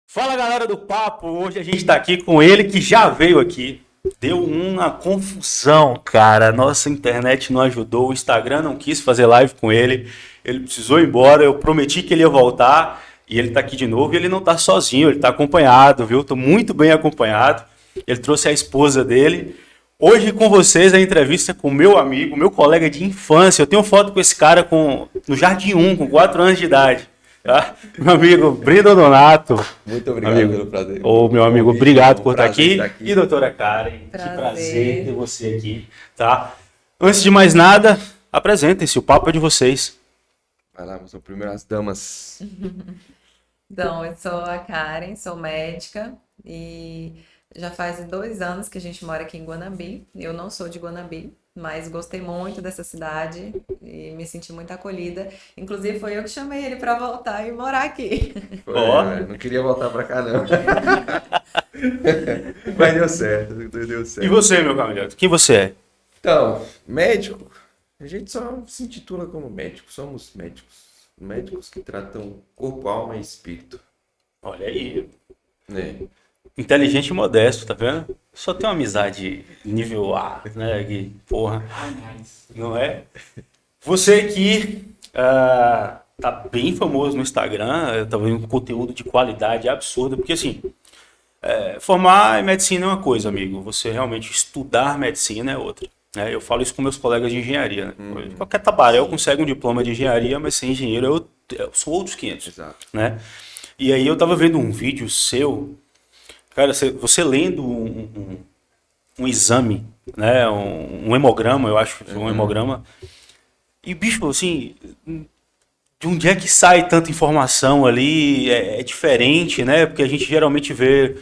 Fala galera do papo, hoje a gente tá aqui com ele que já veio aqui. Deu uma confusão, cara. Nossa internet não ajudou, o Instagram não quis fazer live com ele. Ele precisou ir embora. Eu prometi que ele ia voltar e ele tá aqui de novo. E ele não tá sozinho, ele tá acompanhado, viu? Tô muito bem acompanhado. Ele trouxe a esposa dele. Hoje com vocês a entrevista com meu amigo, meu colega de infância. Eu tenho foto com esse cara no Jardim 1, com 4 anos de idade. Tá? Meu amigo Brendo Donato. Muito obrigado Amigo, pelo prazer. ô meu amigo, Convite, obrigado um por estar prazer aqui. E doutora Karen, que prazer ter você aqui, tá? Antes de mais nada, apresentem-se, o papo é de vocês. Vai lá, são primeiras damas. Então, eu sou a Karen, sou médica e já faz 2 anos que a gente mora aqui em Guanambi. Eu não sou de Guanambi, mas gostei muito dessa cidade e me senti muito acolhida. Inclusive, foi eu que chamei ele para voltar e morar aqui. Foi, Ó. não queria voltar pra cá, não. Mas deu certo, deu certo. E você, meu camarada, quem você é? Então, médico, a gente só se intitula como médico, somos médicos. Médicos que tratam corpo, alma e espírito. Olha aí, Né? inteligente e modesto, tá vendo? Só tem uma amizade nível A, né? Que, porra, não é? Você que tá bem famoso no Instagram, tá vendo um conteúdo de qualidade absurda, porque assim, formar em medicina é uma coisa, amigo, você realmente estudar medicina é outra. Né? Eu falo isso com meus colegas de engenharia. Né? Qualquer tabaréu consegue um diploma de engenharia, mas ser engenheiro são outros 500. Exato. Né? E aí eu tava vendo um vídeo seu, cara, você lendo um exame, né? Um hemograma, eu acho, um hemograma. E, bicho, assim, de onde é que sai tanta informação ali? É diferente, né? Porque a gente geralmente vê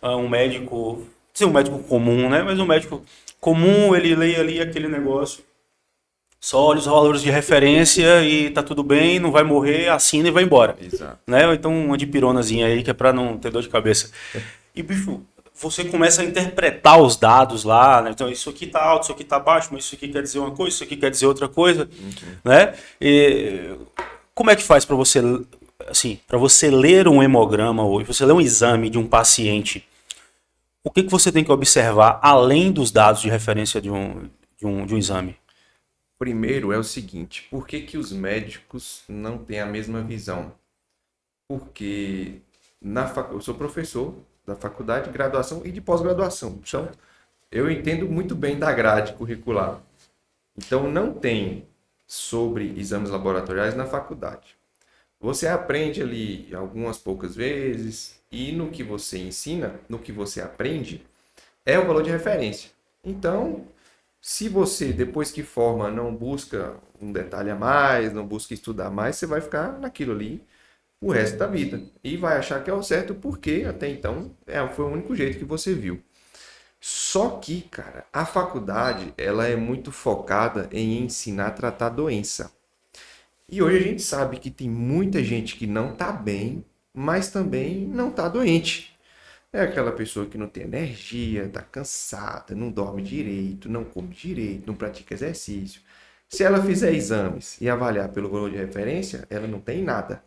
um médico, não um médico comum, né? Mas um médico comum, ele lê ali aquele negócio, só olha os valores de referência e tá tudo bem, não vai morrer, assina e vai embora. Exato. Né? Ou então uma dipironazinha aí que é pra não ter dor de cabeça. E, bicho, você começa a interpretar os dados lá, né? Então isso aqui tá alto, isso aqui tá baixo, mas isso aqui quer dizer uma coisa, isso aqui quer dizer outra coisa, né? E como é que faz para você, assim, para você ler um hemograma hoje, você ler um exame de um paciente, o que você tem que observar além dos dados de referência de um exame? Primeiro é o seguinte, por que que os médicos não têm a mesma visão? Porque eu sou professor da faculdade de graduação e de pós-graduação. Então, eu entendo muito bem da grade curricular. Então, não tem sobre exames laboratoriais na faculdade. Você aprende ali algumas poucas vezes e no que você ensina, no que você aprende, é o valor de referência. Então, se você, depois que forma, não busca um detalhe a mais, não busca estudar mais, você vai ficar naquilo ali o resto da vida. E vai achar que é o certo porque até então foi o único jeito que você viu. Só que, cara, a faculdade ela é muito focada em ensinar a tratar doença. E hoje a gente sabe que tem muita gente que não tá bem, mas também não tá doente. É aquela pessoa que não tem energia, tá cansada, não dorme direito, não come direito, não pratica exercício. Se ela fizer exames e avaliar pelo valor de referência, ela não tem nada.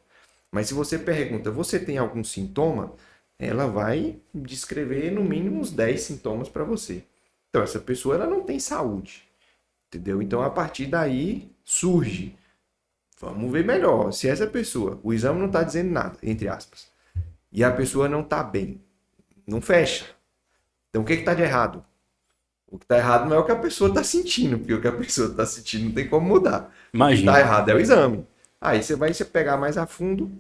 Mas se você pergunta, você tem algum sintoma? Ela vai descrever no mínimo uns 10 sintomas para você. Então, essa pessoa ela não tem saúde. Entendeu? Então, a partir daí surge. Vamos ver melhor. Se essa pessoa, o exame não está dizendo nada, entre aspas, e a pessoa não está bem, não fecha. Então, o que está de errado? O que está errado não é o que a pessoa está sentindo, porque o que a pessoa está sentindo não tem como mudar. O que Imagina. está errado é o exame. Aí você vai se pegar mais a fundo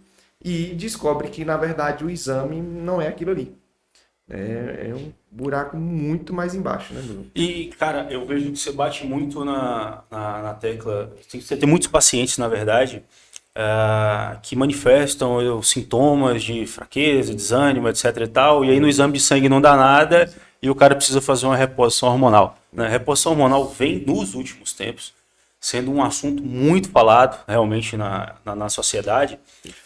e descobre que, na verdade, o exame não é aquilo ali. É um buraco muito mais embaixo, né, Bruno? E, cara, eu vejo que você bate muito na tecla. Você tem muitos pacientes, na verdade, que manifestam sintomas de fraqueza, desânimo, etc e tal, e aí no exame de sangue não dá nada e o cara precisa fazer uma reposição hormonal. Né? A reposição hormonal vem nos últimos tempos sendo um assunto muito falado realmente na sociedade,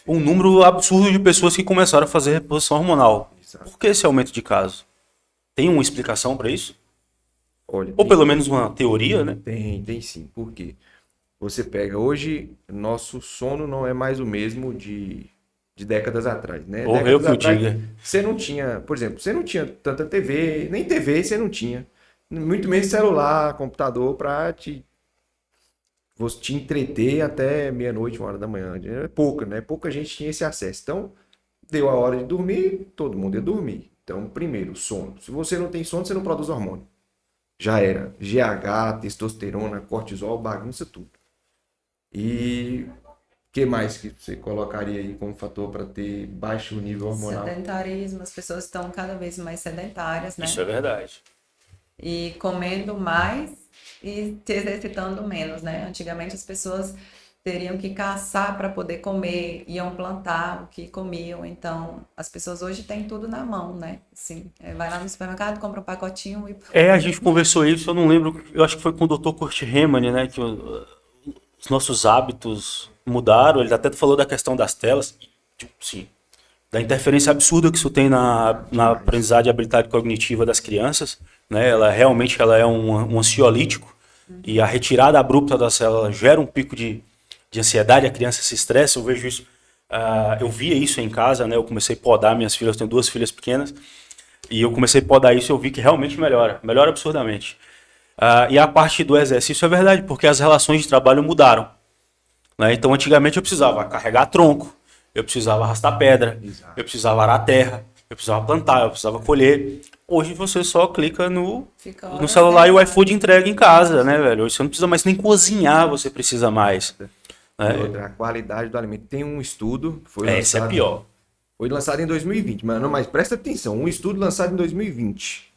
um número absurdo de pessoas que começaram a fazer reposição hormonal. Exato. Por que esse aumento de casos? Tem uma explicação para isso? Olha, Ou pelo menos uma teoria, né? tem sim. Por quê? Você pega hoje, nosso sono não é mais o mesmo de de décadas atrás, né? Ou eu Décadas que eu atrás, diga. você não tinha, por exemplo, você não tinha tanta TV, nem TV você não tinha. Muito menos celular, computador para você te entreter até meia-noite, 1 hora da manhã. É pouca, né? Pouca gente tinha esse acesso. Então, deu a hora de dormir, todo mundo ia dormir. Então, primeiro, sono. Se você não tem sono, você não produz hormônio. Já era. GH, testosterona, cortisol, bagunça, tudo. E o que mais que você colocaria aí como fator para ter baixo nível hormonal? Sedentarismo, as pessoas estão cada vez mais sedentárias, né? Isso é verdade. E comendo mais e se exercitando menos, né? Antigamente as pessoas teriam que caçar para poder comer, iam plantar o que comiam. Então, as pessoas hoje têm tudo na mão, né? Assim, vai lá no supermercado, compra um pacotinho e... A gente conversou isso, eu não lembro, eu acho que foi com o Dr. Kurt Hemany, né, que os nossos hábitos mudaram, ele até falou da questão das telas, tipo, sim, da interferência absurda que isso tem na aprendizagem e habilidade cognitiva das crianças, né, ela é um ansiolítico, e a retirada abrupta da célula gera um pico de ansiedade, a criança se estressa, eu vejo isso, eu via isso em casa, né, eu comecei a podar minhas filhas, eu tenho 2 filhas pequenas, e eu comecei a podar isso e eu vi que realmente melhora absurdamente. E a parte do exercício é verdade, porque as relações de trabalho mudaram. Né? Então, antigamente eu precisava carregar tronco, eu precisava arrastar pedra, Exato. eu precisava arar terra, eu precisava plantar, eu precisava colher. Hoje você só clica no celular e o iFood entrega em casa, né, velho? Hoje você não precisa mais nem cozinhar, você precisa mais. E outra, a qualidade do alimento. Tem um estudo que foi Esse é lançado, pior. foi lançado em 2020, mas presta atenção, um estudo lançado em 2020.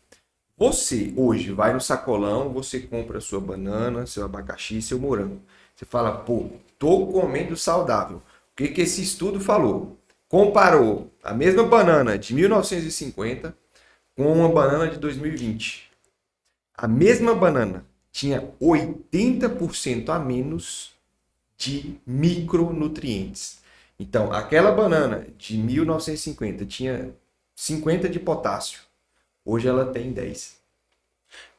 Você hoje vai no sacolão, você compra sua banana, seu abacaxi, seu morango. Você fala, pô, tô comendo saudável. O que esse estudo falou? Comparou a mesma banana de 1950 com uma banana de 2020. A mesma banana tinha 80% a menos de micronutrientes. Então, aquela banana de 1950 tinha 50 de potássio. Hoje ela tem 10.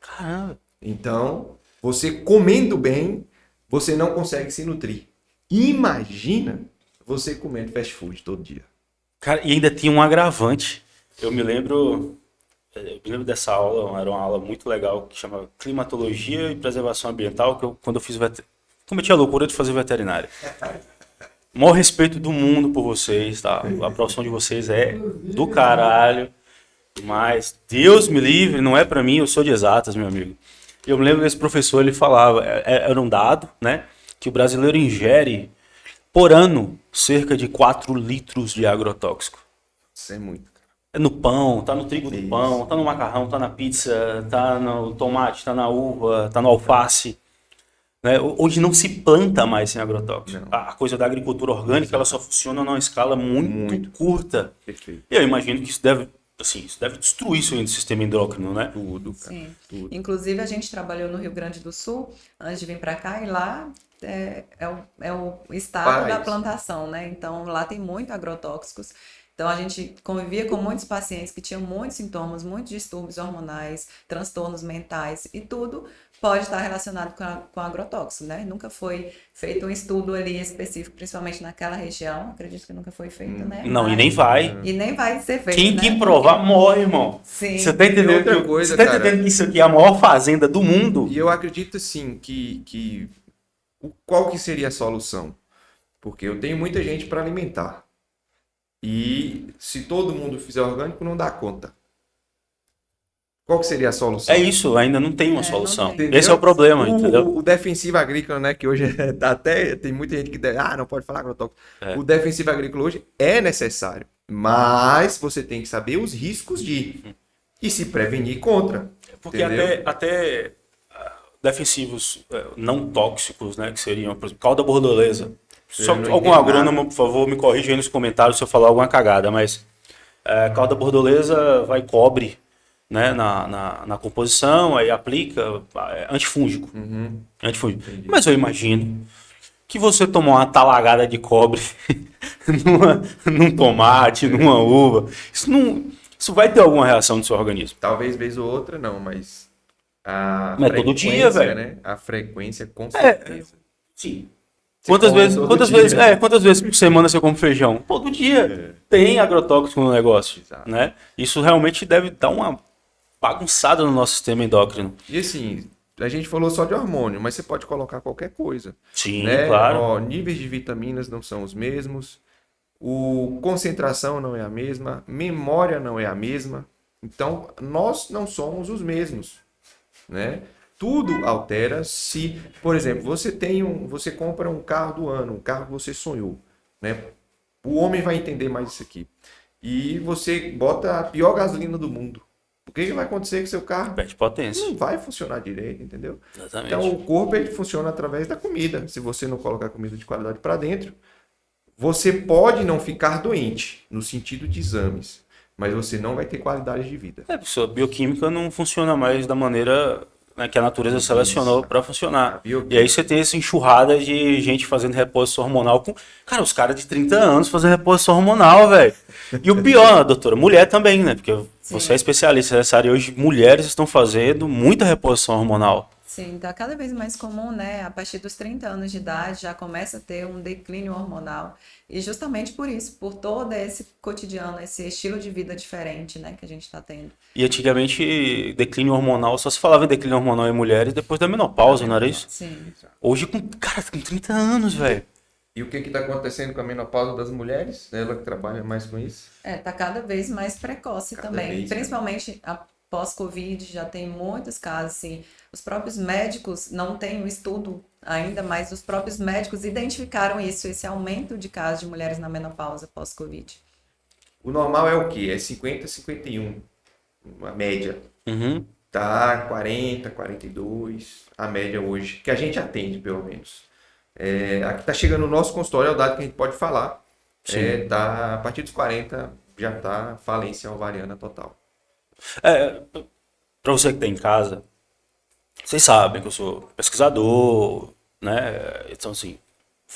Caramba. Então, você comendo bem, você não consegue se nutrir. Imagina você comendo fast food todo dia. Cara, e ainda tinha um agravante. Eu me lembro dessa aula, era uma aula muito legal que chama Climatologia e Preservação Ambiental, que quando eu fiz cometi a loucura de fazer veterinária. O maior respeito do mundo por vocês, tá? A profissão de vocês é do caralho, mas Deus me livre, não é pra mim, eu sou de exatas, meu amigo. Eu me lembro desse professor, ele falava, era um dado, né, que o brasileiro ingere por ano cerca de 4 litros de agrotóxico. Isso é muito. É no pão, tá no trigo do pão, tá no macarrão, tá na pizza, tá no tomate, tá na uva, tá no alface. Né? Hoje não se planta mais sem agrotóxico. A coisa da agricultura orgânica, ela só funciona numa escala muito curta. Perfeito. E eu imagino que isso deve destruir o sistema endócrino, né? Tudo, cara. Sim. Tudo. Inclusive, a gente trabalhou no Rio Grande do Sul antes de vir para cá e lá é o estado da plantação, né? Então, lá tem muito agrotóxicos. Então, a gente convivia com muitos pacientes que tinham muitos sintomas, muitos distúrbios hormonais, transtornos mentais e tudo pode estar relacionado com agrotóxico, né? Nunca foi feito um estudo ali específico, principalmente naquela região. Acredito que nunca foi feito, né? Não, e nem vai. E nem vai ser feito, Quem né? que provar morre, irmão. Sim. Você tá entendendo? outra coisa, você tá cara. entendendo que isso aqui é a maior fazenda do mundo? E eu acredito, assim, qual que seria a solução? Porque eu tenho muita gente para alimentar. E se todo mundo fizer orgânico, não dá conta. Qual que seria a solução? É isso, ainda não tem uma solução. não tem. Esse é o problema, entendeu? O defensivo agrícola, né, que hoje até tem muita gente que não pode falar agrotóxico. O defensivo agrícola hoje é necessário, mas você tem que saber os riscos e se prevenir contra. Porque até defensivos não tóxicos, né, que seriam, por exemplo, calda bordolesa. Só algum agrônomo, por favor, me corrija aí nos comentários se eu falar alguma cagada, mas calda bordolesa vai cobre, né, na composição, aí aplica antifúngico. Antifúngico. Mas eu imagino que você tomou uma talagada de cobre num tomate, numa uva, isso vai ter alguma reação no seu organismo. Talvez vez ou outra não, mas Mas todo dia, velho. Né? A frequência com certeza. Sim. Quantas vezes por semana você come feijão? Todo dia. Tem agrotóxico no negócio, Exato. né? Isso realmente deve dar uma bagunçada no nosso sistema endócrino. E assim, a gente falou só de hormônio, mas você pode colocar qualquer coisa. Sim, Né? claro. Ó, níveis de vitaminas não são os mesmos, concentração não é a mesma, memória não é a mesma. Então, nós não somos os mesmos, né? Tudo altera se, por exemplo, você compra um carro do ano, um carro que você sonhou, né? O homem vai entender mais isso aqui. E você bota a pior gasolina do mundo. O que vai acontecer com o seu carro? Perde potência. Não vai funcionar direito, entendeu? Exatamente. Então, o corpo ele funciona através da comida. Se você não colocar comida de qualidade para dentro, você pode não ficar doente, no sentido de exames, mas você não vai ter qualidade de vida. Sua bioquímica não funciona mais da maneira, né, que a natureza selecionou para funcionar. E aí você tem essa enxurrada de gente fazendo reposição hormonal com... Cara, os caras de 30 anos fazendo reposição hormonal, velho. E o pior, doutora, mulher também, né? Porque você é especialista nessa área. Hoje, mulheres estão fazendo muita reposição hormonal. Sim, está cada vez mais comum, né? A partir dos 30 anos de idade já começa a ter um declínio hormonal. E justamente por isso, por todo esse cotidiano, esse estilo de vida diferente, né, que a gente está tendo. E antigamente, declínio hormonal, só se falava em declínio hormonal em mulheres depois da menopausa, não era isso? Sim. Hoje, com 30 anos, velho. E o que está acontecendo com a menopausa das mulheres? Ela que trabalha mais com isso? Tá cada vez mais precoce também. vez, Principalmente após Covid, já tem muitos casos, assim. Os próprios médicos não têm um estudo ainda, mas os próprios médicos identificaram isso, esse aumento de casos de mulheres na menopausa pós-Covid. O normal é o quê? É 50, 51, a média. Uhum. Tá 40, 42, a média hoje, que a gente atende, pelo menos. Aqui tá chegando no nosso consultório, é o dado que a gente pode falar. A partir dos 40 já tá falência ovariana total. Para você que está em casa, vocês sabem que eu sou pesquisador, né? Então, assim,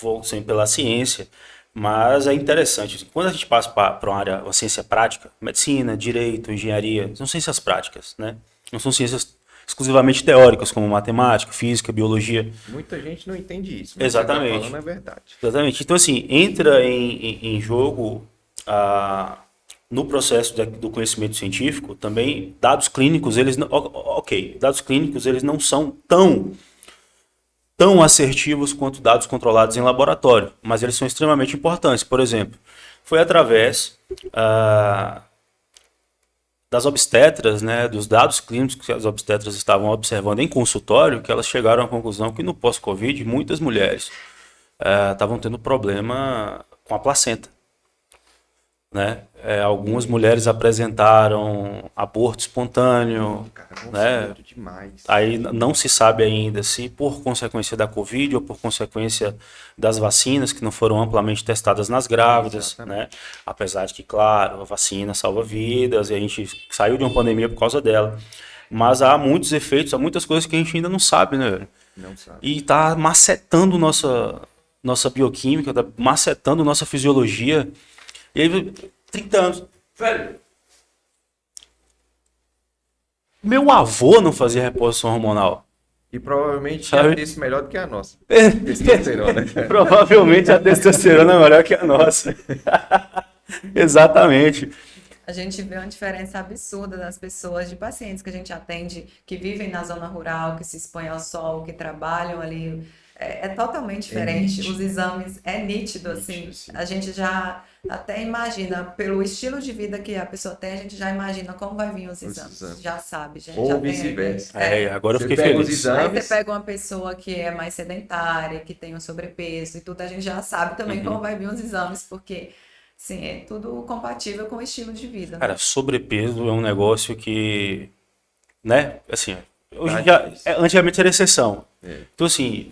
vou sempre pela ciência, mas é interessante. Assim, quando a gente passa para uma ciência prática, medicina, direito, engenharia, são ciências práticas, né? Não são ciências exclusivamente teóricas, como matemática, física, biologia. Muita gente não entende isso, mas Exatamente. o que tá falando é verdade. Exatamente. Então, assim, entra em jogo no processo do conhecimento científico também dados clínicos, dados clínicos eles não são tão assertivos quanto dados controlados em laboratório, mas eles são extremamente importantes. Por exemplo, foi através das obstetras, né, dos dados clínicos que as obstetras estavam observando em consultório, que elas chegaram à conclusão que no pós-Covid muitas mulheres estavam tendo problema com a placenta. Né? Algumas mulheres apresentaram aborto espontâneo, né? Demais. Aí não se sabe ainda se por consequência da Covid ou por consequência das vacinas que não foram amplamente testadas nas grávidas, né? Apesar de que, claro, a vacina salva vidas e a gente saiu de uma pandemia por causa dela, mas há muitos efeitos, há muitas coisas que a gente ainda não sabe, né? Não sabe. E está macetando nossa bioquímica, está macetando nossa fisiologia. E aí, 30 anos. Velho, meu avô não fazia reposição hormonal. E provavelmente Sabe? ia ter isso melhor do que a nossa. Testosterona. Provavelmente a testosterona é melhor que a nossa. Exatamente. A gente vê uma diferença absurda das pessoas, de pacientes que a gente atende, que vivem na zona rural, que se expõem ao sol, que trabalham ali. É totalmente diferente. Os exames é nítido, assim. Sim. A gente já até imagina, pelo estilo de vida que a pessoa tem, a gente já imagina como vai vir os exames. Já sabe, gente. Ou já vice-versa. Agora eu Você fiquei pega feliz. os exames. Aí você pega uma pessoa que é mais sedentária, que tem um sobrepeso e tudo, a gente já sabe também como vai vir os exames, porque, sim, é tudo compatível com o estilo de vida. Cara, sobrepeso é um negócio que, né, assim, hoje antigamente era exceção. Então, assim,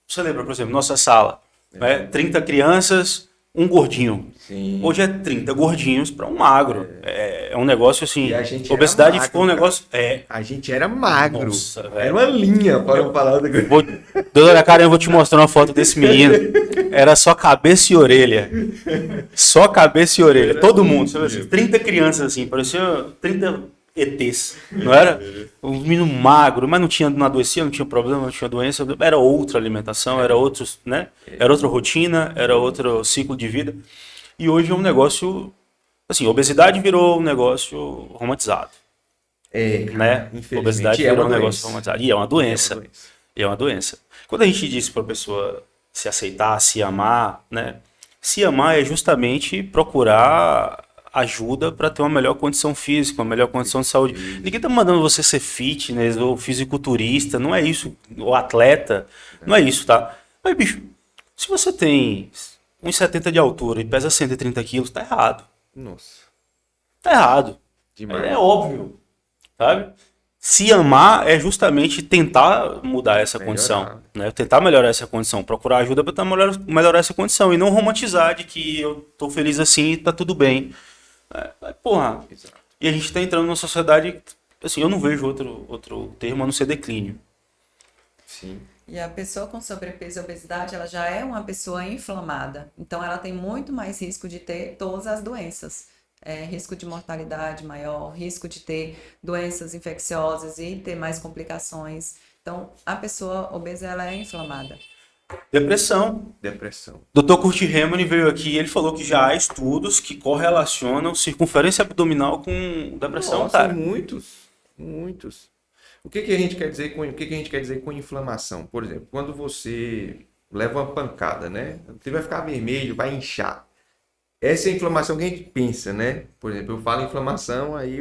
você lembra, por exemplo, nossa sala, né, 30 crianças, um gordinho. Sim. Hoje é 30 gordinhos para um magro. É um negócio assim, E a gente era obesidade magro, ficou um negócio... A gente era magro. Nossa, velho. Era uma linha para falar da coisa. Doutora Karen, eu vou te mostrar uma foto desse menino. Era só cabeça e orelha. Só cabeça e orelha. Todo mundo. Sabe assim, 30 crianças assim, parecia 30 ETs, não era? Um menino magro, mas não adoecia, não tinha problema, não tinha doença, era outra alimentação, era outros, né? Era outra rotina, era outro ciclo de vida. E hoje é um negócio, assim, obesidade virou um negócio romantizado, né? Infelizmente. Obesidade E é virou uma um negócio doença. romantizado. E é uma doença. É uma doença. E é uma doença. Quando a gente diz para a pessoa se aceitar, se amar, né? Se amar é justamente procurar ajuda para ter uma melhor condição física, uma melhor condição de saúde. Ninguém tá mandando você ser fitness ou fisiculturista, não é isso, ou atleta, não é isso, tá? Mas, bicho, se você tem 1,70 de altura e pesa 130 quilos, tá errado. Nossa, Tá errado. demais. É óbvio, sabe? Se amar é justamente tentar mudar essa condição, né? Tentar melhorar essa condição, procurar ajuda para melhorar essa condição e não romantizar de que eu tô feliz assim e tá tudo bem. Porra, Exato. e a gente tá entrando numa sociedade, assim, eu não vejo outro termo a não ser declínio. Sim. E a pessoa com sobrepeso e obesidade, ela já é uma pessoa inflamada. Então, ela tem muito mais risco de ter todas as doenças. Risco de mortalidade maior, risco de ter doenças infecciosas e ter mais complicações. Então, a pessoa obesa, ela é inflamada. Depressão. Dr. Kurt Hemmerich veio aqui e ele falou que já há estudos que correlacionam circunferência abdominal com depressão, Nossa, cara. muitos. O que a gente quer dizer com inflamação? Por exemplo, quando você leva uma pancada, né? Você vai ficar vermelho, vai inchar. Essa é a inflamação que a gente pensa, né? Por exemplo, eu falo inflamação, aí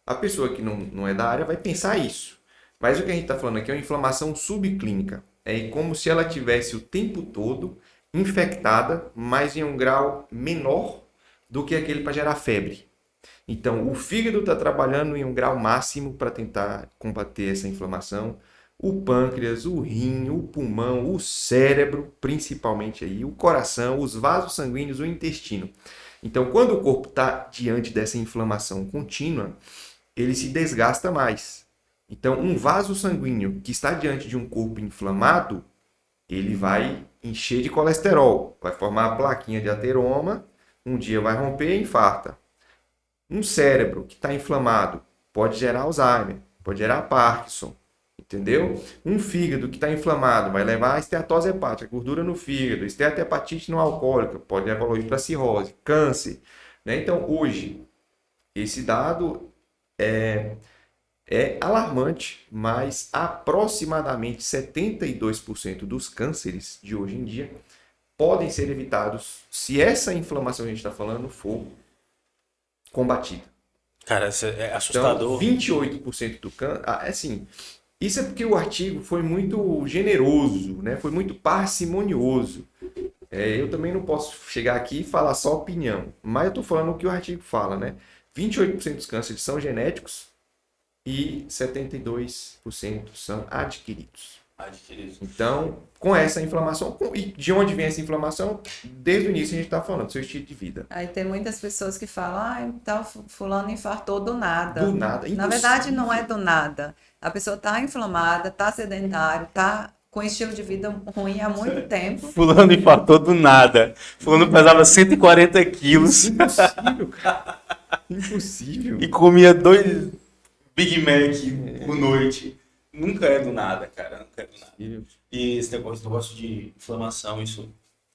a pessoa que não é da área vai pensar isso. Mas o que a gente está falando aqui é uma inflamação subclínica. É como se ela tivesse o tempo todo infectada, mas em um grau menor do que aquele para gerar febre. Então, o fígado está trabalhando em um grau máximo para tentar combater essa inflamação. O pâncreas, o rim, o pulmão, o cérebro, principalmente aí, o coração, os vasos sanguíneos, o intestino. Então, quando o corpo está diante dessa inflamação contínua, ele se desgasta mais. Então, um vaso sanguíneo que está diante de um corpo inflamado, ele vai encher de colesterol, vai formar a plaquinha de ateroma, um dia vai romper e infarta. Um cérebro que está inflamado pode gerar Alzheimer, pode gerar Parkinson. Entendeu? Um fígado que está inflamado vai levar a esteatose hepática, gordura no fígado, esteatohepatite não alcoólica, pode evoluir para cirrose, câncer. Né? Então, hoje, esse dado é alarmante, mas aproximadamente 72% dos cânceres de hoje em dia podem ser evitados se essa inflamação que a gente está falando for combatida. Cara, isso é assustador. Então, 28% do câncer... assim... Isso é porque o artigo foi muito generoso, né? Foi muito parcimonioso. Eu também não posso chegar aqui e falar só opinião, mas eu estou falando o que o artigo fala, né? 28% dos cânceres são genéticos e 72% são adquiridos. Então, com essa inflamação, e de onde vem essa inflamação? Desde o início a gente está falando do seu estilo de vida. Aí tem muitas pessoas que falam, então fulano infartou do nada. Do nada. Na verdade, não é do nada. A pessoa está inflamada, está sedentário, está com estilo de vida ruim há muito tempo. Fulano infartou do nada. Fulano pesava 140 quilos. Impossível, cara. Impossível. E comia 2 Big Mac por noite. Nunca é do nada, cara. Nunca é do nada. E esse negócio de inflamação, isso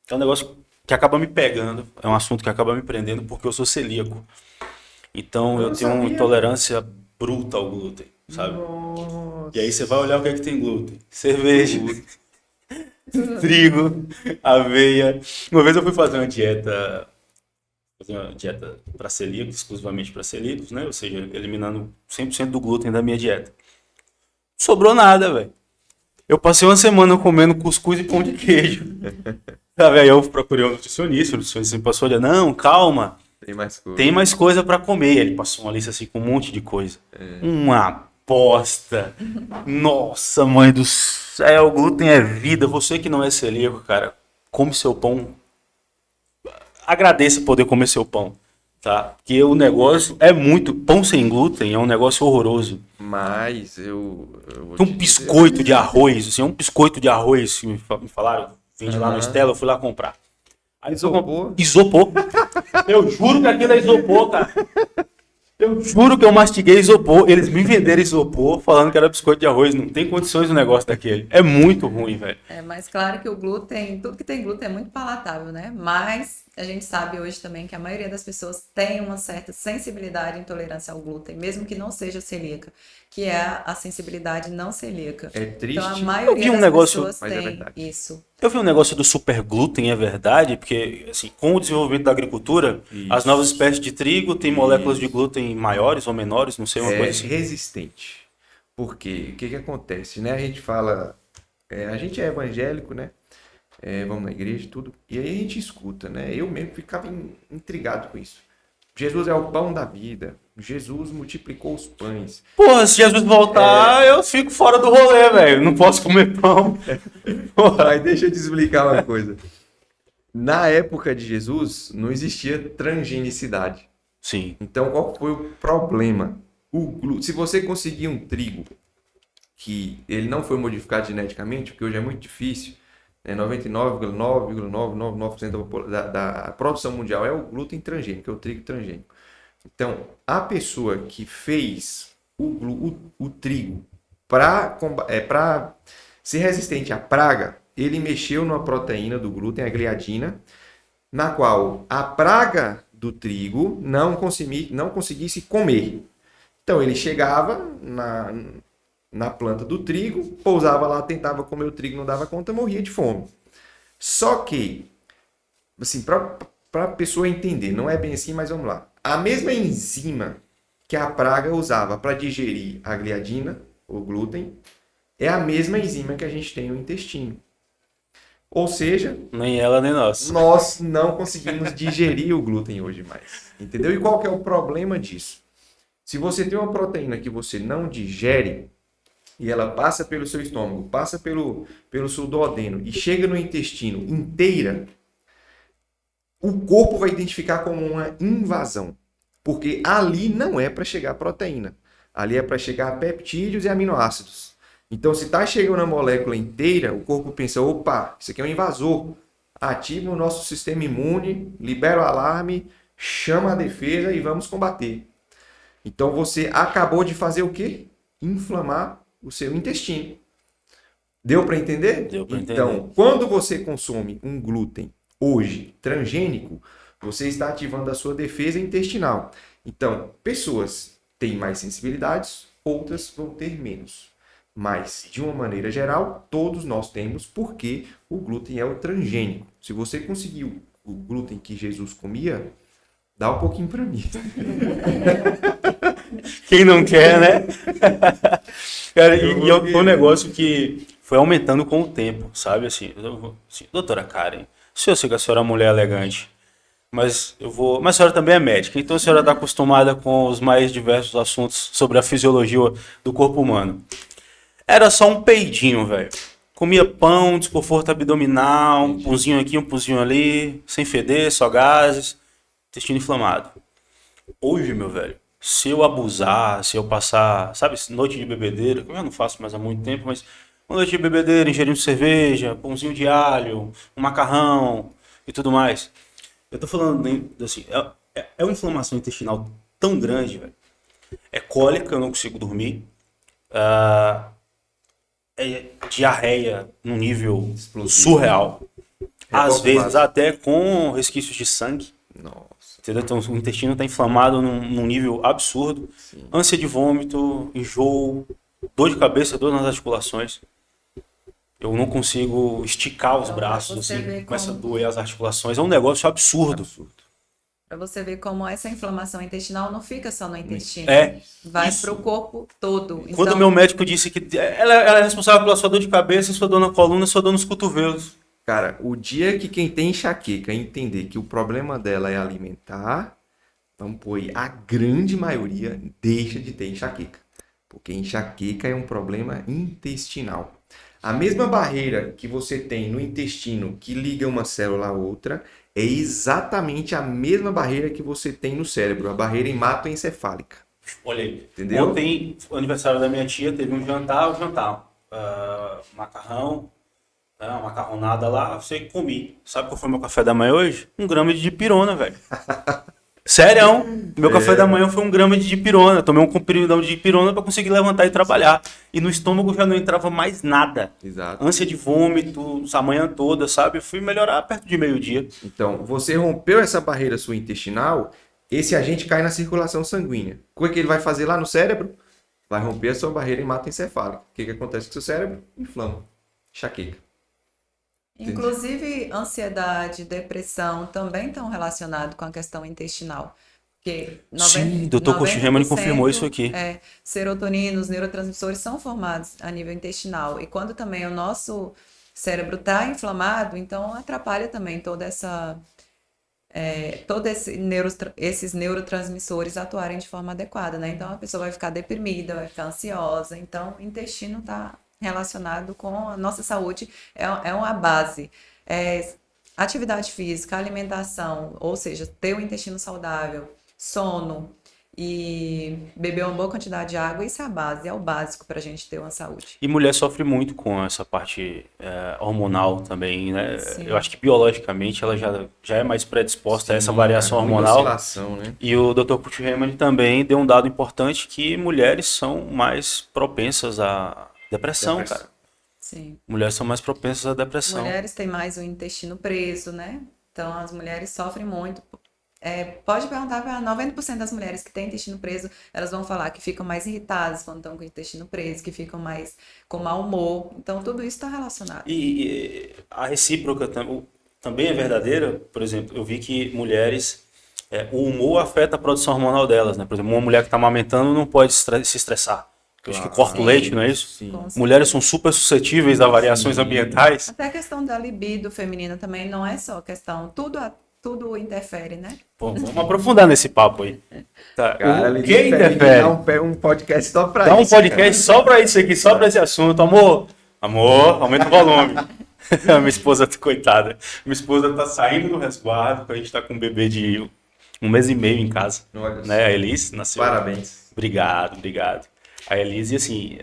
é um negócio que acaba me pegando. É um assunto que acaba me prendendo porque eu sou celíaco. Então eu tenho uma intolerância bruta ao glúten, sabe? Nossa. E aí você vai olhar o que é que tem glúten. Cerveja, trigo, aveia. Uma vez eu fui fazer uma dieta para celíacos, exclusivamente para celíacos, né? Ou seja, eliminando 100% do glúten da minha dieta. Não sobrou nada, velho. Eu passei uma semana comendo cuscuz e pão de queijo. Aí eu procurei um nutricionista, o nutricionista me passou, olha, não, calma. Tem mais coisa para comer. Ele passou uma lista assim com um monte de coisa. Uma bosta. Nossa, mãe do céu, glúten é vida. Você que não é celíaco, cara, come seu pão. Agradeça poder comer seu pão, tá? Porque o negócio é muito... Pão sem glúten é um negócio horroroso. Mas eu vou Tem um biscoito de arroz, assim, um biscoito de arroz que me falaram, vende lá no Stella, eu fui lá comprar. Aí Isopor? Isopor. Eu juro que aquilo é isopor, cara. Eu juro que eu mastiguei isopor. Eles me venderam isopor falando que era biscoito de arroz. Não tem condições o negócio daquele. É muito ruim, velho. Mas claro que o glúten, tudo que tem glúten é muito palatável, né? Mas a gente sabe hoje também que a maioria das pessoas tem uma certa sensibilidade e intolerância ao glúten, mesmo que não seja celíaca, que é a sensibilidade não celíaca. É triste, Então a Eu vi maioria um das negócio- pessoas mas é tem verdade. isso. Eu vi um negócio do superglúten, é verdade, porque assim, com o desenvolvimento da agricultura, as Isso. novas espécies de trigo têm moléculas de Isso. glúten maiores ou menores, não sei, uma É coisa assim. resistente. Porque o que que acontece, né? A gente fala, a gente é evangélico, né? Vamos na igreja e tudo, e aí a gente escuta, né? Eu mesmo ficava intrigado com isso. Jesus é o pão da vida. Jesus multiplicou os pães. Porra, se Jesus voltar, eu fico fora do rolê, velho. Não posso comer pão. Porra. Mas deixa eu te explicar uma coisa. Na época de Jesus, não existia transgenicidade. Sim. Então, qual foi o problema? Se você conseguir um trigo que ele não foi modificado geneticamente, porque hoje é muito difícil, né? 99,999% da produção mundial é o glúten transgênico, é o trigo transgênico. Então, a pessoa que fez o trigo para ser resistente à praga, ele mexeu numa proteína do glúten, a gliadina, na qual a praga do trigo não conseguisse comer. Então ele chegava na planta do trigo, pousava lá, tentava comer o trigo, não dava conta, morria de fome. Só que, assim, para a pessoa entender, não é bem assim, mas vamos lá. A mesma enzima que a praga usava para digerir a gliadina, o glúten, é a mesma enzima que a gente tem no intestino. Ou seja, Nem ela, nem nós. nós não conseguimos digerir o glúten hoje mais. Entendeu? E qual que é o problema disso? Se você tem uma proteína que você não digere e ela passa pelo seu estômago, passa pelo seu duodeno e chega no intestino inteira, o corpo vai identificar como uma invasão. Porque ali não é para chegar proteína. Ali é para chegar peptídeos e aminoácidos. Então, se está chegando a molécula inteira, o corpo pensa, opa, isso aqui é um invasor. Ativa o nosso sistema imune, libera o alarme, chama a defesa e vamos combater. Então, você acabou de fazer o quê? Inflamar o seu intestino. Deu para entender? Deu pra Então, entender. quando você consome um glúten hoje transgênico, você está ativando a sua defesa intestinal. Então, pessoas têm mais sensibilidades, outras vão ter menos. Mas, de uma maneira geral, todos nós temos, porque o glúten é o transgênico. Se você conseguiu o glúten que Jesus comia, dá um pouquinho para mim. Quem não quer, né? Cara, foi um negócio que foi aumentando com o tempo, sabe? Assim, doutora Karen, eu sei que a senhora é uma mulher elegante, mas a senhora também é médica, então a senhora está acostumada com os mais diversos assuntos sobre a fisiologia do corpo humano. Era só um peidinho, velho. Comia pão, desconforto abdominal, um punzinho aqui, um punzinho ali, sem feder, só gases, intestino inflamado. Hoje, meu velho, se eu abusar, se eu passar, sabe, noite de bebedeira, que eu já não faço mais há muito tempo, mas uma noite de bebedeira, ingerindo cerveja, pãozinho de alho, um macarrão e tudo mais. Eu tô falando, assim, é uma inflamação intestinal tão grande, velho. É cólica, eu não consigo dormir. É diarreia num nível Explosivo. surreal. Às Revolta vezes básica. até com resquícios de sangue. Nossa. Entendeu? Então o intestino está inflamado num nível absurdo. Sim. Ânsia de vômito, enjoo, dor de cabeça, dor nas articulações. Eu não consigo esticar os Então, braços, você assim, vê começa a como- doer as articulações. É um negócio absurdo. Absurdo. Para você ver como essa inflamação intestinal não fica só no intestino. É, Vai isso. para o corpo todo. Quando Então, o meu médico disse que ela é responsável pela sua dor de cabeça, sua dor na coluna, sua dor nos cotovelos. Cara, o dia que quem tem enxaqueca entender que o problema dela é alimentar, vamos pôr aí, a grande maioria deixa de ter enxaqueca. Porque enxaqueca é um problema intestinal. A mesma barreira que você tem no intestino que liga uma célula a outra é exatamente a mesma barreira que você tem no cérebro, a barreira hematoencefálica. Olha aí. Entendeu? Ontem, o aniversário da minha tia, teve um jantar, macarrão, uma macarronada lá, sei que comi. Sabe qual foi meu café da manhã hoje? 1 grama de dipirona, velho. Sério, meu café da manhã foi 1 grama de dipirona. Tomei um comprimidão de dipirona pra conseguir levantar e trabalhar. E no estômago já não entrava mais nada. Exato. Ânsia de vômito, a manhã toda, sabe? Fui melhorar perto de meio-dia. Então, você rompeu essa barreira sua intestinal, esse agente cai na circulação sanguínea. O que ele vai fazer lá no cérebro? Vai romper a sua barreira hematoencefálica. O que acontece com o seu cérebro? Inflama, enxaqueca. Inclusive, ansiedade, depressão também estão relacionados com a questão intestinal. Porque Sim, Dr. Kochihemani confirmou isso aqui. Serotonina, os neurotransmissores são formados a nível intestinal. E quando também o nosso cérebro está inflamado, então atrapalha também toda essa... esses neurotransmissores atuarem de forma adequada, né? Então a pessoa vai ficar deprimida, vai ficar ansiosa. Então o intestino está relacionado com a nossa saúde, é uma base. Atividade física, alimentação, ou seja, ter o intestino saudável, sono e beber uma boa quantidade de água, isso é a base, é o básico para a gente ter uma saúde. E mulher sofre muito com essa parte hormonal também, né? Sim. Eu acho que biologicamente ela já é mais predisposta a essa variação muita hormonal. oscilação, né? E o Dr. Kochihemani também deu um dado importante que mulheres são mais propensas à depressão, cara. Sim. Mulheres são mais propensas à depressão. Mulheres têm mais o intestino preso, né? Então as mulheres sofrem muito. Pode perguntar para 90% das mulheres que têm intestino preso, elas vão falar que ficam mais irritadas quando estão com o intestino preso, que ficam mais com mau humor. Então tudo isso está relacionado. E a recíproca também é verdadeira. Por exemplo, eu vi que mulheres, o humor afeta a produção hormonal delas, né? Por exemplo, uma mulher que está amamentando não pode se estressar. Eu acho que corta o leite, não é isso? Sim. Mulheres são super suscetíveis a variações ambientais. Até a questão da libido feminina também não é só questão, tudo interfere, né? Pô, vamos aprofundar nesse papo aí. Tá. Cara, O que interfere? Dá um podcast só pra Dá um isso, podcast só pra isso aqui, só pra esse assunto. Amor, aumenta o volume. A minha esposa, coitada. Minha esposa tá saindo do resguardo, porque a gente tá com um bebê de 1 mês e meio em casa. Olha só. Né? A Elise nasceu. Parabéns. Obrigado. A Elise, assim,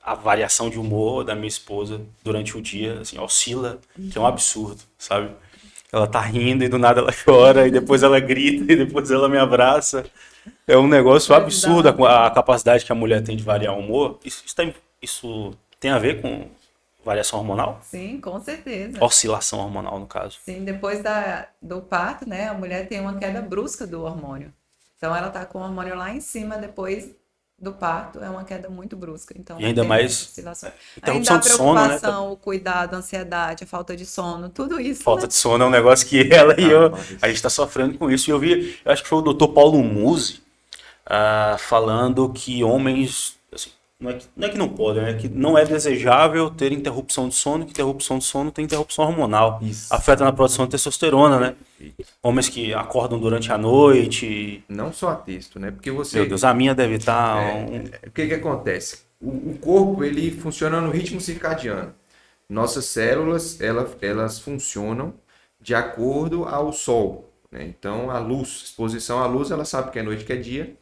a variação de humor da minha esposa durante o dia, assim, oscila, que é um absurdo, sabe? Ela tá rindo e do nada ela chora, e depois ela grita, e depois ela me abraça. É um negócio absurdo a capacidade que a mulher tem de variar o humor. Isso tem a ver com variação hormonal? Sim, com certeza. Oscilação hormonal, no caso. Sim, depois do parto, né, a mulher tem uma queda brusca do hormônio. Então ela tá com o hormônio lá em cima, depois do parto é uma queda muito brusca. Então, e ainda mais oscilação. interrupção Ainda a de sono, né? preocupação, o cuidado, a ansiedade, a falta de sono, tudo isso. Falta né? de sono é um negócio que ela e eu, a gente está sofrendo com isso. E eu acho que foi o Dr. Paulo Musi falando que homens, assim, não é que não podem, é que não é desejável ter interrupção de sono, que interrupção de sono tem interrupção hormonal. Isso. Afeta na produção de testosterona, né? Homens que acordam durante a noite. Não só a texto, né? Porque você... Meu Deus, a minha deve estar... O que acontece? O corpo, ele funciona no ritmo circadiano. Nossas células, elas funcionam de acordo ao sol, né? Então, a luz, exposição à luz, ela sabe que é noite, que é dia.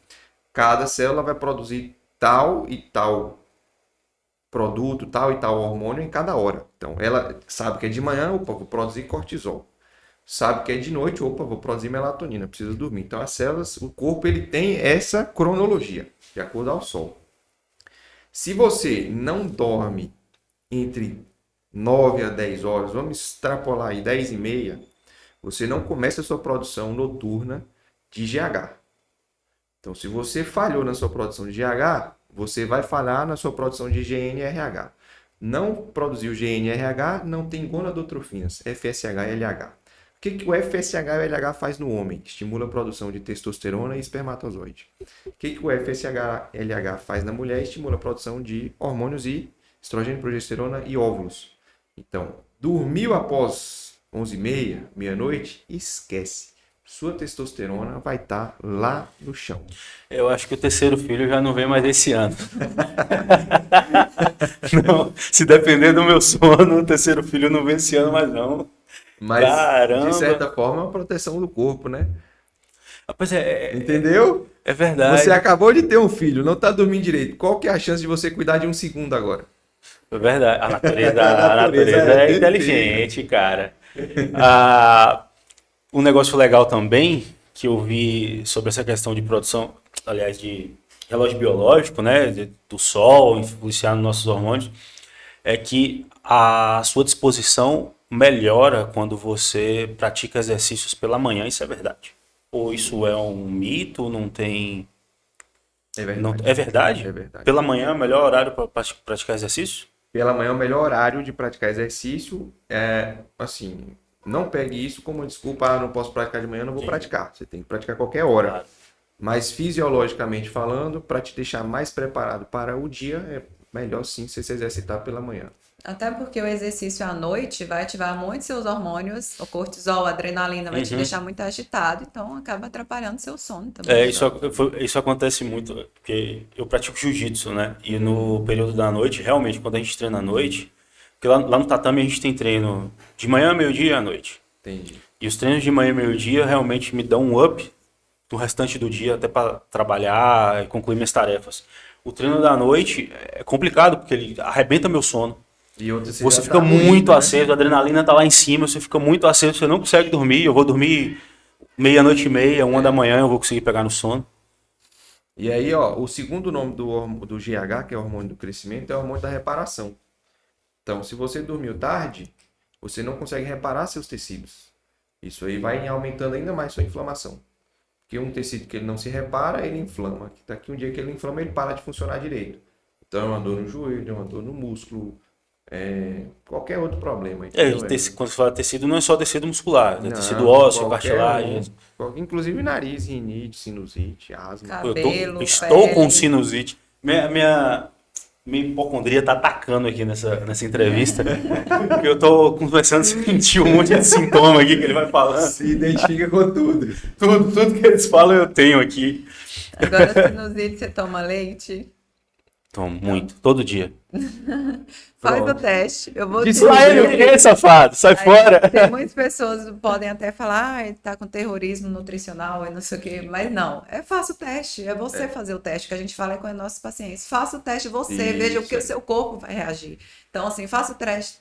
Cada célula vai produzir tal e tal produto, tal e tal hormônio em cada hora. Então, ela sabe que é de manhã, opa, vou produzir cortisol. Sabe que é de noite, opa, vou produzir melatonina, preciso dormir. Então, as células, o corpo, ele tem essa cronologia, de acordo ao sol. Se você não dorme entre 9 a 10 horas, vamos extrapolar aí 10 e meia, você não começa a sua produção noturna de GH. Então, se você falhou na sua produção de GH, você vai falhar na sua produção de GNRH. Não produziu GNRH, não tem gonadotrofinas, FSH e LH. O que o FSH e o LH faz no homem? Estimula a produção de testosterona e espermatozoide. O que o FSH e LH faz na mulher? Estimula a produção de hormônios e estrogênio, progesterona e óvulos. Então, dormiu após 11h30, meia-noite, esquece. Sua testosterona vai estar lá no chão. Eu acho que o terceiro filho já não vem mais esse ano. Não, se depender do meu sono, o terceiro filho não vem esse ano mais não. Mas, Caramba. de certa forma, é uma proteção do corpo, né? Pois Entendeu? É verdade. Você acabou de ter um filho, não está dormindo direito. Qual que é a chance de você cuidar de um segundo agora? É verdade. A natureza é inteligente, cara. Um negócio legal também, que eu vi sobre essa questão de produção, aliás, de relógio biológico, né, do sol influenciar nos nossos hormônios, é que a sua disposição melhora quando você pratica exercícios pela manhã. Isso é verdade? Ou isso é um mito? Não tem... É Não... verdade. É verdade? É verdade. Pela manhã é o melhor horário para praticar exercício? Pela manhã, o melhor horário de praticar exercício é, assim, não pegue isso como uma desculpa, não posso praticar de manhã, não vou praticar. Você tem que praticar qualquer hora. Claro. Mas fisiologicamente falando, para te deixar mais preparado para o dia, é melhor sim você se exercitar pela manhã. Até porque o exercício à noite vai ativar muito seus hormônios, o cortisol, a adrenalina, vai te deixar muito agitado, então acaba atrapalhando seu sono também. Isso acontece muito, porque eu pratico jiu-jitsu, né? E no período da noite, realmente, quando a gente treina à noite, porque lá no tatame a gente tem treino de manhã, meio-dia e à noite. Entendi. E os treinos de manhã e meio-dia realmente me dão um up no restante do dia, até para trabalhar e concluir minhas tarefas. O treino da noite é complicado, porque ele arrebenta meu sono. E outra, Você já fica tá muito ruído, né? aceso, a adrenalina tá lá em cima, você fica muito aceso, você não consegue dormir. Eu vou dormir meia-noite e meia, 1 da manhã, eu vou conseguir pegar no sono. E aí, ó, o segundo nome do GH, que é o hormônio do crescimento, é o hormônio da reparação. Então, se você dormiu tarde, você não consegue reparar seus tecidos. Isso aí vai aumentando ainda mais sua inflamação. Porque um tecido que ele não se repara, ele inflama. Daqui um dia que ele inflama, ele para de funcionar direito. Então, é uma dor no joelho, é uma dor no músculo, qualquer outro problema. Quando você fala tecido, não é só tecido muscular, é Não, tecido ósseo, qualquer cartilagem. inclusive nariz, rinite, sinusite, asma. Cabelo, Estou com pele. sinusite. Minha hipocondria tá atacando aqui nessa entrevista. Porque eu tô começando a sentir um monte de sintoma aqui que ele vai falando. Se identifica com tudo. Tudo que eles falam eu tenho aqui. Agora, sinusite, você toma leite? Tomo muito, todo dia. Faz Pronto. o teste. Eu vou Diz dizer. lá ele o que, safado? Sai Aí, fora. tem muitas pessoas que podem até falar, ah, ele tá com terrorismo nutricional e não sei o quê, mas não, faça o teste, é você fazer o teste, que a gente fala com os nossos pacientes. Faça o teste você, veja o que o seu corpo vai reagir. Então, assim, faça o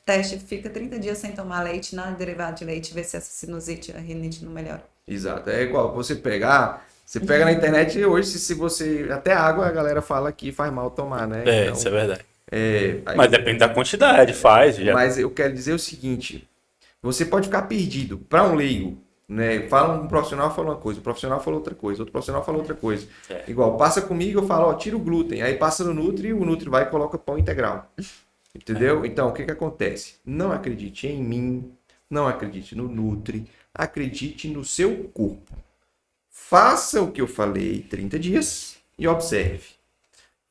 teste, fica 30 dias sem tomar leite, nada derivado de leite, vê se essa sinusite, a rinite não melhora. Exato. É igual você pega na internet hoje, se você. Até água a galera fala que faz mal tomar, né? Então, Isso é verdade. aí- Mas depende da quantidade, faz. Já. Mas eu quero dizer o seguinte: você pode ficar perdido. Para um leigo, né? Um profissional fala uma coisa, o profissional fala outra coisa, outro profissional fala outra coisa. Igual, passa comigo, eu falo, ó, tira o glúten. Aí passa no Nutri, o Nutri vai e coloca pão integral. Entendeu? Então, o que acontece? Não acredite em mim, não acredite no Nutri, acredite no seu corpo. Faça o que eu falei 30 dias e observe.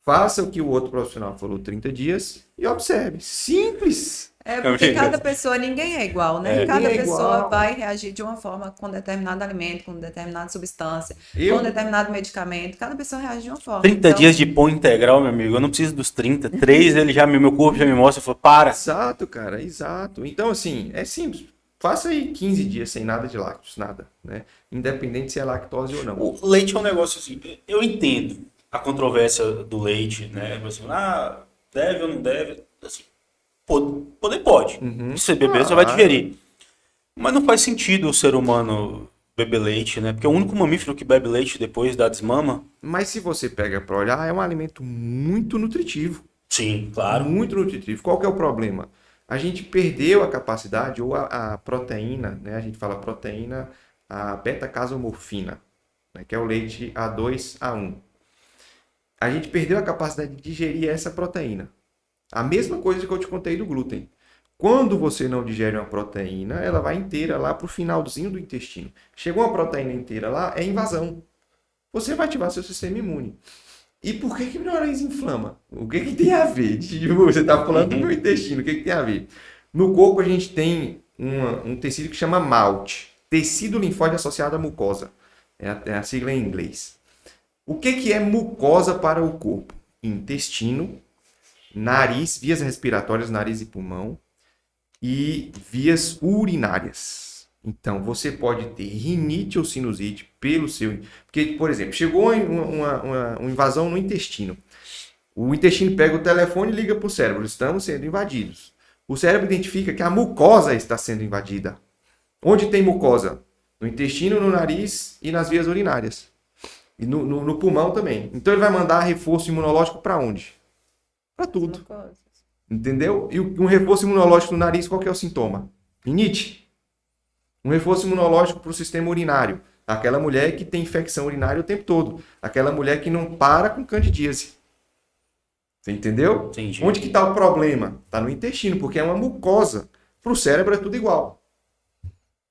Faça o que o outro profissional falou 30 dias e observe. Simples. Porque cada pessoa, ninguém é igual, né? Cada Ninguém é pessoa igual. vai reagir de uma forma com determinado alimento, com determinada substância, com determinado medicamento. Cada pessoa reage de uma forma. 30 Então, dias de pão integral, meu amigo. Eu não preciso dos 30. 3, meu corpo já me mostra. Eu falo, para. Exato, cara, exato. Então, assim, é simples. Faça aí 15 dias sem nada de lácteos, nada, né? Independente se é lactose ou não. O leite é um negócio assim. Eu entendo a controvérsia do leite, né? Assim, deve ou não deve. Assim, poder pode. Se você beber, você vai digerir. Mas não faz sentido o ser humano beber leite, né? Porque é o único mamífero que bebe leite depois da desmama. Mas se você pega para olhar, é um alimento muito nutritivo. Sim, claro. Muito nutritivo. Qual que é o problema? A gente perdeu a capacidade, ou a proteína, né? A gente fala proteína, a beta-casomorfina, né? Que é o leite A2, A1. A gente perdeu a capacidade de digerir essa proteína. A mesma coisa que eu te contei do glúten. Quando você não digere uma proteína, ela vai inteira lá para o finalzinho do intestino. Chegou uma proteína inteira lá, é invasão. Você vai ativar seu sistema imune. E por que meu nariz inflama? O que tem a ver? Você está falando do meu intestino, o que tem a ver? No corpo a gente tem um tecido que chama MALT, tecido linfóide associado à mucosa. É a sigla em inglês. O que é mucosa para o corpo? Intestino, nariz, vias respiratórias, nariz e pulmão, e vias urinárias. Então, você pode ter rinite ou sinusite pelo seu... Porque, por exemplo, chegou uma invasão no intestino. O intestino pega o telefone e liga para o cérebro. Estamos sendo invadidos. O cérebro identifica que a mucosa está sendo invadida. Onde tem mucosa? No intestino, no nariz e nas vias urinárias. E no pulmão também. Então ele vai mandar reforço imunológico para onde? Para tudo. Entendeu? E um reforço imunológico no nariz, qual que é o sintoma? Rinite. Um reforço imunológico para o sistema urinário. Aquela mulher que tem infecção urinária o tempo todo. Aquela mulher que não para com candidíase. Você entendeu? Entendi. Onde que está o problema? Está no intestino, porque é uma mucosa. Para o cérebro é tudo igual.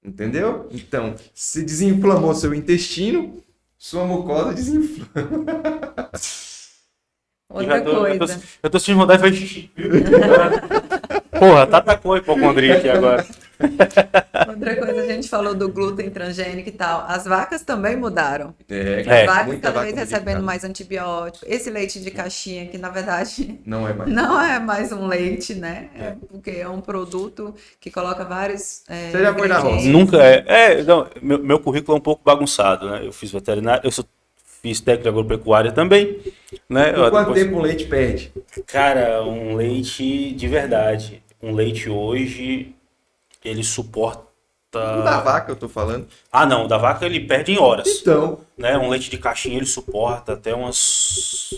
Entendeu? Então, se desinflamou seu intestino, sua mucosa desinflama. Outra coisa. Eu tô sentindo vontade de fazer xixi. Porra, atacou a hipocondria aqui agora. Outra coisa, a gente falou do glúten transgênico e tal. As vacas também mudaram. É, As vacas muita cada vaca vez modificada. recebendo mais antibiótico. Esse leite de caixinha, que na verdade Não é mais. não é mais um leite, né? Porque é um produto que coloca vários. Você já foi na roça? ingredientes. Nunca não, meu currículo é um pouco bagunçado, né? Eu fiz veterinário, fiz técnico de agropecuária também, né? Por quanto Depois- tempo um leite perde? Cara, um leite de verdade. Um leite hoje, ele suporta. O da vaca eu tô falando. Ah, não, o da vaca ele perde em horas. Então, Né? Um leite de caixinha ele suporta até umas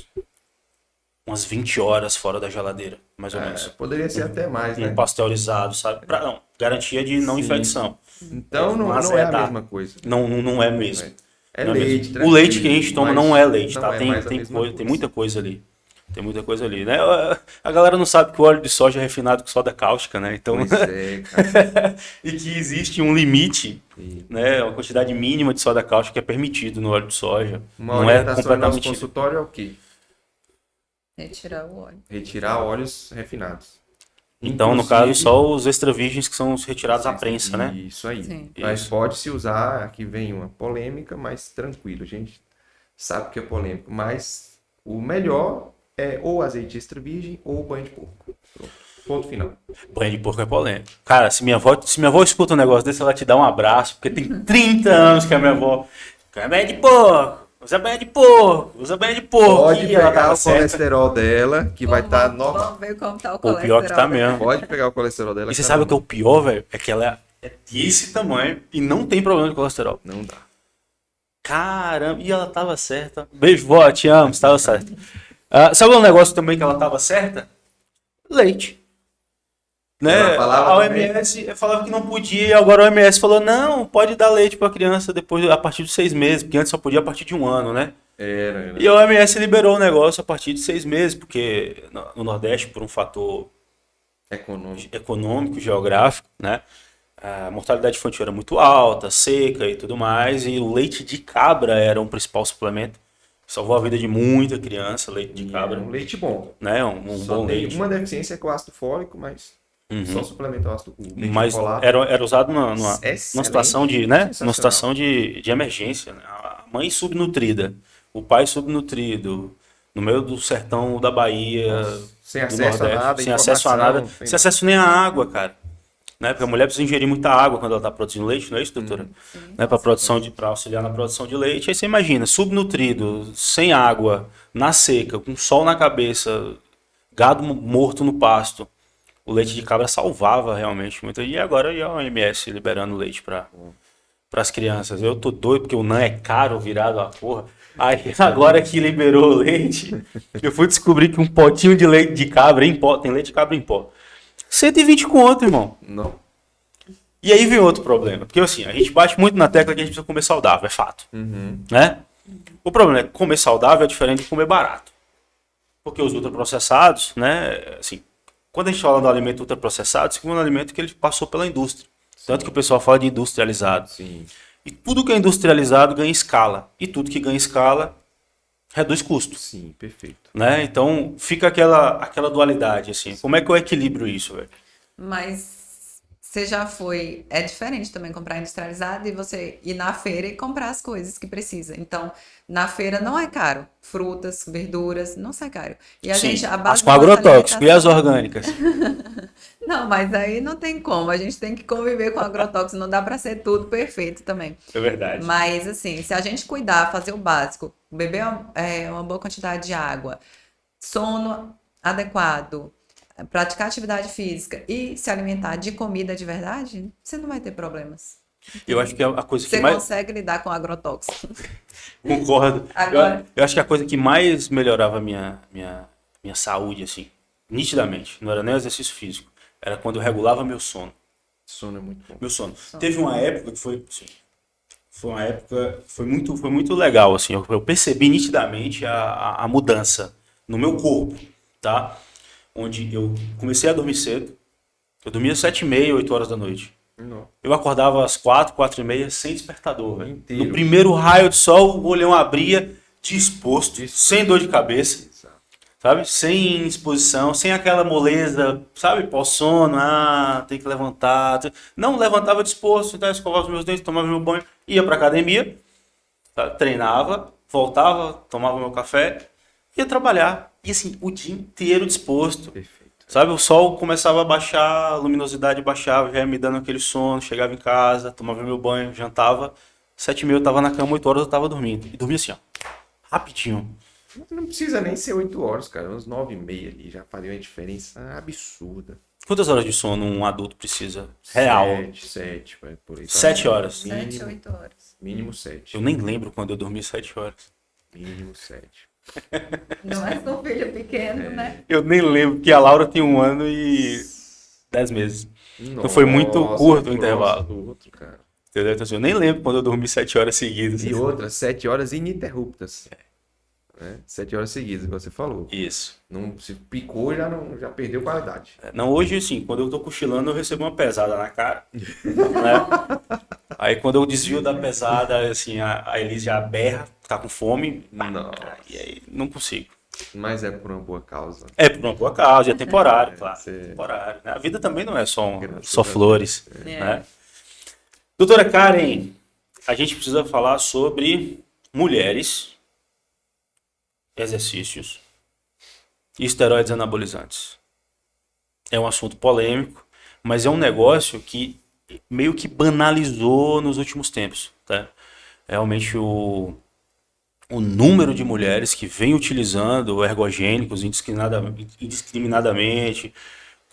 20 horas fora da geladeira, mais ou menos. poderia ser até mais, né? Um pasteurizado, sabe? Não, garantia de não Sim. infecção. Então não Mas é a tá. mesma coisa. Não é mesmo. É Não leite, mesmo. O leite que a gente toma mas não é leite, não tá? é Tem, mais a tem, mesma coisa, tem coisa. muita coisa ali. Tem muita coisa ali, né? A galera não sabe que o óleo de soja é refinado com soda cáustica, né? Então, Pois é, cara. e que existe um limite, E né? Uma quantidade mínima de soda cáustica que é permitido no óleo de soja. uma Não é orientação no nosso completamente. consultório é o quê? Retirar o óleo. Retirar óleos refinados. Então, no Inclusive- caso, só os extra virgens que são os retirados à prensa, né? Isso aí. Sim. Mas Isso. pode-se usar, aqui vem uma polêmica, mas tranquilo. A gente sabe que é polêmico. Mas o melhor é ou azeite extra virgem ou banho de porco. Pronto. Ponto final. Banho de porco é polêmico. Cara, se minha avó escuta um negócio desse, ela te dá um abraço, porque tem 30 anos que a minha avó. Quer banho de porco? Usa banho de porco, usa banho de porco. Pode E ela pegar tava o certa. colesterol dela, que vai estar normal. Vamos ver como tá o O colesterol. pior que tá mesmo. Pode pegar o colesterol dela. E você que sabe tá o que é o pior, velho? É que ela é desse tamanho e não tem problema de colesterol. Não dá. Caramba, e ela tava certa. Beijo, vó, te amo, você tava certa. Sabe um negócio também que ela tava certa? Leite. Né? Ela falava A também? OMS falava que não podia, e agora a OMS falou, não, pode dar leite pra criança depois, a partir de 6 meses, porque antes só podia a partir de 1 ano, né? Era. E a OMS liberou o negócio a partir de 6 meses, porque no Nordeste, por um fator Econômico. econômico, geográfico, né? A mortalidade infantil era muito alta, seca e tudo mais, e o leite de cabra era um principal suplemento. Salvou a vida de muita criança, leite de E cabra, era um leite bom. né? Um Só bom tem leite. uma deficiência com o ácido fólico, mas só suplementar o ácido o leite Mas folato. era usado numa Excelente, situação de, né? Numa sensacional. situação de emergência, né? A mãe subnutrida, o pai subnutrido, no meio do sertão da Bahia, Sem do acesso a Nordeste, nada, sem acesso a nada, informação, sem acesso nem à água, cara. Né? Porque a mulher precisa ingerir muita água quando ela está produzindo leite, não é isso, doutora? Né? Para auxiliar na produção de leite. Aí você imagina, subnutrido, sem água, na seca, com sol na cabeça, gado morto no pasto. O leite de cabra salvava realmente muito. E agora a OMS liberando leite para as crianças. Eu tô doido porque o NAN é caro virado a porra. Aí agora que liberou o leite, eu fui descobrir que um potinho de leite de cabra em pó, tem leite de cabra em pó. 120 conto, irmão. Não. E aí vem outro problema. Porque assim, a gente bate muito na tecla que a gente precisa comer saudável, é fato. Né? O problema é que comer saudável é diferente de comer barato. Porque os ultraprocessados, né? Assim, quando a gente fala do alimento ultraprocessado, é um alimento que ele passou pela indústria. Tanto que o pessoal fala de industrializado. Sim. E tudo que é industrializado ganha escala. E tudo que ganha escala reduz custo. Sim, perfeito. Né? Então fica aquela dualidade. Assim. Como é que eu equilibro isso, velho? Mas você já foi. É diferente também comprar industrializado e você ir na feira e comprar as coisas que precisa. Então, na feira não é caro. Frutas, verduras, não sai caro. E a Sim, gente, a as base com da nossa agrotóxico e as alimentação- orgânicas. Não, mas aí não tem como. A gente tem que conviver com agrotóxico. Não dá para ser tudo perfeito também. É verdade. Mas, assim, se a gente cuidar, fazer o básico, beber uma boa quantidade de água, sono adequado, praticar atividade física e se alimentar de comida de verdade, você não vai ter problemas. Eu acho que a coisa que Você mais... consegue lidar com agrotóxico. Concordo. Agora- Eu acho que a coisa que mais melhorava a minha saúde, assim, nitidamente, não era nem o exercício físico, era quando eu regulava meu sono. Sono é muito bom. Meu sono. Teve uma época que foi, assim, foi uma época que foi muito legal, assim, eu percebi nitidamente a mudança no meu corpo, tá? Onde eu comecei a dormir cedo, eu dormia 7h30, 8 horas da noite. Não. Eu acordava às 4, 4h30 sem despertador, velho. Inteiro. No primeiro raio de sol, o olhão abria, disposto, sem dor de cabeça, Exato. sabe? Sem exposição, sem aquela moleza, sabe? Pós-sono, tem que levantar. Não, levantava disposto, então eu escovava os meus dentes, tomava meu banho, ia pra academia, tá? Treinava, voltava, tomava meu café, ia trabalhar. E assim, o dia inteiro disposto. Perfeito. Sabe, o sol começava a baixar, a luminosidade baixava, já ia me dando aquele sono, chegava em casa, tomava meu banho, jantava, 7h30 eu tava na cama, 8 horas eu tava dormindo. E dormia assim, ó, rapidinho. Não precisa nem ser 8 horas, cara. Uns 9h30 ali já faria uma diferença absurda. Quantas horas de sono um adulto precisa? Real. 7, por aí. 7 horas. 7, 8 horas. Mínimo 7. Eu nem lembro quando eu dormi 7 horas. Mínimo 7. Não é com filho pequeno, né? Eu nem lembro, porque a Laura tem 1 ano e 10 meses. Então foi muito curto o intervalo. Outro, cara. Entendeu? Então, assim, eu nem lembro quando eu dormi 7 horas seguidas. E outra, 7 horas ininterruptas. 7 horas seguidas, igual você falou. Isso. Não, se picou, já perdeu qualidade. Não, hoje, assim, quando eu tô cochilando, eu recebo uma pesada na cara, né? Aí, quando eu desvio da pesada, assim, a Elise já berra, tá com fome, Não. e aí não consigo. Mas é por uma boa causa. É por uma boa causa, é temporário, claro, você- temporário, né? A vida também não é só Graças a flores, né? Doutora Karen, a gente precisa falar sobre mulheres, exercícios e esteroides anabolizantes. É um assunto polêmico, mas é um negócio que meio que banalizou nos últimos tempos, tá? Realmente o número de mulheres que vem utilizando ergogênicos indiscriminadamente,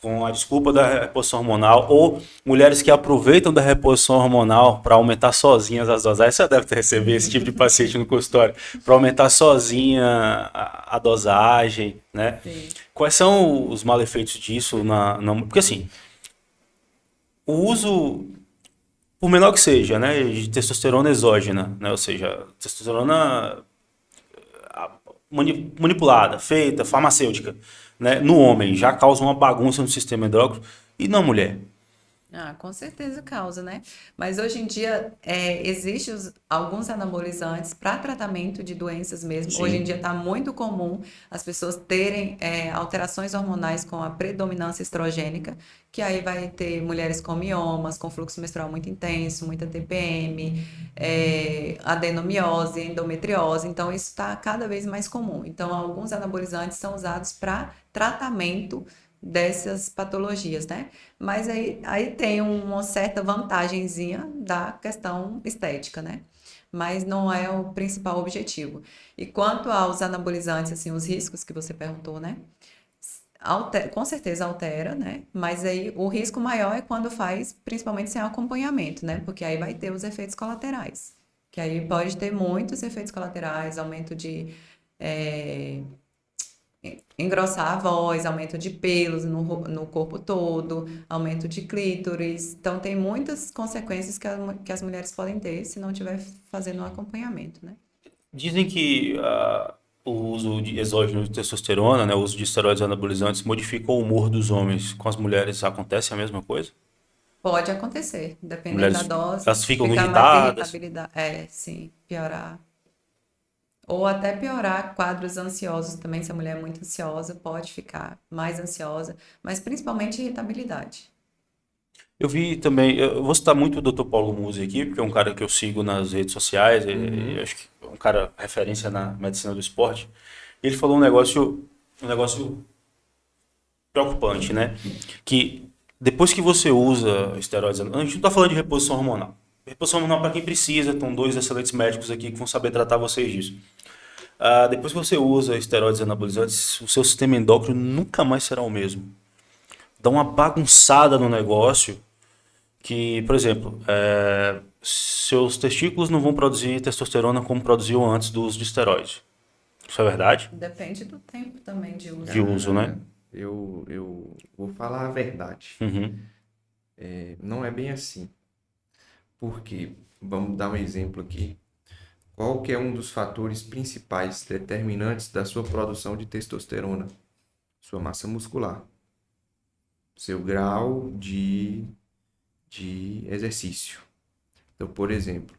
com a desculpa da reposição hormonal, ou mulheres que aproveitam da reposição hormonal para aumentar sozinhas as dosagens. Você deve receber esse tipo de paciente no consultório, para aumentar sozinha a dosagem, né? Sim. Quais são os malefeitos disso? Porque assim, o uso, por menor que seja, né, de testosterona exógena, né, ou seja, testosterona manipulada, feita, farmacêutica, né, no homem, já causa uma bagunça no sistema endócrino e na mulher. Com certeza causa, né? Mas hoje em dia existem alguns anabolizantes para tratamento de doenças mesmo. Sim. Hoje em dia está muito comum as pessoas terem alterações hormonais com a predominância estrogênica, que aí vai ter mulheres com miomas, com fluxo menstrual muito intenso, muita TPM, adenomiose, endometriose. Então, isso está cada vez mais comum. Então, alguns anabolizantes são usados para tratamento dessas patologias, né? Mas aí tem uma certa vantagenzinha da questão estética, né? Mas não é o principal objetivo. E quanto aos anabolizantes, assim, os riscos que você perguntou, né? Com certeza altera, né? Mas aí o risco maior é quando faz, principalmente sem acompanhamento, né? Porque aí vai ter os efeitos colaterais. Que aí pode ter muitos efeitos colaterais, aumento de engrossar a voz, aumento de pelos no corpo todo, aumento de clítoris. Então, tem muitas consequências que as mulheres podem ter se não estiver fazendo um acompanhamento, né? Dizem que o uso de exógeno de testosterona, né, o uso de esteroides anabolizantes modifica o humor dos homens. Com as mulheres acontece a mesma coisa? Pode acontecer, dependendo Mulheres, da dose. elas ficam ficar irritadas? mais irritabilidade. Sim, piorar. Ou até piorar quadros ansiosos também, se a mulher é muito ansiosa, pode ficar mais ansiosa, mas principalmente irritabilidade. Eu vi também, eu vou citar muito o Dr. Paulo Musi aqui, porque é um cara que eu sigo nas redes sociais, e acho que é um cara referência na medicina do esporte. Ele falou um negócio preocupante, né? Que depois que você usa esteroides, a gente não está falando de reposição hormonal. Reposição hormonal para quem precisa, estão 2 excelentes médicos aqui que vão saber tratar vocês disso. Depois que você usa esteroides anabolizantes, o seu sistema endócrino nunca mais será o mesmo. Dá uma bagunçada no negócio que, por exemplo, seus testículos não vão produzir testosterona como produziam antes do uso de esteroide. Isso é verdade? Depende do tempo também de uso. De uso, né? Eu vou falar a verdade. Uhum. Não é bem assim. Porque, vamos dar um exemplo aqui. Qual que é um dos fatores principais determinantes da sua produção de testosterona? Sua massa muscular. Seu grau de exercício. Então, por exemplo,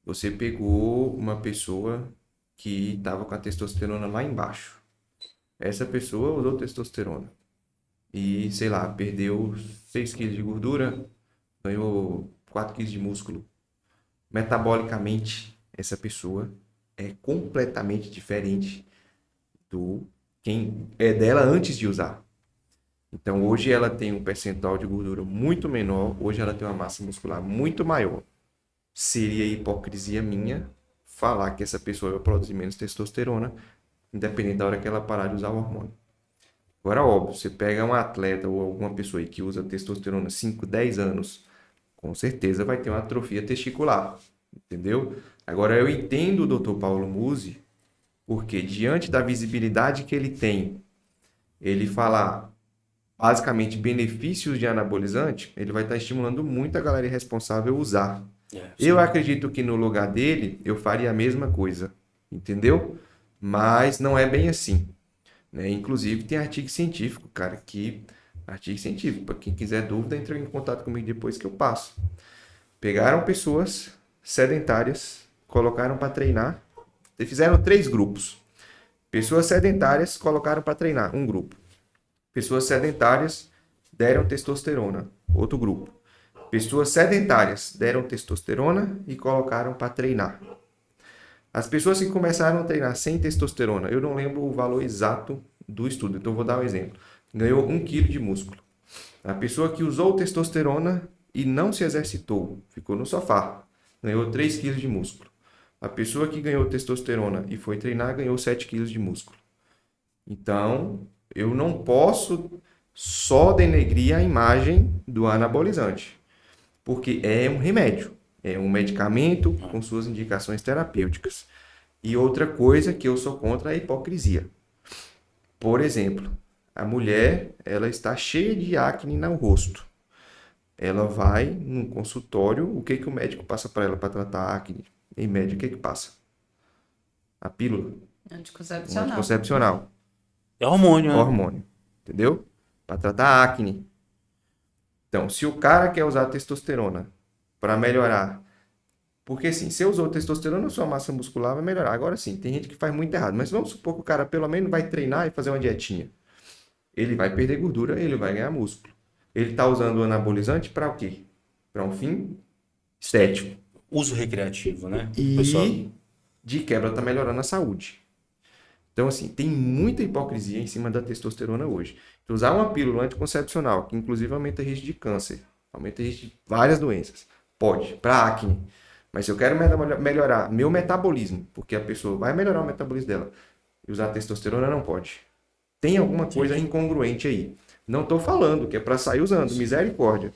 você pegou uma pessoa que estava com a testosterona lá embaixo. Essa pessoa usou testosterona. E, sei lá, perdeu 6 quilos de gordura, ganhou 4 quilos de músculo. Metabolicamente, essa pessoa é completamente diferente do quem é dela antes de usar. Então, hoje ela tem um percentual de gordura muito menor, hoje ela tem uma massa muscular muito maior. Seria hipocrisia minha falar que essa pessoa vai produzir menos testosterona, independente da hora que ela parar de usar o hormônio. Agora, óbvio, você pega um atleta ou alguma pessoa aí que usa testosterona 5, 10 anos, com certeza vai ter uma atrofia testicular, entendeu? Agora, eu entendo o Dr. Paulo Musi, porque diante da visibilidade que ele tem, ele falar basicamente benefícios de anabolizante, ele vai estar estimulando muito a galera irresponsável a usar. Eu acredito que no lugar dele, eu faria a mesma coisa, entendeu? Mas não é bem assim, né? Inclusive, tem artigo científico, cara, artigo científico, para quem quiser dúvida, entre em contato comigo depois que eu passo. Pegaram pessoas sedentárias, colocaram para treinar, e fizeram 3 grupos. Pessoas sedentárias colocaram para treinar, um grupo. Pessoas sedentárias deram testosterona, outro grupo. Pessoas sedentárias deram testosterona e colocaram para treinar. As pessoas que começaram a treinar sem testosterona, eu não lembro o valor exato do estudo, então vou dar um exemplo. Ganhou 1 kg de músculo. A pessoa que usou testosterona e não se exercitou, ficou no sofá, ganhou 3 kg de músculo. A pessoa que ganhou testosterona e foi treinar ganhou 7 kg de músculo. Então, eu não posso só denegrir a imagem do anabolizante, porque é um remédio, é um medicamento com suas indicações terapêuticas. E outra coisa que eu sou contra é a hipocrisia. Por exemplo, a mulher, ela está cheia de acne no rosto. Ela vai no consultório, o que o médico passa para ela para tratar a acne? Em média, o que passa? A pílula. Anticoncepcional. Anticoncepcional. É hormônio, né? Hormônio. Entendeu? Para tratar acne. Então, se o cara quer usar testosterona para melhorar, porque assim, se eu usou testosterona, sua massa muscular vai melhorar. Agora sim, tem gente que faz muito errado, mas vamos supor que o cara pelo menos vai treinar e fazer uma dietinha. Ele vai perder gordura, ele vai ganhar músculo. Ele está usando o anabolizante para o quê? Para um fim estético. Uso recreativo, né? E, Pessoal, de quebra, está melhorando a saúde. Então, assim, tem muita hipocrisia em cima da testosterona hoje. Então, usar uma pílula anticoncepcional, que inclusive aumenta o risco de câncer, aumenta o risco de várias doenças, pode, para acne. Mas se eu quero melhorar meu metabolismo, porque a pessoa vai melhorar o metabolismo dela, e usar testosterona não pode. Tem alguma coisa incongruente aí. Não estou falando que é para sair usando, misericórdia.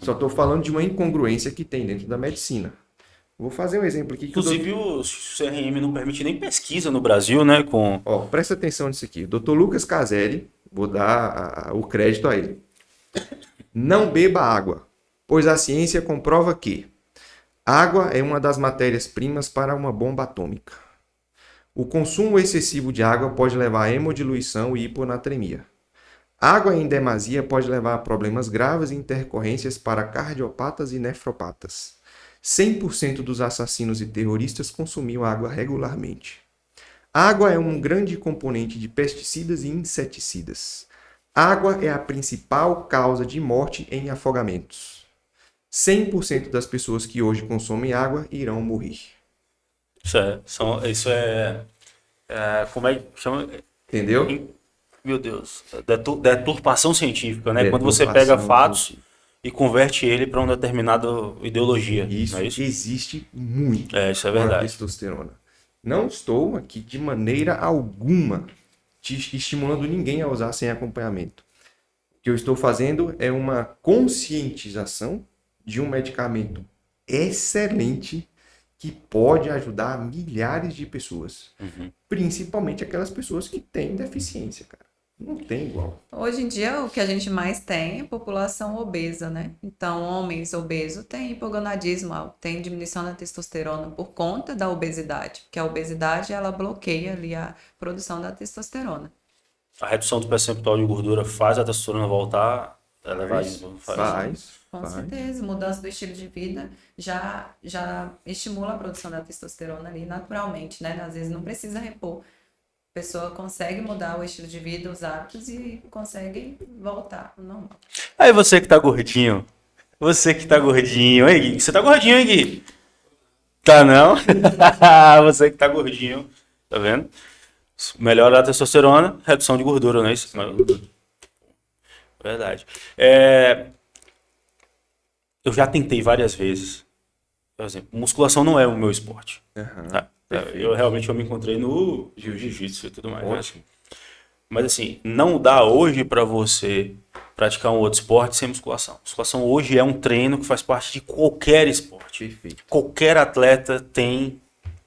Só estou falando de uma incongruência que tem dentro da medicina. Vou fazer um exemplo aqui. Inclusive, o CRM não permite nem pesquisa no Brasil, né? Ó, presta atenção nisso aqui. Dr. Lucas Caselli, vou dar o crédito a ele. Não beba água, pois a ciência comprova que água é uma das matérias-primas para uma bomba atômica. O consumo excessivo de água pode levar a hemodiluição e hiponatremia. Água em demasia pode levar a problemas graves e intercorrências para cardiopatas e nefropatas. 100% dos assassinos e terroristas consumiam água regularmente. Água é um grande componente de pesticidas e inseticidas. Água é a principal causa de morte em afogamentos. 100% das pessoas que hoje consomem água irão morrer. Isso é como é que chama? Entendeu? Meu Deus, deturpação científica, né? Quando você pega fatos e converte ele para uma determinada ideologia. Isso, não é isso? existe muito. Isso é verdade. Testosterona. Não estou aqui de maneira alguma estimulando ninguém a usar sem acompanhamento. O que eu estou fazendo é uma conscientização de um medicamento excelente que pode ajudar milhares de pessoas. Principalmente aquelas pessoas que têm deficiência, cara. Não tem igual. Hoje em dia, o que a gente mais tem é população obesa, né? Então, homens obesos têm hipogonadismo, tem diminuição da testosterona por conta da obesidade, porque a obesidade, ela bloqueia ali a produção da testosterona. A redução do percentual de gordura faz a testosterona voltar elevadíssima. Com certeza, mudança do estilo de vida já estimula a produção da testosterona ali naturalmente, né? Às vezes não precisa repor. A pessoa consegue mudar o estilo de vida, os hábitos e consegue voltar ao normal. Aí você que tá gordinho. Você que tá gordinho. Hein, Gui? Você tá gordinho, hein, Gui? Tá não? Você que tá gordinho. Tá vendo? Melhora a testosterona, redução de gordura, não é isso? Verdade. Eu já tentei várias vezes. Por exemplo, musculação não é o meu esporte. Tá? Eu realmente me encontrei no jiu-jitsu e tudo mais. Ótimo. Mas assim, não dá hoje para você praticar um outro esporte sem musculação. Musculação hoje é um treino que faz parte de qualquer esporte. Perfeito. Qualquer atleta tem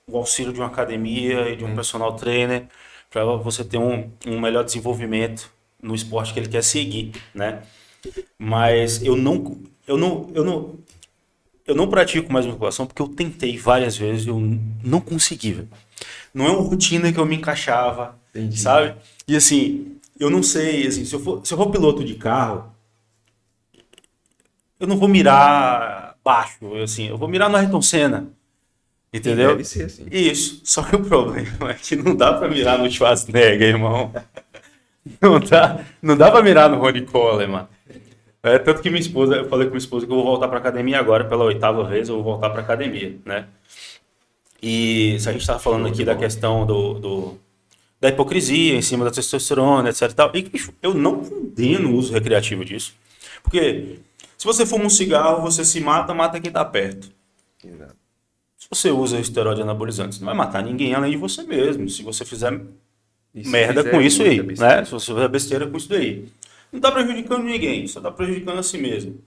o auxílio de uma academia e de um personal trainer para você ter um melhor desenvolvimento no esporte que ele quer seguir, né? Mas eu não pratico mais musculação porque eu tentei várias vezes e eu não consegui, velho. Não é uma rotina que eu me encaixava, Entendi. sabe? E assim, eu não sei, assim, se eu for piloto de carro, eu não vou mirar baixo, assim, eu vou mirar no Ayrton Senna, entendeu? Deve ser assim. Isso, só que o problema é que não dá pra mirar no Schwarzenegger, irmão. Não dá pra mirar no Ronnie Coleman. Tanto que eu falei com minha esposa que eu vou voltar pra academia agora, pela 8ª vez, eu vou voltar pra academia, né? E se a gente tava falando aqui da questão da hipocrisia em cima da testosterona, etc e tal, e bicho, eu não condeno o uso recreativo disso. Porque se você fuma um cigarro, você se mata quem tá perto. Exato. Se você usa esteroide anabolizante, você não vai matar ninguém além de você mesmo. Se você fizer E se merda fizer com isso muita aí, besteira? né? Se você fizer besteira com isso daí. Não tá prejudicando ninguém, só tá prejudicando a si mesmo.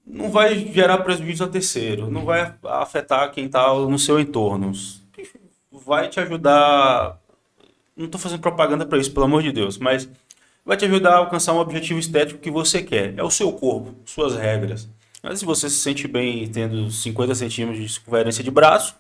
Não vai gerar prejuízo a terceiro, não vai afetar quem tá no seu entorno. Vai te ajudar. Não tô fazendo propaganda para isso, pelo amor de Deus, mas vai te ajudar a alcançar um objetivo estético que você quer. É o seu corpo, suas regras. Mas se você se sente bem tendo 50 centímetros de circunferência de braço,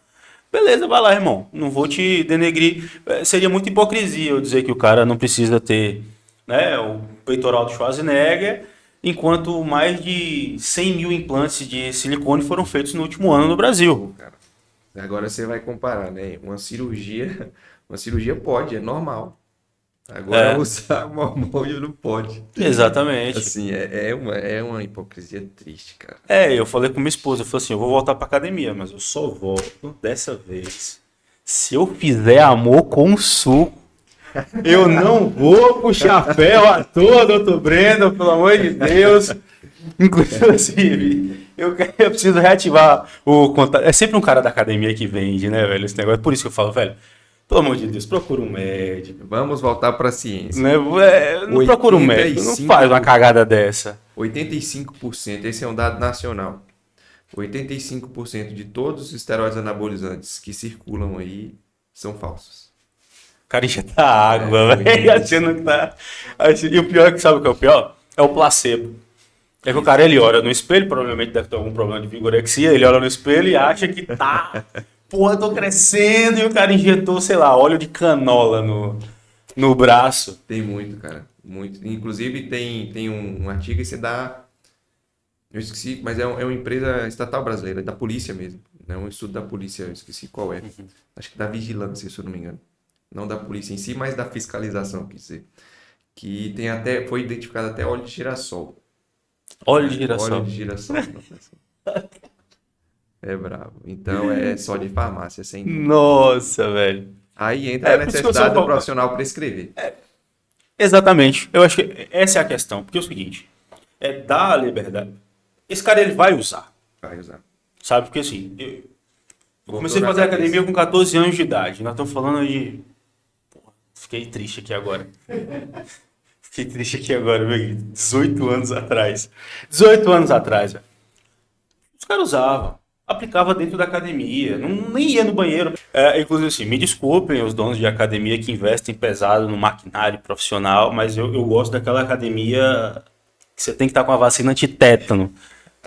beleza, vai lá, irmão. Não vou te denegrir. Seria muita hipocrisia eu dizer que o cara não precisa ter, né, o peitoral do Schwarzenegger, enquanto mais de 100 mil implantes de silicone foram feitos no último ano no Brasil. Cara, agora você vai comparar, né? Uma cirurgia pode, é normal. Agora usar uma hormônio não pode. Exatamente. Assim, é uma hipocrisia triste, cara. Eu falei com minha esposa, eu falei assim, eu vou voltar pra academia, mas eu só volto dessa vez se eu fizer amor com suco. Eu não vou puxar ferro à toa, doutor Breno, pelo amor de Deus. Inclusive, eu preciso reativar o contato. É sempre um cara da academia que vende, né, velho, esse negócio. Por isso que eu falo, velho, pelo amor de Deus, procura um médico. Vamos voltar para a ciência. Né? Não procura um médico, não faz uma cagada dessa. 85%, esse é um dado nacional. 85% de todos os esteroides anabolizantes que circulam aí são falsos. O cara injeta água, velho, achando que tá... E o pior é que sabe o que é o pior? É o placebo. É que o cara, ele olha no espelho, provavelmente deve ter algum problema de vigorexia, ele olha no espelho e acha que tá... Porra, tô crescendo, e o cara injetou, sei lá, óleo de canola no braço. Tem muito, cara. Muito. Inclusive, tem um artigo e você dá... Eu esqueci, mas é uma empresa estatal brasileira, da polícia mesmo. É um estudo da polícia, eu esqueci qual é. Acho que da vigilância, se eu não me engano. Não da polícia em si, mas da fiscalização, quer dizer. Que tem até... Foi identificado até óleo de girassol. Óleo de girassol. Óleo de girassol. É bravo. Então é só de farmácia, sem dúvida. Nossa, velho. Aí entra a necessidade do profissional prescrever. Exatamente. Eu acho que essa é a questão. Porque é o seguinte, dar a liberdade. Esse cara, ele vai usar. Vai usar. Sabe? Porque assim, eu comecei a fazer academia com 14 anos de idade. Nós estamos falando de... Porra, fiquei triste aqui agora. Fiquei triste aqui agora, meu. 18 anos atrás. 18 anos atrás, velho. Os caras usavam. Aplicava dentro da academia. Não, nem ia no banheiro. Inclusive, assim, me desculpem os donos de academia que investem pesado no maquinário profissional, mas eu gosto daquela academia que você tem que estar com a vacina antitétano.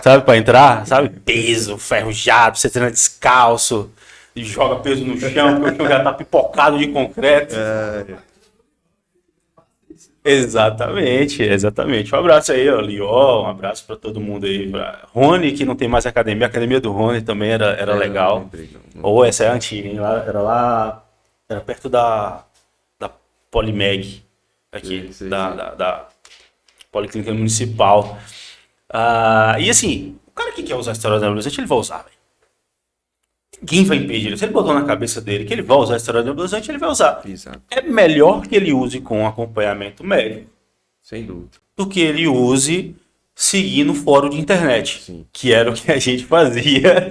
Sabe, pra entrar? Sabe? Peso, ferrujado, você treina descalço, joga peso no chão, porque o chão já tá pipocado de concreto. Exatamente, exatamente. Um abraço aí, ó, Lió, um abraço pra todo mundo aí. Pra Rony, que não tem mais academia, a academia do Rony também era legal. lembrei, não. Ou essa é antiga, hein? Era perto da Polimeg, aqui, Sei. da Policlínica Municipal. E assim, o cara que quer usar esteroide anabolizante, ele vai usar, velho. Ninguém vai impedir ele. Se ele botou na cabeça dele que ele vai usar esteroide anabolizante, ele vai usar. Exato, É melhor que ele use com acompanhamento médico sem dúvida. do que ele use seguindo o fórum de internet, Sim. que era o que a gente fazia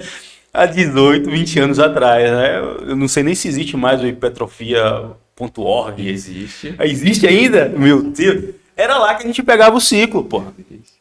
há 18, 20 anos atrás, né? Eu não sei nem se existe mais o hipertrofia.org. Existe. Existe ainda? Meu Deus. Era lá que a gente pegava o ciclo, pô.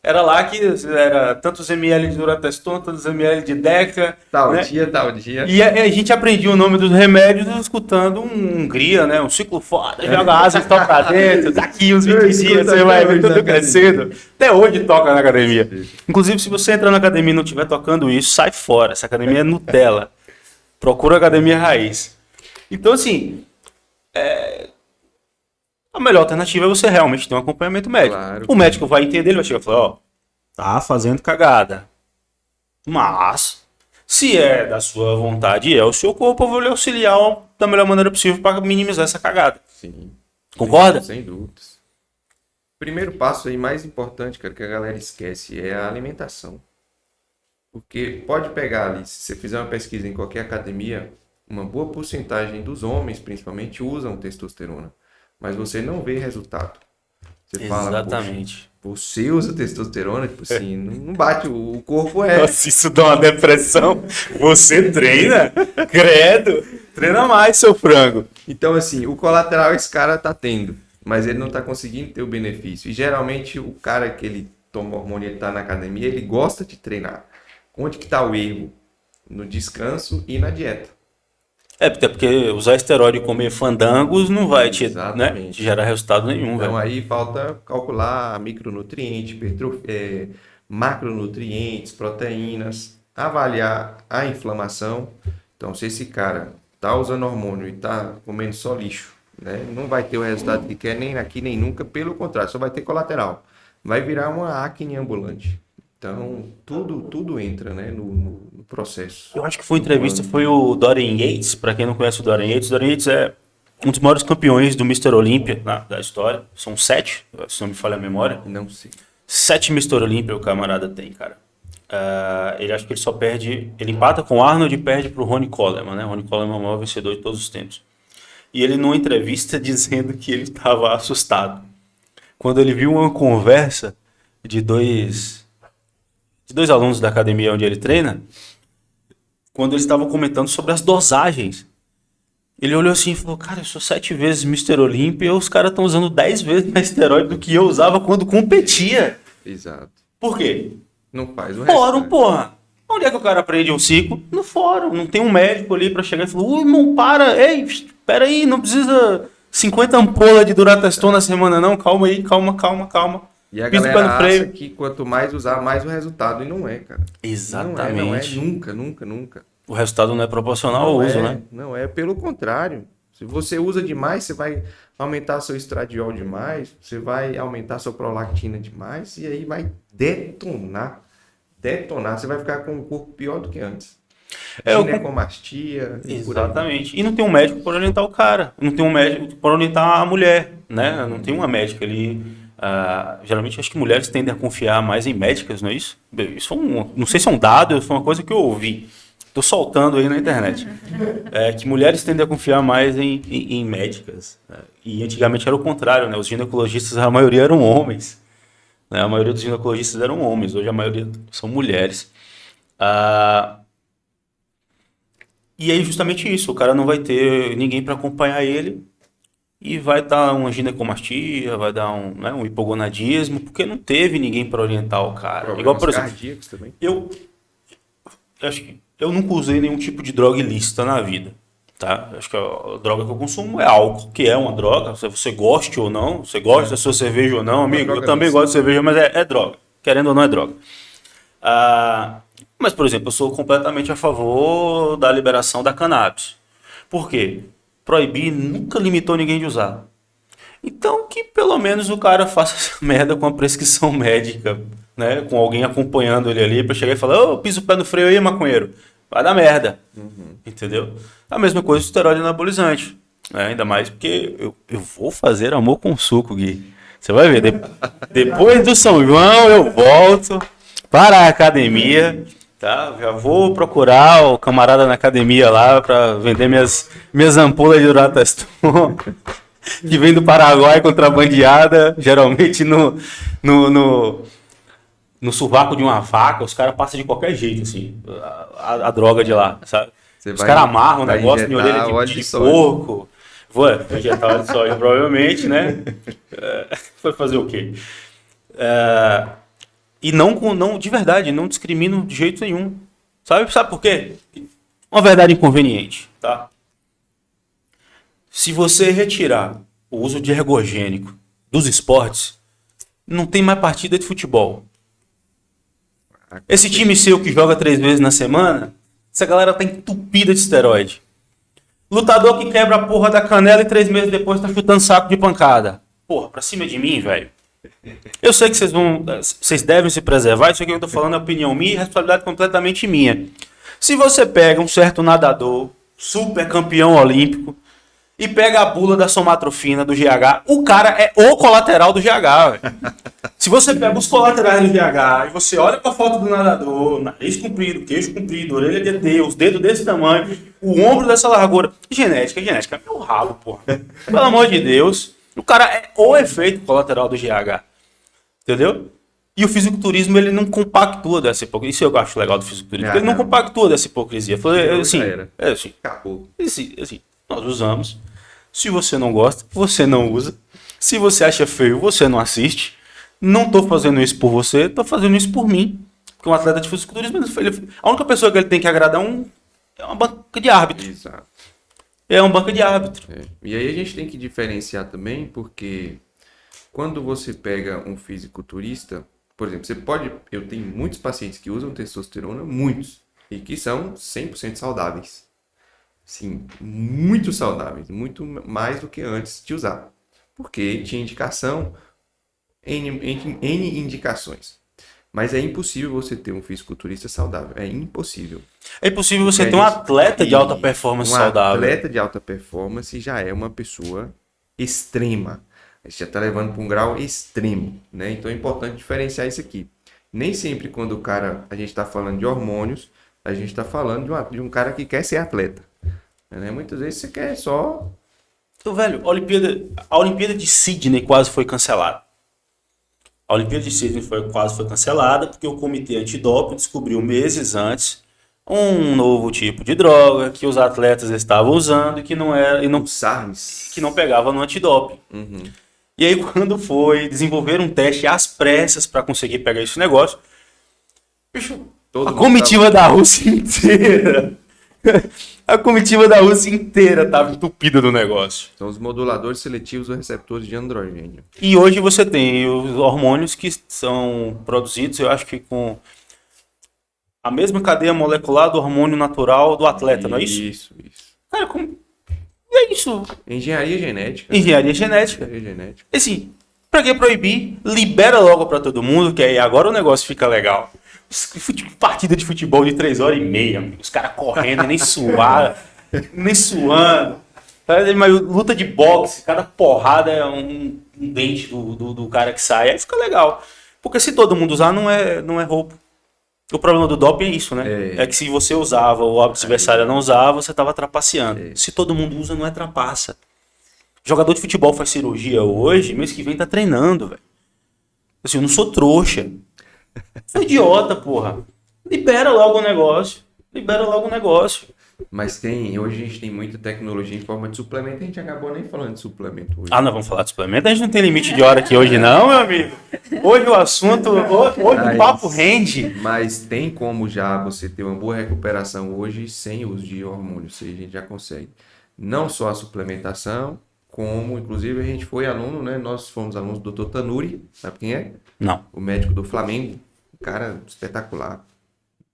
Era lá que era tantos ml de Durateston, tantos ml de Deca. Tal né? dia, tal dia. E a gente aprendia o nome dos remédios escutando um Hungria, né? Um ciclo foda, joga asa e toca pra dentro. Daqui uns 20 dias você vai ver tudo crescendo. Até hoje toca na academia. Inclusive, se você entrar na academia e não estiver tocando isso, sai fora. Essa academia é Nutella. Procura a academia raiz. Então, assim, a melhor alternativa é você realmente ter um acompanhamento médico. Claro. O médico vai entender, ele vai chegar e falar, ó, tá fazendo cagada. Mas, se é da sua vontade e é o seu corpo, eu vou lhe auxiliar da melhor maneira possível para minimizar essa cagada. Sim. Concorda? Sem dúvidas. Primeiro passo aí mais importante, cara, que a galera esquece é a alimentação. Porque pode pegar ali, se você fizer uma pesquisa em qualquer academia, uma boa porcentagem dos homens, principalmente, usam testosterona. Mas você não vê resultado. Você fala, Exatamente. poxa, você usa testosterona, tipo assim, não bate, o corpo é... Nossa, isso dá uma depressão. Você treina? Credo. Treina mais, seu frango. Então, assim, o colateral esse cara tá tendo, mas ele não tá conseguindo ter o benefício. E geralmente o cara que ele toma hormônio, ele tá na academia, ele gosta de treinar. Onde que tá o erro? No descanso e na dieta. Até porque usar esteroide e comer fandangos não vai te Exatamente. gerar resultado nenhum, Então velho. aí falta calcular micronutrientes, macronutrientes, proteínas, avaliar a inflamação. Então, se esse cara tá usando hormônio e tá comendo só lixo, né, não vai ter o resultado que quer nem aqui nem nunca, pelo contrário, só vai ter colateral. Vai virar uma acne ambulante. Então, tudo entra, né, no processo. Eu acho que foi entrevista, foi o Dorian Yates. Pra quem não conhece o Dorian Yates é um dos maiores campeões do Mr. Olympia da história. São 7, se não me falha a memória. Não sei. 7 Mr. Olympia o camarada tem, cara. Ele acho que ele só perde. Ele empata com o Arnold e perde pro Ronnie Coleman, né? Ronnie Coleman é o maior vencedor de todos os tempos. E ele, numa entrevista, dizendo que ele estava assustado quando ele viu uma conversa de dois alunos da academia onde ele treina, quando eles estavam comentando sobre as dosagens. Ele olhou assim e falou, cara, eu sou 7 vezes Mr. Olympia e os caras estão usando 10 vezes mais esteroide do que eu usava quando competia. Exato. Por quê? Não faz o Fórum, resto, né? porra. Onde é que o cara aprende um ciclo? No fórum. Não tem um médico ali pra chegar e falar, irmão, para, ei, peraí, não precisa 50 ampolas de Durateston na semana não, calma aí, calma. E a Pisa o pé galera no acha freio. que quanto mais usar, mais o resultado. E não é, cara. Exatamente. Não é, nunca. O resultado não é proporcional ao uso, né? Não é, pelo contrário. Se você usa demais, você vai aumentar seu estradiol demais, você vai aumentar sua prolactina demais e aí vai detonar. Você vai ficar com um corpo pior do que antes. Ginecomastia. E por aí. Exatamente. E não tem um médico para orientar o cara. Não tem um médico para orientar a mulher, né? Não tem uma médica ali. Geralmente acho que mulheres tendem a confiar mais em médicas, não é isso? Isso não sei se é um dado, foi uma coisa que eu ouvi. Tô soltando aí na internet. Que mulheres tendem a confiar mais em médicas. E antigamente era o contrário, né? Os ginecologistas, a maioria eram homens. Né? A maioria dos ginecologistas eram homens. Hoje a maioria são mulheres. E aí justamente isso. O cara não vai ter ninguém para acompanhar ele. e vai dar uma ginecomastia, vai dar um hipogonadismo, porque não teve ninguém para orientar o cara. Problemas Igual, por exemplo, cardíacos também. eu acho que eu nunca usei nenhum tipo de droga ilícita na vida, tá? Acho que a droga que eu consumo é álcool, que é uma droga, se você goste ou não, você gosta da sua cerveja ou não, amigo, eu também gosto de cerveja, mas é droga, querendo ou não é droga. Mas, por exemplo, eu sou completamente a favor da liberação da cannabis. Por quê? Proibir nunca limitou ninguém de usar. Então, que pelo menos o cara faça essa merda com a prescrição médica, né? Com alguém acompanhando ele ali pra chegar e falar: ô, pisa o pé no freio aí, maconheiro. Vai dar merda. Entendeu? A mesma coisa do esteroide anabolizante. Né? Ainda mais porque eu vou fazer amor com suco, Gui. Você vai ver. Depois do São João, eu volto para a academia. Tá? Já vou procurar o camarada na academia lá pra vender minhas ampolas de Durateston. Que vem do Paraguai contrabandeada, geralmente no sovaco de uma vaca, os caras passam de qualquer jeito, assim, a droga de lá, sabe? Os caras amarram o negócio em orelha de porco. Vou injetar óleo de soja, provavelmente, né? Foi fazer o quê? E não, de verdade, não discrimino de jeito nenhum. Sabe por quê? Uma verdade inconveniente, tá? Se você retirar o uso de ergogênico dos esportes, não tem mais partida de futebol. Esse time seu que joga 3 vezes na semana, essa galera tá entupida de esteroide. Lutador que quebra a porra da canela e 3 meses depois tá chutando saco de pancada. Porra, pra cima de mim, velho. Eu sei que vocês devem se preservar, isso aqui que eu tô falando é opinião minha e responsabilidade completamente minha. Se você pega um certo nadador, super campeão olímpico, e pega a bula da somatrofina do GH, o cara é o colateral do GH, velho. Se você pega os colaterais do GH e você olha pra foto do nadador, nariz comprido, queixo comprido, orelha de Deus, os dedos desse tamanho, o ombro dessa largura, genética é meu rabo, porra. Pelo amor de Deus, o cara é o efeito colateral do GH, entendeu? E o fisiculturismo, ele não compactua dessa hipocrisia. Isso eu acho legal do fisiculturismo, ele não compactua dessa hipocrisia. Assim, acabou. Assim, nós usamos. Se você não gosta, você não usa. Se você acha feio, você não assiste. Não tô fazendo isso por você, tô fazendo isso por mim. Porque um atleta de fisiculturismo, a única pessoa que ele tem que agradar é uma banca de árbitro. Exato. É uma banca de árbitro. E aí a gente tem que diferenciar também, porque quando você pega um fisiculturista, por exemplo, eu tenho muitos pacientes que usam testosterona, muitos, e que são 100% saudáveis. Sim, muito saudáveis, muito mais do que antes de usar. Porque tinha indicação, N indicações. Mas é impossível você ter um fisiculturista saudável. É impossível. É impossível você ter um atleta de alta performance saudável. Um atleta de alta performance já é uma pessoa extrema. A gente já está levando para um grau extremo, né? Então é importante diferenciar isso aqui. Nem sempre quando a gente está falando de hormônios, a gente está falando de um cara que quer ser atleta. Né? Muitas vezes você quer só... Então, velho, a Olimpíada de Sydney quase foi cancelada. A Olimpíada de Sydney quase foi cancelada porque o Comitê Antidoping descobriu meses antes um novo tipo de droga que os atletas estavam usando e que não era... que não pegava no antidoping. Uhum. E aí, quando foi desenvolver um teste às pressas para conseguir pegar esse negócio, bicho, a comitiva da Rússia inteira... A comitiva da Rússia inteira estava entupida do negócio. São os moduladores seletivos ou receptores de androgênio. E hoje você tem os hormônios que são produzidos, eu acho que com a mesma cadeia molecular do hormônio natural do atleta, não é isso? Isso. Cara, é isso. Engenharia genética. Engenharia genética. Assim, pra que proibir? Libera logo pra todo mundo, que aí agora o negócio fica legal. Partida de futebol de 3h30, os caras correndo, nem suando. Mas luta de boxe, cada porrada é um dente do cara que sai, aí fica legal. Porque se todo mundo usar, não é roubo. O problema do doping é isso, né? É que se você usava ou o adversário não usava, você estava trapaceando. Se todo mundo usa, não é trapaça. Jogador de futebol faz cirurgia hoje, mês que vem tá treinando, velho. Assim, eu não sou trouxa. Sou idiota, porra. Libera logo o negócio. Mas hoje a gente tem muita tecnologia em forma de suplemento, a gente acabou nem falando de suplemento hoje. Ah, nós vamos falar de suplemento? A gente não tem limite de hora aqui hoje não, meu amigo. Hoje o assunto, hoje o papo rende. Mas tem como já você ter uma boa recuperação hoje sem uso de hormônios, a gente já consegue. Não só a suplementação, como inclusive a gente foi aluno, né? Nós fomos alunos do Dr. Tanuri, sabe quem é? Não. O médico do Flamengo, um cara espetacular,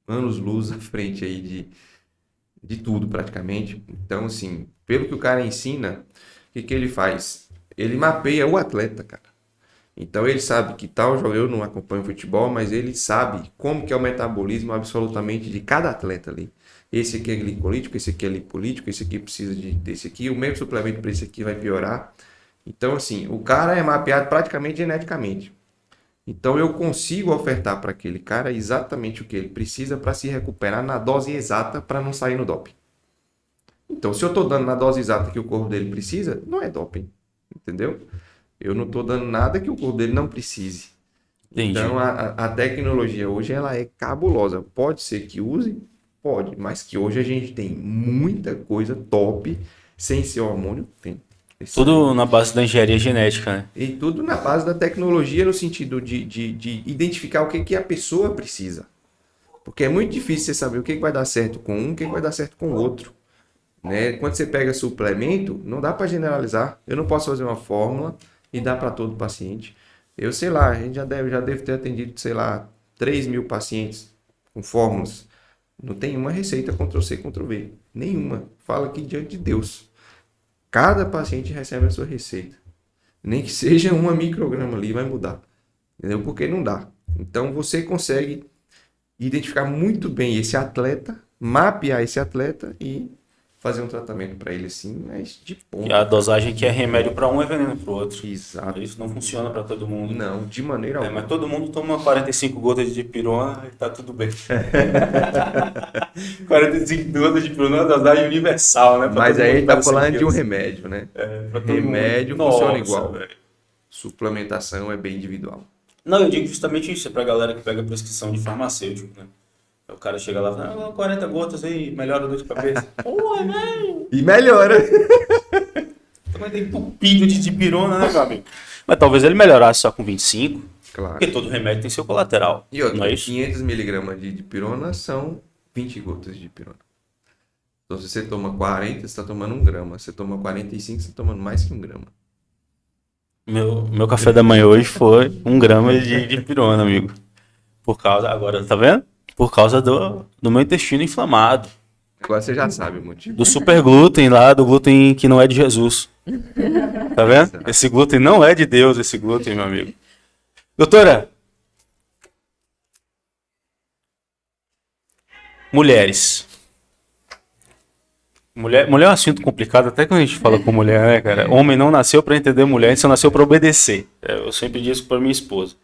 anos-luz à frente aí de tudo praticamente. Então, assim, pelo que o cara ensina, o que ele faz? Ele mapeia o atleta, cara. Então ele sabe que tal jogador, eu não acompanho futebol, mas ele sabe como que é o metabolismo absolutamente de cada atleta ali. Esse aqui é glicolítico, esse aqui é lipolítico, esse aqui precisa desse aqui, o mesmo suplemento para esse aqui vai piorar. Então, assim, o cara é mapeado praticamente geneticamente. Então eu consigo ofertar para aquele cara exatamente o que ele precisa para se recuperar na dose exata para não sair no doping. Então, se eu estou dando na dose exata que o corpo dele precisa, não é doping, entendeu? Eu não estou dando nada que o corpo dele não precise. Entendi. Então, a tecnologia hoje ela é cabulosa. Pode ser que use, pode, mas que hoje a gente tem muita coisa top sem ser hormônio, tem. Tudo na base da engenharia genética, né? E tudo na base da tecnologia, no sentido de identificar o que, que a pessoa precisa. Porque é muito difícil você saber o que, que vai dar certo com um, o que, que vai dar certo com o outro. Né? Quando você pega suplemento, não dá para generalizar. Eu não posso fazer uma fórmula e dar para todo paciente. Eu sei lá, a gente já deve ter atendido, sei lá, 3.000 pacientes com fórmulas. Não tem uma receita Ctrl+C, Ctrl+V. Nenhuma. Fala aqui diante de Deus. Cada paciente recebe a sua receita. Nem que seja uma micrograma ali, vai mudar. Entendeu? Porque não dá. Então você consegue identificar muito bem esse atleta, mapear esse atleta e fazer um tratamento para ele assim, mas de E ponta. a dosagem que é remédio para um é veneno para o outro. Exato. Isso não funciona para todo mundo. Não, de maneira É, alguma. mas todo mundo toma 45 gotas de dipirona e tá tudo bem. 45 gotas de dipirona é uma dosagem universal, né? Pra Mas todo aí a mundo gente tá cada falando de um 5 quilos. remédio, né? Pra todo Remédio mundo. funciona Nossa, igual. velho. Suplementação é bem individual. Não, eu digo justamente isso, é pra galera que pega prescrição de farmacêutico, né? Aí o cara chega lá e fala, 40 gotas aí, melhora a dor de cabeça. Porra, velho! E melhora. Também tem entupido de dipirona, né, meu amigo? Mas talvez ele melhorasse só com 25, Claro. porque todo remédio tem seu colateral. E outra, Não é isso? 500 miligramas de dipirona são 20 gotas de dipirona. Então, se você toma 40, você está tomando 1 grama. Se você toma 45, você está tomando mais que 1 grama. Meu café da manhã hoje foi 1 grama de dipirona, amigo. Por causa, agora, tá vendo? Por causa do meu intestino inflamado. Agora você já sabe o motivo. Do super glúten lá, do glúten que não é de Jesus. Tá vendo? Esse glúten não é de Deus, esse glúten, meu amigo. Doutora, mulheres. Mulher é um assunto complicado, até quando a gente fala com mulher, né, cara? Homem não nasceu para entender mulher, a gente só nasceu para obedecer. Eu sempre disse para minha esposa.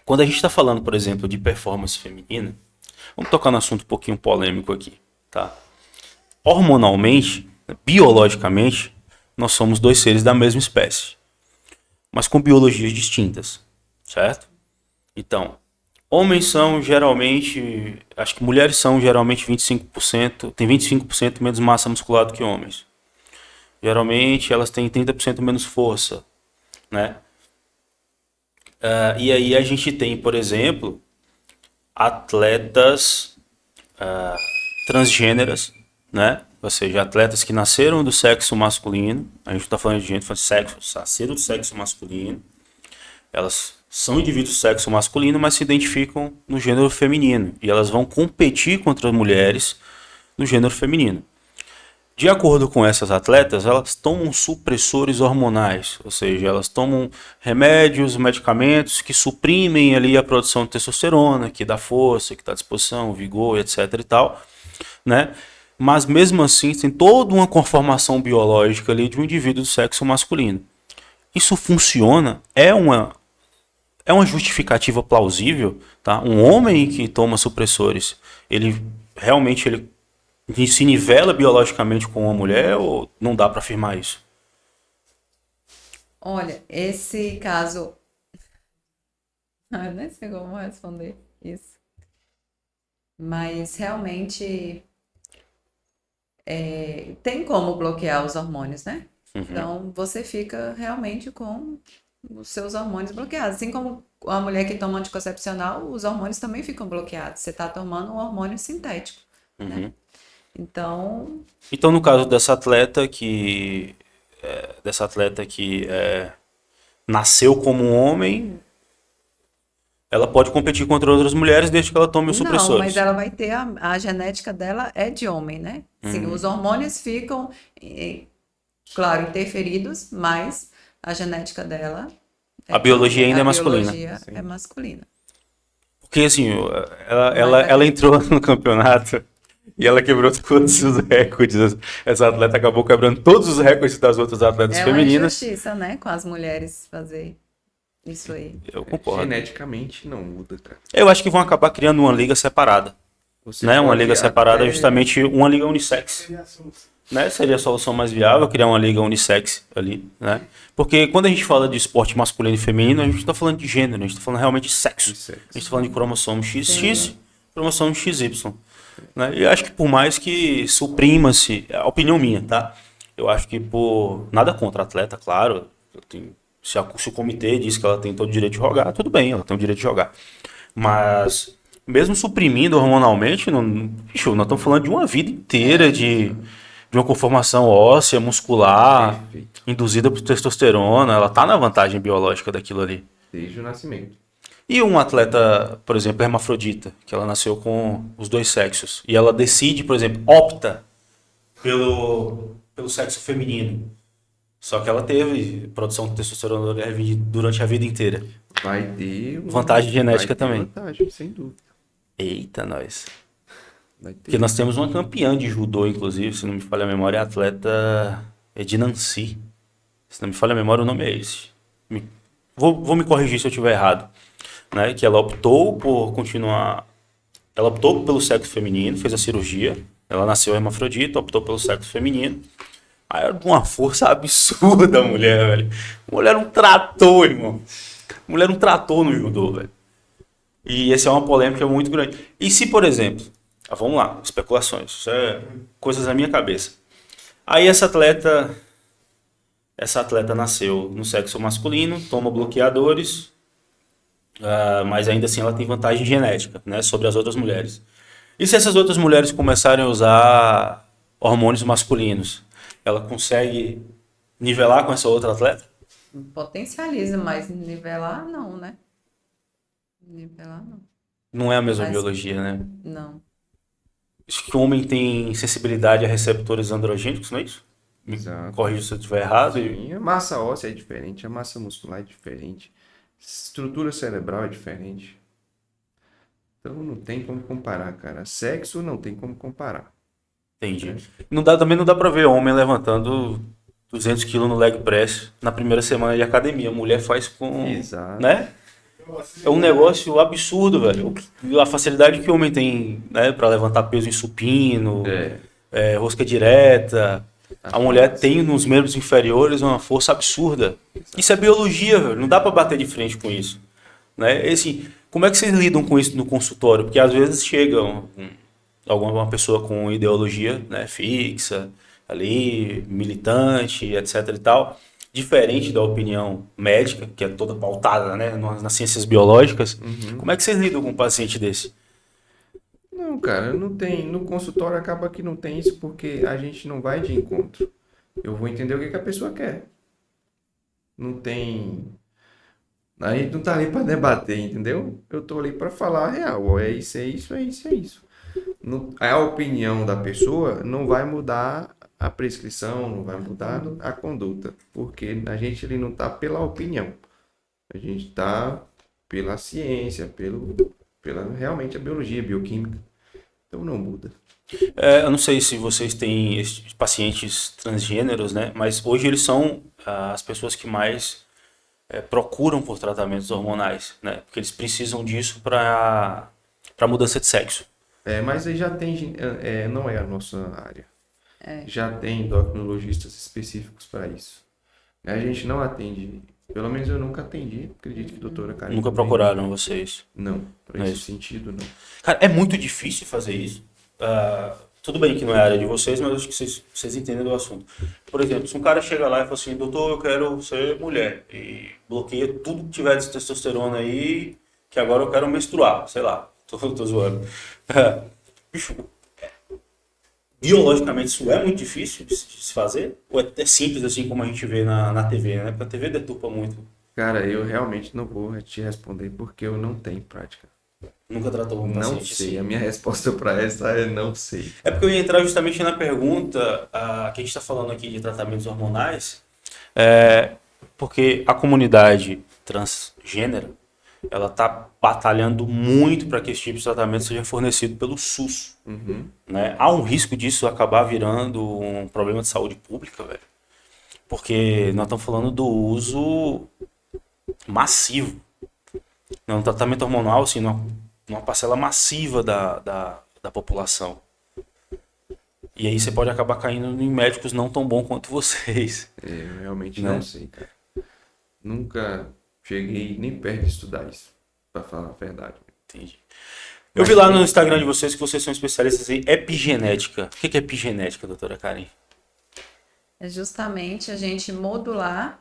Quando a gente está falando, por exemplo, de performance feminina, vamos tocar num assunto um pouquinho polêmico aqui, tá? Hormonalmente, biologicamente, nós somos dois seres da mesma espécie, mas com biologias distintas, certo? Então, homens são geralmente, acho que mulheres são geralmente 25%, tem 25% menos massa muscular do que homens. Geralmente elas têm 30% menos força, né? E aí a gente tem, por exemplo, atletas transgêneras, né? Ou seja, atletas que nasceram do sexo masculino. A gente não está falando de gente de sexo, nasceram do sexo masculino. Elas são indivíduos do sexo masculino, mas se identificam no gênero feminino. E elas vão competir contra mulheres no gênero feminino. De acordo com essas atletas, elas tomam supressores hormonais, ou seja, elas tomam remédios, medicamentos que suprimem ali a produção de testosterona, que dá força, que dá disposição, vigor, etc e tal, né? Mas mesmo assim tem toda uma conformação biológica ali de um indivíduo do sexo masculino. Isso funciona? É uma justificativa plausível, tá? Um homem que toma supressores, ele realmente se nivela biologicamente com uma mulher ou não dá para afirmar isso? Olha, esse caso. Eu nem sei como responder isso. Mas realmente tem como bloquear os hormônios, né? Então você fica realmente com os seus hormônios bloqueados. Assim como a mulher que toma anticoncepcional, os hormônios também ficam bloqueados. Você está tomando um hormônio sintético, né? Então, Então, no caso dessa atleta que nasceu como um homem, ela pode competir contra outras mulheres desde que ela tome os não, mas supressores. ela vai ter a genética dela é de homem, né? Sim, os hormônios ficam, claro, interferidos, mas a genética dela A biologia ainda é masculina. A biologia é masculina. Porque assim, Mas ela entrou no campeonato e ela quebrou todos os recordes. Essa atleta acabou quebrando todos os recordes das outras atletas é uma femininas. injustiça, né, com as mulheres fazer isso aí. Eu concordo. Geneticamente não muda, cara. Eu acho que vão acabar criando uma liga separada. Você Né? Uma pode liga separada é até- justamente uma liga unissex. Né? Seria a solução mais viável, criar uma liga unissex ali, né? Porque quando a gente fala de esporte masculino e feminino, a gente está falando de gênero, a gente está falando realmente de sexo. De sexo. A gente está falando de cromossomo XX, Sim. cromossomo XY. Né? E eu acho que por mais que suprima-se, é a opinião minha, tá? Eu acho que por nada contra a atleta, claro. Se o comitê diz que ela tem todo o direito de jogar, tudo bem, ela tem o direito de jogar. Mas mesmo suprimindo hormonalmente, bicho, nós estamos falando de uma vida inteira de uma conformação óssea, muscular, Perfeito. induzida por testosterona. Ela tá na vantagem biológica daquilo ali. Desde o nascimento. E um atleta, por exemplo, hermafrodita, que ela nasceu com os dois sexos, e ela decide, por exemplo, opta pelo sexo feminino. Só que ela teve produção de testosterona durante a vida inteira. Vai ter Vantagem genética vai ter também. Vantagem, sem dúvida. Eita, nós. Vai ter. Porque nós temos uma campeã de judô, inclusive, se não me falha a memória, a atleta Ednancy. Se não me falha a memória, o nome é esse. Vou me corrigir se eu estiver errado. Né? Que ela optou por continuar. Ela optou pelo sexo feminino, fez a cirurgia. Ela nasceu hermafrodita, optou pelo sexo feminino. Aí era de uma força absurda a mulher, velho. A mulher um trator, irmão. A mulher um trator no judô, velho. E essa é uma polêmica muito grande. E se, por exemplo, vamos lá, especulações, isso é coisas da minha cabeça. Aí essa atleta nasceu no sexo masculino, toma bloqueadores, mas ainda assim ela tem vantagem genética, né, sobre as outras mulheres. E se essas outras mulheres começarem a usar hormônios masculinos, ela consegue nivelar com essa outra atleta? Potencializa, mas nivelar não, né? Nivelar não. Não é a mesma Mas- biologia, né? Não. Acho que o homem tem sensibilidade a receptores androgênicos, não é isso? Me Exato. corrija se eu estiver errado. Sim, a massa óssea é diferente, a massa muscular é diferente, estrutura cerebral é diferente. Então não tem como comparar, cara. Sexo não tem como comparar. Entendi. Também não dá pra ver homem levantando 200 quilos no leg press na primeira semana de academia. A mulher faz com... Exato. Né? É um negócio absurdo, velho. A facilidade que o homem tem, né, pra levantar peso em supino, rosca direta. A mulher tem nos membros inferiores uma força absurda. Isso é biologia, velho. Não dá pra bater de frente com isso. Né? E, assim, como é que vocês lidam com isso no consultório? Porque às vezes chega alguma pessoa com ideologia, né, fixa, ali, militante, etc e tal, diferente da opinião médica, que é toda pautada, né, nas ciências biológicas. Como é que vocês lidam com um paciente desse? Não, cara, não tem. No consultório acaba que não tem isso porque a gente não vai de encontro. Eu vou entender o que a pessoa quer. Não tem. A gente não tá ali pra debater, entendeu? Eu tô ali pra falar a real. Ó, é isso, é isso, é isso, é isso. A opinião da pessoa não vai mudar a prescrição, não vai mudar a conduta. Porque a gente ali não tá pela opinião. A gente tá pela ciência, pela realmente a biologia, a bioquímica. Então não muda. Eu não sei se vocês têm pacientes transgêneros, né, mas hoje eles são as pessoas que mais procuram por tratamentos hormonais, né, porque eles precisam disso para mudança de sexo. Mas aí já tem, não é a nossa área. Já tem endocrinologistas específicos para isso. A gente não atende Pelo menos eu nunca atendi. Acredito que a doutora Karen Nunca também. procuraram vocês? Não, para Não é esse isso. sentido, não. Cara, é muito difícil fazer isso. Tudo bem que não é a área de vocês, mas acho que vocês entendem do assunto. Por exemplo, se um cara chega lá e fala assim, doutor, eu quero ser mulher, e bloqueia tudo que tiver de testosterona aí, que agora eu quero menstruar, sei lá, tô zoando. Bicho, biologicamente isso é muito difícil de se fazer? Ou é simples assim como a gente vê na TV, né? Porque a TV deturpa muito. Cara, eu realmente não vou te responder porque eu não tenho prática. Nunca tratou um Não paciente sei. assim. A minha resposta para essa é não sei. É porque eu ia entrar justamente na pergunta que a gente está falando aqui de tratamentos hormonais, porque a comunidade transgênera ela está batalhando muito para que esse tipo de tratamento seja fornecido pelo SUS. Uhum. Né? Há um risco disso acabar virando um problema de saúde pública, velho. Porque nós estamos falando do uso massivo. Um tratamento hormonal, assim, numa parcela massiva da população. E aí você pode acabar caindo em médicos não tão bons quanto vocês. Eu realmente Né? não sei, cara. Nunca cheguei nem perto de estudar isso, para falar a verdade. Entendi. Eu vi lá no Instagram de vocês que vocês são especialistas em epigenética. O que é epigenética, doutora Karen? É justamente a gente modular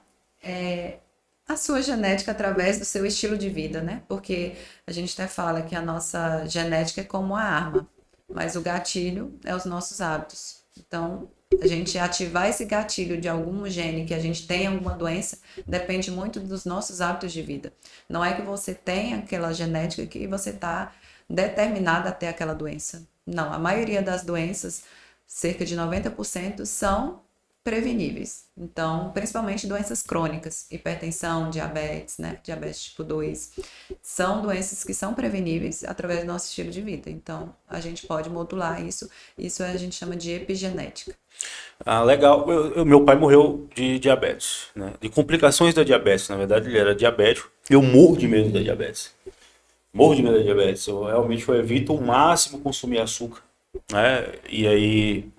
a sua genética através do seu estilo de vida, né? Porque a gente até fala que a nossa genética é como a arma, mas o gatilho é os nossos hábitos. Então, a gente ativar esse gatilho de algum gene que a gente tem alguma doença depende muito dos nossos hábitos de vida. Não é que você tem aquela genética que você está determinada a ter aquela doença. Não, a maioria das doenças, cerca de 90%, são preveníveis. Então, principalmente doenças crônicas, hipertensão, diabetes, né? Diabetes tipo 2, são doenças que são preveníveis através do nosso estilo de vida. Então, a gente pode modular isso. Isso a gente chama de epigenética. Ah, legal. Meu pai morreu de diabetes, né? De complicações da diabetes. Na verdade, ele era diabético. Eu morro de medo da diabetes. Morro de medo da diabetes. Eu realmente evito ao máximo consumir açúcar, né? E aí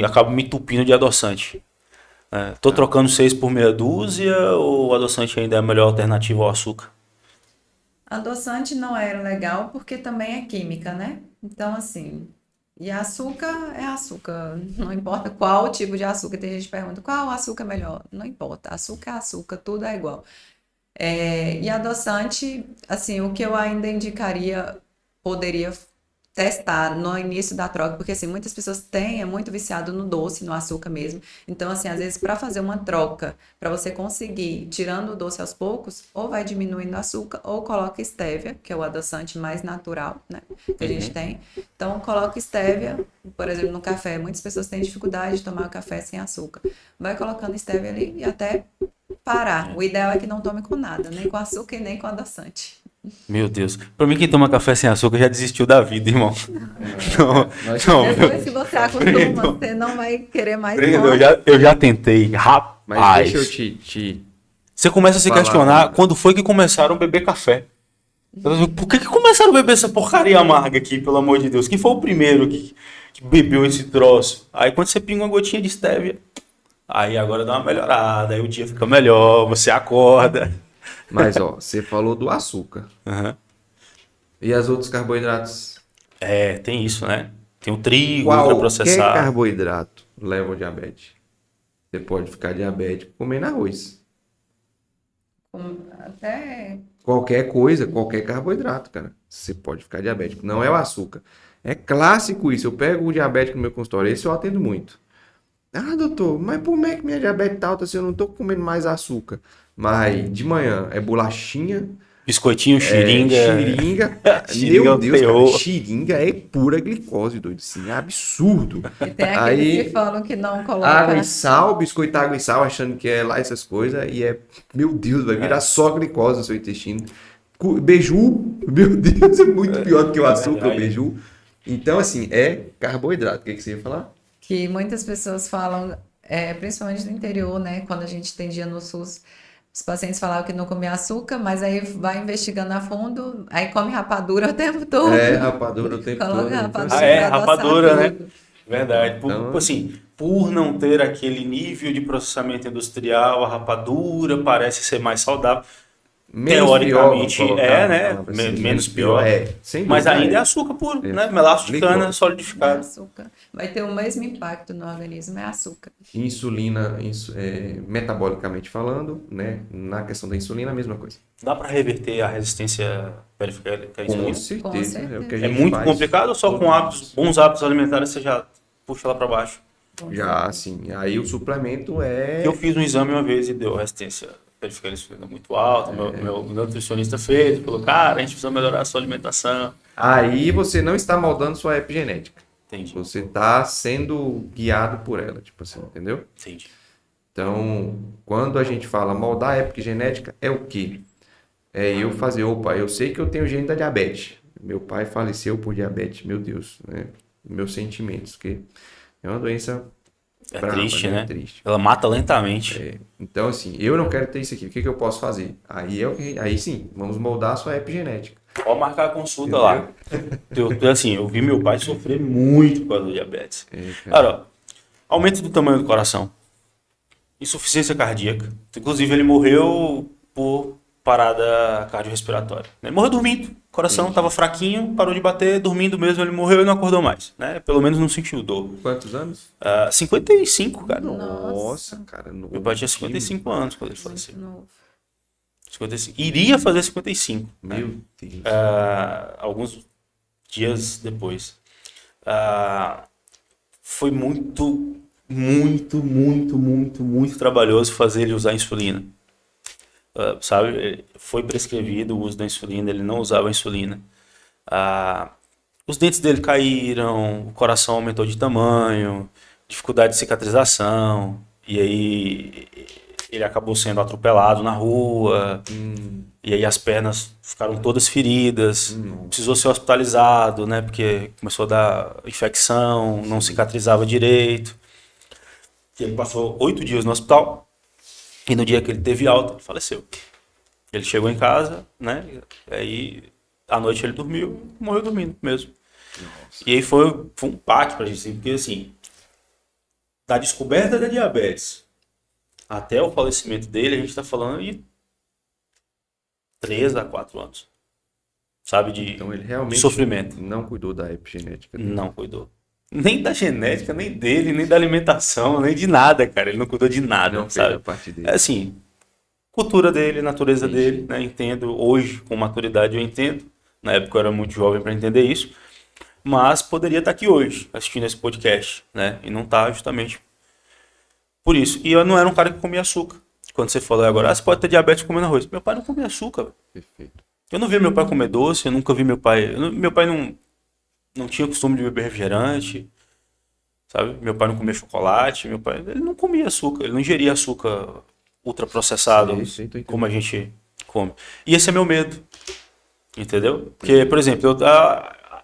acabo me entupindo de adoçante. Tô trocando 6 por meia dúzia ou o adoçante ainda é a melhor alternativa ao açúcar? Adoçante não era legal porque também é química, né? Então, assim, e açúcar é açúcar. Não importa qual tipo de açúcar. Tem gente que pergunta qual açúcar é melhor. Não importa. Açúcar é açúcar, tudo é igual. E adoçante, assim, o que eu ainda indicaria, poderia testar no início da troca, porque assim, muitas pessoas têm, é muito viciado no doce, no açúcar mesmo. Então, assim, às vezes para fazer uma troca, para você conseguir tirando o doce aos poucos, ou vai diminuindo o açúcar, ou coloca stevia, que é o adoçante mais natural, né, que a gente tem. Então, coloca stevia, por exemplo, no café. Muitas pessoas têm dificuldade de tomar o café sem açúcar. Vai colocando stevia ali e até parar. O ideal é que não tome com nada, nem com açúcar e nem com adoçante. Meu Deus. Pra mim, quem toma café sem açúcar já desistiu da vida, irmão. Não, Depois que você acostuma, você não vai querer mais tomar. eu já tentei. Rapaz. Mas deixa eu te Você começa a se falar, questionar né? quando foi que começaram a beber café. Por que começaram a beber essa porcaria amarga aqui, pelo amor de Deus? Quem foi o primeiro que bebeu esse troço? Aí quando você pinga uma gotinha de stevia, aí agora dá uma melhorada, aí o dia fica melhor, você acorda. Mas, ó, você falou do açúcar. Uhum. E as outros carboidratos? Tem isso, né? Tem o trigo, Qualquer ultraprocessado. carboidrato leva ao diabetes. Você pode ficar diabético comendo arroz. Até Qualquer coisa, qualquer carboidrato, cara. Você pode ficar diabético. Não é o açúcar. É clássico isso. Eu pego o diabético no meu consultório. Esse eu atendo muito. Ah, doutor, mas por que minha diabetes tá alta se eu não tô comendo mais açúcar? Mas de manhã é bolachinha, Biscoitinho, xiringa. xiringa. Xiringa é Meu o Deus, terror. cara, xiringa é pura glicose, doido. Assim, é absurdo. e tem aqueles Aí, que falam que não água coloca. e sal, biscoito água e sal, achando que é lá essas coisas. E meu Deus, vai virar só glicose no seu intestino. Beiju, meu Deus, é muito pior do que o açúcar, o verdade. beiju. Então, assim, é carboidrato. O que você ia falar? Que muitas pessoas falam, principalmente no interior, né? Quando a gente atendia no SUS, os pacientes falavam que não comia açúcar, mas aí vai investigando a fundo, aí come rapadura o tempo todo. É, rapadura o tempo Coloca todo. Então, rapadura assim, Ah, é? pra adoçar Rapadura, né? tudo. Verdade. Então- Assim, por não ter aquele nível de processamento industrial, a rapadura parece ser mais saudável. Menos pior, vamos Teoricamente colocar a né? palavra assim, Menos pior. sem Mas dúvida ainda é é. açúcar puro, É. né? Melaço de cana Glicose. É solidificado. açúcar. Vai ter o mesmo impacto no organismo, é açúcar. Insulina, metabolicamente falando, né? Na questão da insulina, a mesma coisa. Dá para reverter a resistência periférica à Com insulina? certeza, é o que a certeza. É gente muito faz complicado ou só todos com os hábitos, dias. bons hábitos alimentares você já puxa lá para baixo? Já, assim, aí o suplemento Eu fiz um exame uma vez e deu resistência periférica à insulina muito alta. Meu nutricionista fez, falou, cara, a gente precisa melhorar a sua alimentação. Aí você não está moldando sua epigenética. Entendi, Você está sendo guiado por ela, tipo assim, entendeu? entendi. Então, quando a gente fala moldar a epigenética, é o quê? É eu fazer, opa, eu sei que eu tenho gene da diabetes. Meu pai faleceu por diabetes, meu Deus, né? Meus sentimentos, que é uma doença É braba, triste, né? Triste. Ela mata lentamente. Então, assim, eu não quero ter isso aqui, o que eu posso fazer? Aí sim, vamos moldar a sua epigenética. Pode marcar a consulta lá. Assim, eu vi meu pai sofrer muito por causa do diabetes. Cara, ó, aumento do tamanho do coração, insuficiência cardíaca. Inclusive, ele morreu por parada cardiorrespiratória. Ele morreu dormindo. O coração estava fraquinho, parou de bater, dormindo mesmo. Ele morreu e não acordou mais. Né? Pelo menos não sentiu dor. Quantos anos? 55, cara. Nossa, cara. Meu pai tinha 55 anos quando ele faleceu. Novo. 55. Iria fazer 55. Meu Deus. Alguns dias depois. Foi muito trabalhoso fazer ele usar insulina. Sabe? Foi prescrevido o uso da insulina, ele não usava insulina. Os dentes dele caíram, o coração aumentou de tamanho, dificuldade de cicatrização, e aí ele acabou sendo atropelado na rua, e aí as pernas ficaram todas feridas, precisou ser hospitalizado, né, porque começou a dar infecção, não cicatrizava direito. E ele passou 8 dias no hospital, e no dia que ele teve alta, ele faleceu. Ele chegou em casa, né, aí à noite ele dormiu, morreu dormindo mesmo. Nossa. E aí foi um baque pra gente, porque assim, da descoberta da diabetes até o falecimento dele, a gente tá falando de 3 a 4 anos. Sabe, Então ele realmente de sofrimento. Não cuidou da epigenética dele. Não cuidou. Nem da genética, nem dele, nem da alimentação, nem de nada, cara. Ele não cuidou de nada, Não sabe? fez a parte dele. É assim, cultura dele, natureza Sim, dele, sim. né? Entendo, hoje, com maturidade, eu entendo. Na época eu era muito jovem para entender isso. Mas poderia estar aqui hoje, assistindo esse podcast, né? E não tá justamente por isso. E eu não era um cara que comia açúcar. Quando você falou agora, você pode ter diabetes comendo arroz. Meu pai não comia açúcar, velho. Perfeito. Eu não vi meu pai comer doce, eu nunca vi meu pai... Meu pai não tinha costume de beber refrigerante, sabe? Meu pai não comia chocolate, meu pai... Ele não comia açúcar, ele não ingeria açúcar ultraprocessado, Sei, tô entendendo. como a gente come. E esse é meu medo, entendeu? Porque, por exemplo,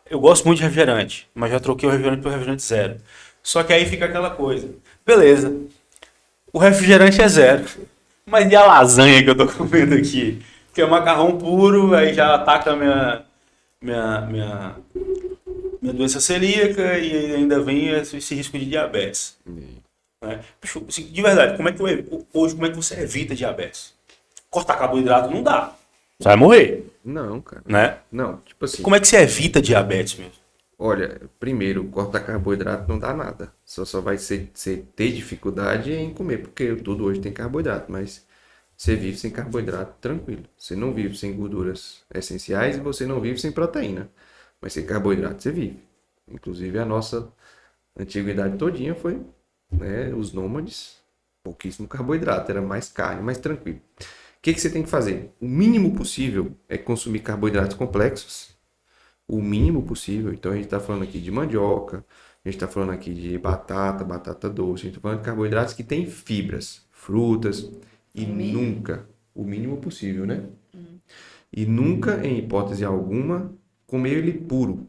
eu gosto muito de refrigerante, mas já troquei o refrigerante por refrigerante zero. Só que aí fica aquela coisa. Beleza, o refrigerante é zero, mas e a lasanha que eu tô comendo aqui? Que é macarrão puro, aí já ataca a minha doença celíaca e ainda vem esse risco de diabetes. Né? Assim, de verdade, hoje como é que você evita diabetes? Cortar carboidrato não dá. Você vai morrer, Não, cara. né? Não, tipo assim. Como é que você evita diabetes mesmo? Olha, primeiro, cortar carboidrato não dá nada. Só vai ter dificuldade em comer, porque tudo hoje tem carboidrato, mas você vive sem carboidrato tranquilo. Você não vive sem gorduras essenciais e você não vive sem proteína. Mas sem carboidrato você vive. Inclusive a nossa antiguidade todinha foi, né, os nômades, pouquíssimo carboidrato, era mais carne, mais tranquilo. O que você tem que fazer? O mínimo possível é consumir carboidratos complexos. O mínimo possível. Então a gente está falando aqui de mandioca, a gente está falando aqui de batata doce, a gente está falando de carboidratos que têm fibras, frutas e nunca, o mínimo possível, né? E nunca, em hipótese alguma, comer ele puro.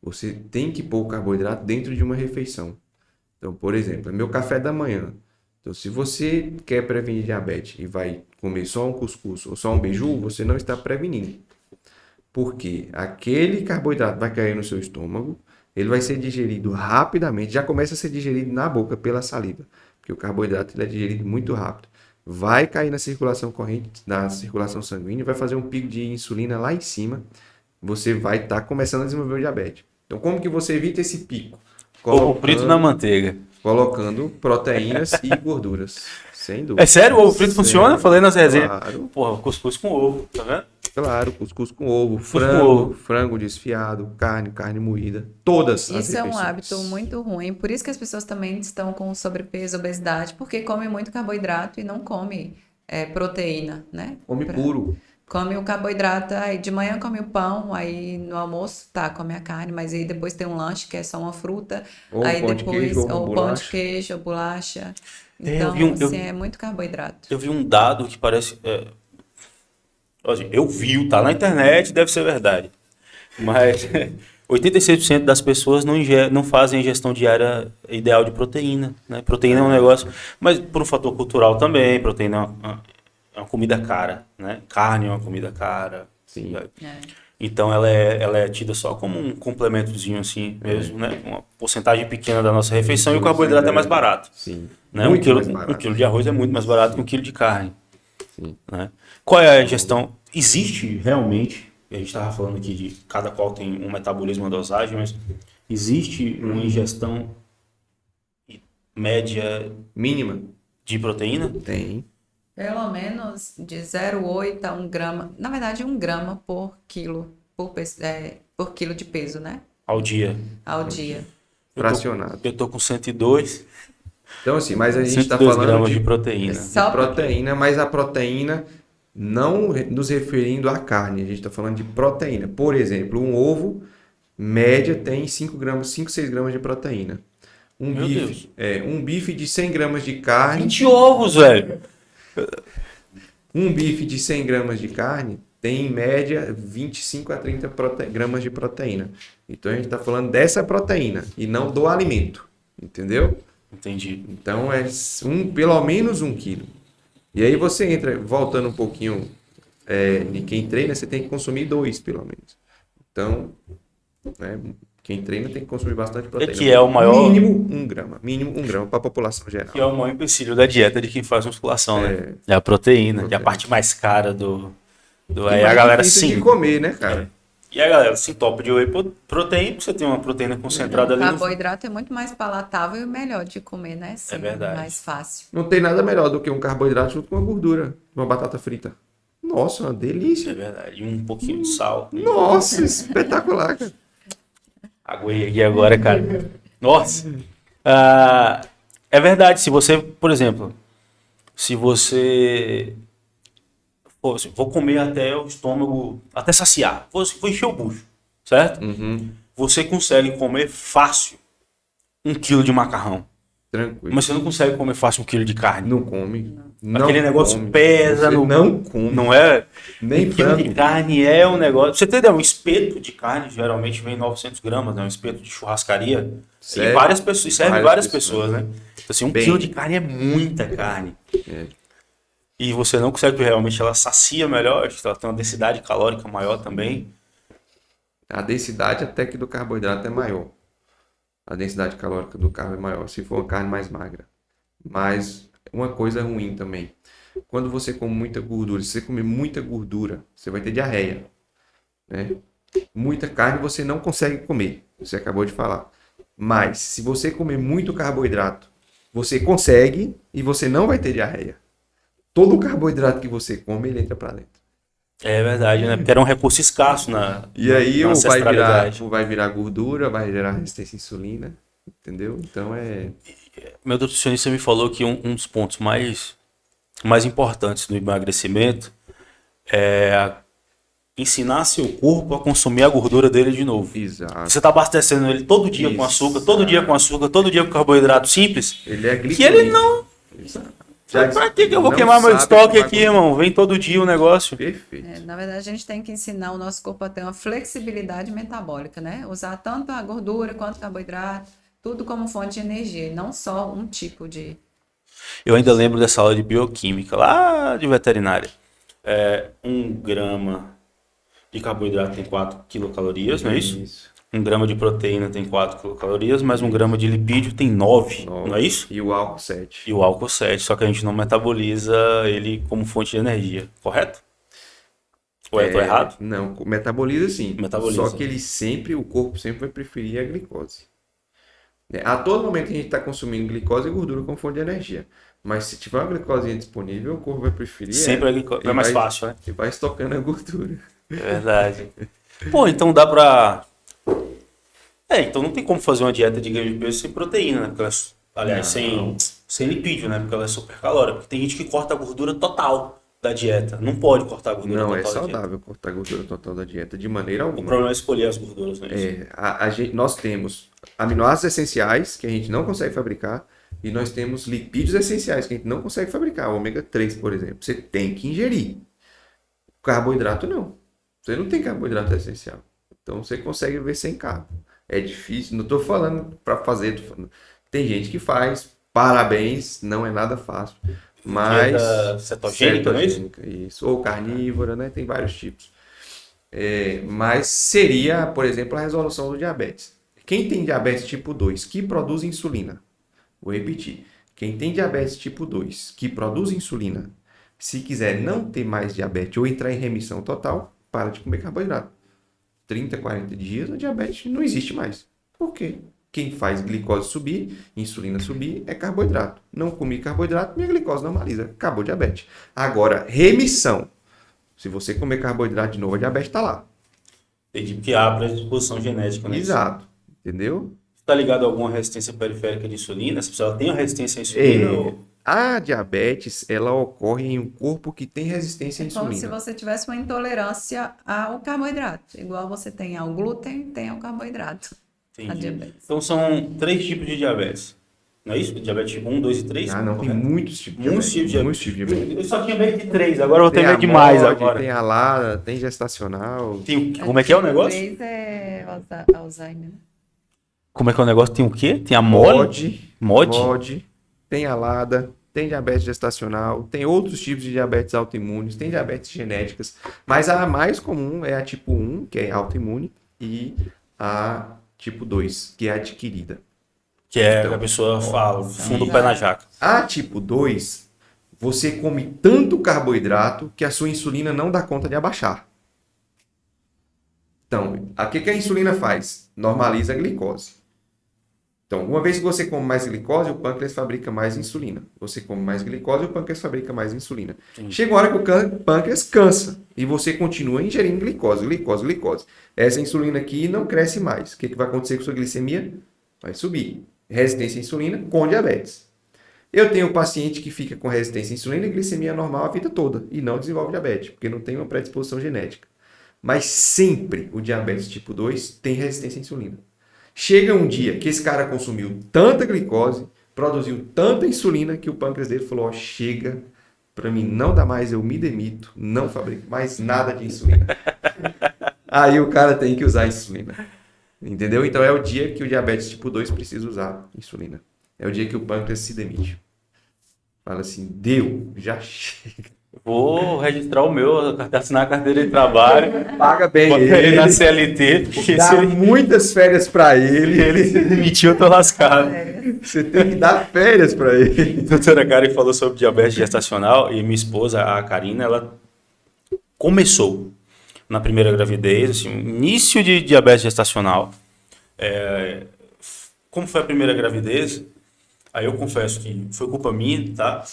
Você tem que pôr o carboidrato dentro de uma refeição. Então, por exemplo, é meu café da manhã. Então, se você quer prevenir diabetes e vai comer só um cuscuz ou só um beiju, você não está prevenindo. Porque aquele carboidrato vai cair no seu estômago, ele vai ser digerido rapidamente, já começa a ser digerido na boca pela saliva, porque o carboidrato ele é digerido muito rápido. Vai cair na circulação corrente, na circulação sanguínea, vai fazer um pico de insulina lá em cima, você vai estar começando a desenvolver o diabetes. Então, como que você evita esse pico? Ovo frito na manteiga. Colocando proteínas e gorduras, sem dúvida. É sério? O ovo frito funciona? Falei nas resenhas. Claro. Porra, cuscuz com ovo, tá vendo? Claro, cuscuz com ovo, com frango, ovo. frango desfiado, carne moída, todas as Isso é um refeições. hábito muito ruim. Por isso que as pessoas também estão com sobrepeso, obesidade, porque comem muito carboidrato e não comem proteína, né? Come puro. Come o carboidrato, aí de manhã come o pão, aí no almoço, come a carne, mas aí depois tem um lanche que é só uma fruta, Ou aí pão de depois, queijo, ou uma ou pão de bolacha. queijo, ou bolacha. É, Então, eu vi um- assim, é muito carboidrato. Eu vi um dado que parece. Assim, eu vi, tá na internet, deve ser verdade. Mas 86% das pessoas não fazem a ingestão diária ideal de proteína, né? Proteína é um negócio, mas por um fator cultural também, proteína é uma comida cara, né? Carne é uma comida cara. Sim. É. Então ela é tida só como um complementozinho assim mesmo, né? Uma porcentagem pequena da nossa refeição e o carboidrato é mais barato. Sim. Né? Muito Um mais barato. quilo de arroz é muito mais barato que um quilo de carne. Sim. Né? Qual é a gestão? Existe realmente, a gente estava falando aqui de cada qual tem um metabolismo, uma dosagem, mas existe uma ingestão média Mínima? de proteína? Tem. Pelo menos de 0,8 a 1 grama, na verdade 1 grama por quilo, por quilo de peso, né? Ao dia. Ao dia. Fracionado. Eu tô com 102, Então, assim, mas a gente está 102 falando gramas de de proteína. Só proteína, mas a proteína não nos referindo à carne. A gente está falando de proteína. Por exemplo, um ovo, média, tem 5 gramas, 5, 6 gramas de proteína. Meu Deus. Um bife de 100 gramas de carne, 20 ovos, velho. um bife de 100 gramas de carne tem, em média, 25 a 30 gramas de proteína. Então, a gente está falando dessa proteína e não do alimento. Entendeu? Entendi. Então, pelo menos 1 quilo. E aí você entra, voltando um pouquinho de quem treina, você tem que consumir 2, pelo menos. Então, né, quem treina tem que consumir bastante proteína. que é o maior- Mínimo 1 grama. Mínimo 1 grama para a população geral. Que é o maior empecilho da dieta de quem faz musculação, né? É a proteína, que é a parte mais cara do aí E a mais galera difícil sim. de comer, né, cara? E a galera se entope de whey protein, porque você tem uma proteína concentrada ali no... carboidrato é muito mais palatável e melhor de comer, né? Sim, É verdade. mais fácil. Não tem nada melhor do que um carboidrato junto com uma gordura, uma batata frita. Nossa, uma É delícia. verdade. E um pouquinho de sal. Nossa, espetacular, cara. Aguei aqui agora, cara. Nossa. É verdade, se você, por exemplo, se você... Pô, assim, vou comer até o estômago, até saciar. Vou encher o bucho, certo? Uhum, Você consegue comer fácil 1 quilo de macarrão. tranquilo. Mas você não consegue comer fácil 1 quilo de carne. Não come. Não Aquele negócio come. pesa Você no... não come. Não é? Nem 1 quilo de frango. carne é um negócio... Você entendeu? Um espeto de carne geralmente vem 900 gramas, né? Um espeto de churrascaria. Serve E várias pessoas, serve várias várias pessoas. pessoas, né? Então, assim, 1 Bem. quilo de carne é muita carne. É. E você não consegue, realmente ela sacia melhor, ela tem uma densidade calórica maior também. A densidade até que do carboidrato é maior. A densidade calórica do carbo é maior, se for uma carne mais magra. Mas uma coisa ruim também. Quando você come muita gordura, se você comer muita gordura, você vai ter diarreia. Né? Muita carne você não consegue comer, você acabou de falar. Mas se você comer muito carboidrato, você consegue e você não vai ter diarreia. Todo o carboidrato que você come, ele entra para dentro. É verdade, né? Porque era um recurso escasso E aí na ou ancestralidade. vai virar gordura, vai gerar resistência à insulina, entendeu? Então Meu nutricionista me falou que um dos pontos mais importantes do emagrecimento é ensinar seu corpo a consumir a gordura dele de novo. exato. Você está abastecendo ele todo dia com açúcar, todo dia com açúcar, todo dia com carboidrato simples, Ele é que ele não... Exato. Pra que eu vou não queimar meu sabe estoque queimar aqui, gordura. irmão? Vem todo dia o negócio. Perfeito. Na verdade, a gente tem que ensinar o nosso corpo a ter uma flexibilidade metabólica, né? Usar tanto a gordura quanto o carboidrato, tudo como fonte de energia, e não só um tipo de... Eu ainda lembro dessa aula de bioquímica, lá de veterinária. 1 grama de carboidrato tem 4 quilocalorias, não é isso? 1 grama de proteína tem 4 quilocalorias, mas 1 grama de lipídio tem 9, não é isso? E o álcool 7. E o álcool 7, só que a gente não metaboliza ele como fonte de energia, correto? Ou eu tô errado? Não, metaboliza sim. Metaboliza. Só que o corpo sempre vai preferir a glicose. A todo momento a gente está consumindo glicose e gordura como fonte de energia. Mas se tiver uma glicose disponível, o corpo vai preferir. Sempre a glicose. É mais fácil, né? E vai estocando a gordura. É verdade. Pô, então dá pra. Então não tem como fazer uma dieta de ganho de peso sem proteína, né? Porque ela, aliás, sem lipídio, né? Porque ela é super calórica. Porque tem gente que corta a gordura total da dieta. Não pode cortar a gordura Não total é da dieta. saudável cortar a gordura total da dieta de maneira O alguma. problema é escolher as gorduras, não é isso? Nós temos aminoácidos essenciais que a gente não consegue fabricar e nós temos lipídios essenciais que a gente não consegue fabricar. O ômega 3, por exemplo, você tem que ingerir. Carboidrato não. Você não tem carboidrato essencial. Então você consegue viver sem carbo. É difícil, não estou falando para fazer. Tem gente que faz, parabéns, não é nada fácil. Mas Dieta cetogênica, não é isso? isso. Ou carnívora, né? Tem vários tipos. Mas seria, por exemplo, a resolução do diabetes. Quem tem diabetes tipo 2 que produz insulina, vou repetir, quem tem diabetes tipo 2 que produz insulina, se quiser não ter mais diabetes ou entrar em remissão total, para de comer carboidrato. 30, 40 dias, a diabetes não existe mais. Por quê? Quem faz glicose subir, insulina subir, é carboidrato. Não comi carboidrato, minha glicose normaliza. Acabou o diabetes. Agora, remissão. Se você comer carboidrato de novo, a diabetes está lá. Entendi, porque há predisposição genética, né? Exato. Entendeu? Está ligado a alguma resistência periférica de insulina? Se ela tem a resistência à insulina? A diabetes, ela ocorre em um corpo que tem resistência à É como se insulina. você tivesse uma intolerância ao carboidrato. Igual você tem ao glúten, tem ao carboidrato. A Entendi. diabetes. Então são 3 tipos de diabetes. Não é isso? Diabetes tipo 1, 2 e 3? Ah, não, tem correto? muitos tipos de Muitos tipos de diabetes. diabetes. Muitos tipos de diabetes. Eu só tinha medo de 3, agora eu vou ter Tem a medo de mais MOD, agora. tem a LARA, tem gestacional. Como é que é o negócio? 3 é Alzheimer. né? Como é que é o negócio? Tem o quê? Tem a MOD? MOD, tem a LADA, tem diabetes gestacional, tem outros tipos de diabetes autoimunes, tem diabetes genéticas, mas a mais comum é a tipo 1, que é autoimune, e a tipo 2, que é adquirida. Que é Então, que a pessoa fala, funda o pé na jaca. A tipo 2, você come tanto carboidrato que a sua insulina não dá conta de abaixar. Então, o que a insulina faz? Normaliza a glicose. Então, uma vez que você come mais glicose, o pâncreas fabrica mais insulina. Você come mais glicose, o pâncreas fabrica mais insulina. Chega uma hora que o pâncreas cansa e você continua ingerindo glicose. Essa insulina aqui não cresce mais. O que vai acontecer com a sua glicemia? Vai subir. Resistência à insulina com diabetes. Eu tenho um paciente que fica com resistência à insulina e glicemia normal a vida toda e não desenvolve diabetes, porque não tem uma predisposição genética. Mas sempre o diabetes tipo 2 tem resistência à insulina. Chega um dia que esse cara consumiu tanta glicose, produziu tanta insulina, que o pâncreas dele falou, chega, para mim não dá mais, eu me demito, não fabrico mais nada de insulina. Aí o cara tem que usar insulina. Entendeu? Então é o dia que o diabetes tipo 2 precisa usar insulina. É o dia que o pâncreas se demite. Fala assim, deu, já chega. Vou registrar o meu, assinar a carteira de trabalho, Paga bem botar ele ele, na CLT, porque dá se ele muitas férias para ele. se demitiu, eu tô lascado. Você tem que dar férias para ele. A doutora Karen falou sobre diabetes gestacional e minha esposa, a Karina, ela começou na primeira gravidez, assim, início de diabetes gestacional. Como foi a primeira gravidez, aí eu confesso que foi culpa minha, tá?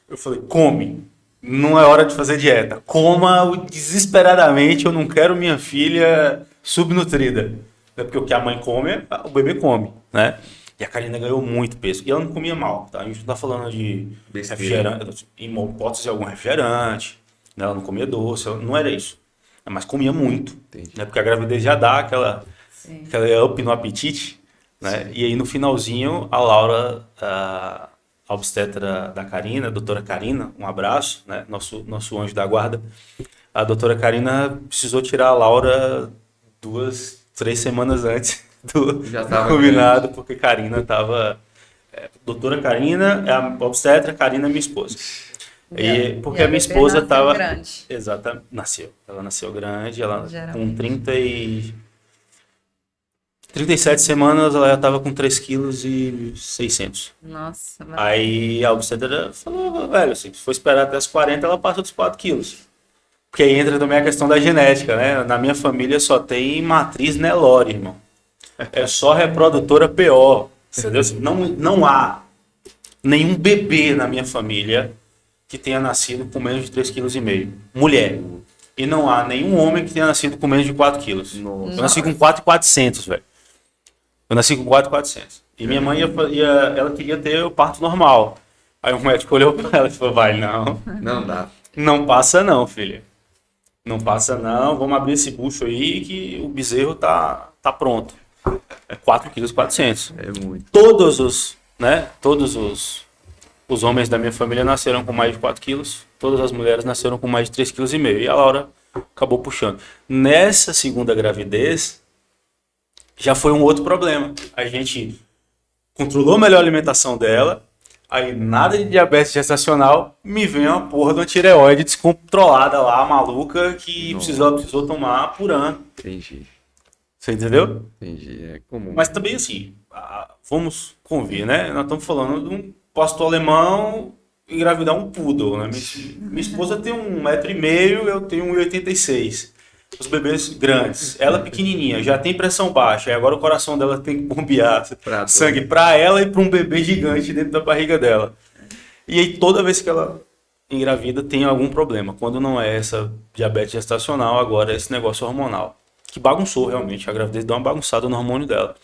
Eu falei, come, não é hora de fazer dieta. Coma desesperadamente, eu não quero minha filha subnutrida. É porque o que a mãe come, o bebê come, né? E a Karina ganhou muito peso. E ela não comia mal, tá? A gente não tá falando de refrigerante, em hipótese de algum refrigerante, né? Ela não comia doce, não era isso. Mas comia muito, né? Porque a gravidez já dá aquela up no apetite, né? E aí no finalzinho, a Laura... a obstetra da Karina, a doutora Karina, um abraço, né? Nosso anjo da guarda. A doutora Karina precisou tirar a Laura 2, 3 semanas antes do combinado, grande. Porque Karina estava... doutora Karina é a obstetra, Karina é minha esposa. Porque a minha esposa estava... Exatamente, nasceu. Ela nasceu grande, ela com 30 e... 37 semanas ela já tava com 3,6 kg. Nossa, mas... Aí a obstetra falou, velho, assim, se for esperar até as 40, ela passa dos 4 quilos. Porque aí entra também a questão da genética, né? Na minha família só tem matriz Nelore, irmão. É só reprodutora PO, entendeu? Não há nenhum bebê na minha família que tenha nascido com menos de 3,5 kg. Mulher. E não há nenhum homem que tenha nascido com menos de 4 quilos. Nossa. Eu nasci com 4,400, velho. Eu nasci com 4,400. E minha mãe ela queria ter o parto normal. Aí o médico olhou pra ela e falou, vai, não. Não dá. Não passa não, filha. Não passa não, vamos abrir esse bucho aí que o bezerro tá pronto. 4,4 kg. É muito. Todos os homens da minha família nasceram com mais de 4 quilos. Todas as mulheres nasceram com mais de 3,5 kg. E a Laura acabou puxando. Nessa segunda gravidez, já foi um outro problema. A gente controlou melhor a alimentação dela. Aí nada de diabetes gestacional, me vem uma porra de uma tireoide descontrolada lá, maluca, que precisou tomar por ano. Entendi. Você entendeu? Entendi. É comum. Mas também assim, vamos convir, né? Nós estamos falando de um pastor alemão engravidar um poodle, né? Minha esposa tem 1,5 m, eu tenho 1,86 m. Os bebês grandes, ela pequenininha, já tem pressão baixa, e agora o coração dela tem que bombear sangue para ela e para um bebê gigante dentro da barriga dela. E aí toda vez que ela engravida tem algum problema. Quando não é essa diabetes gestacional, agora é esse negócio hormonal. Que bagunçou realmente, a gravidez deu uma bagunçada no hormônio dela.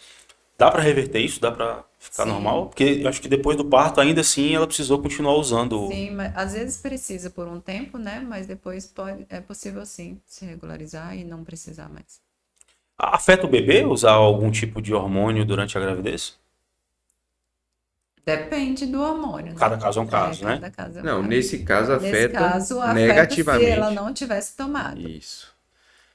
Dá para reverter isso? Dá para ficar normal? Porque eu acho que depois do parto, ainda assim, ela precisou continuar usando. Sim, mas às vezes precisa por um tempo, né? Mas depois é possível sim se regularizar e não precisar mais. Afeta o bebê usar algum tipo de hormônio durante a gravidez? Depende do hormônio, né? Cada caso é um caso, né? Cada caso é um Não, caso. nesse caso Nesse afeta caso, negativamente. se ela não tivesse tomado. Isso.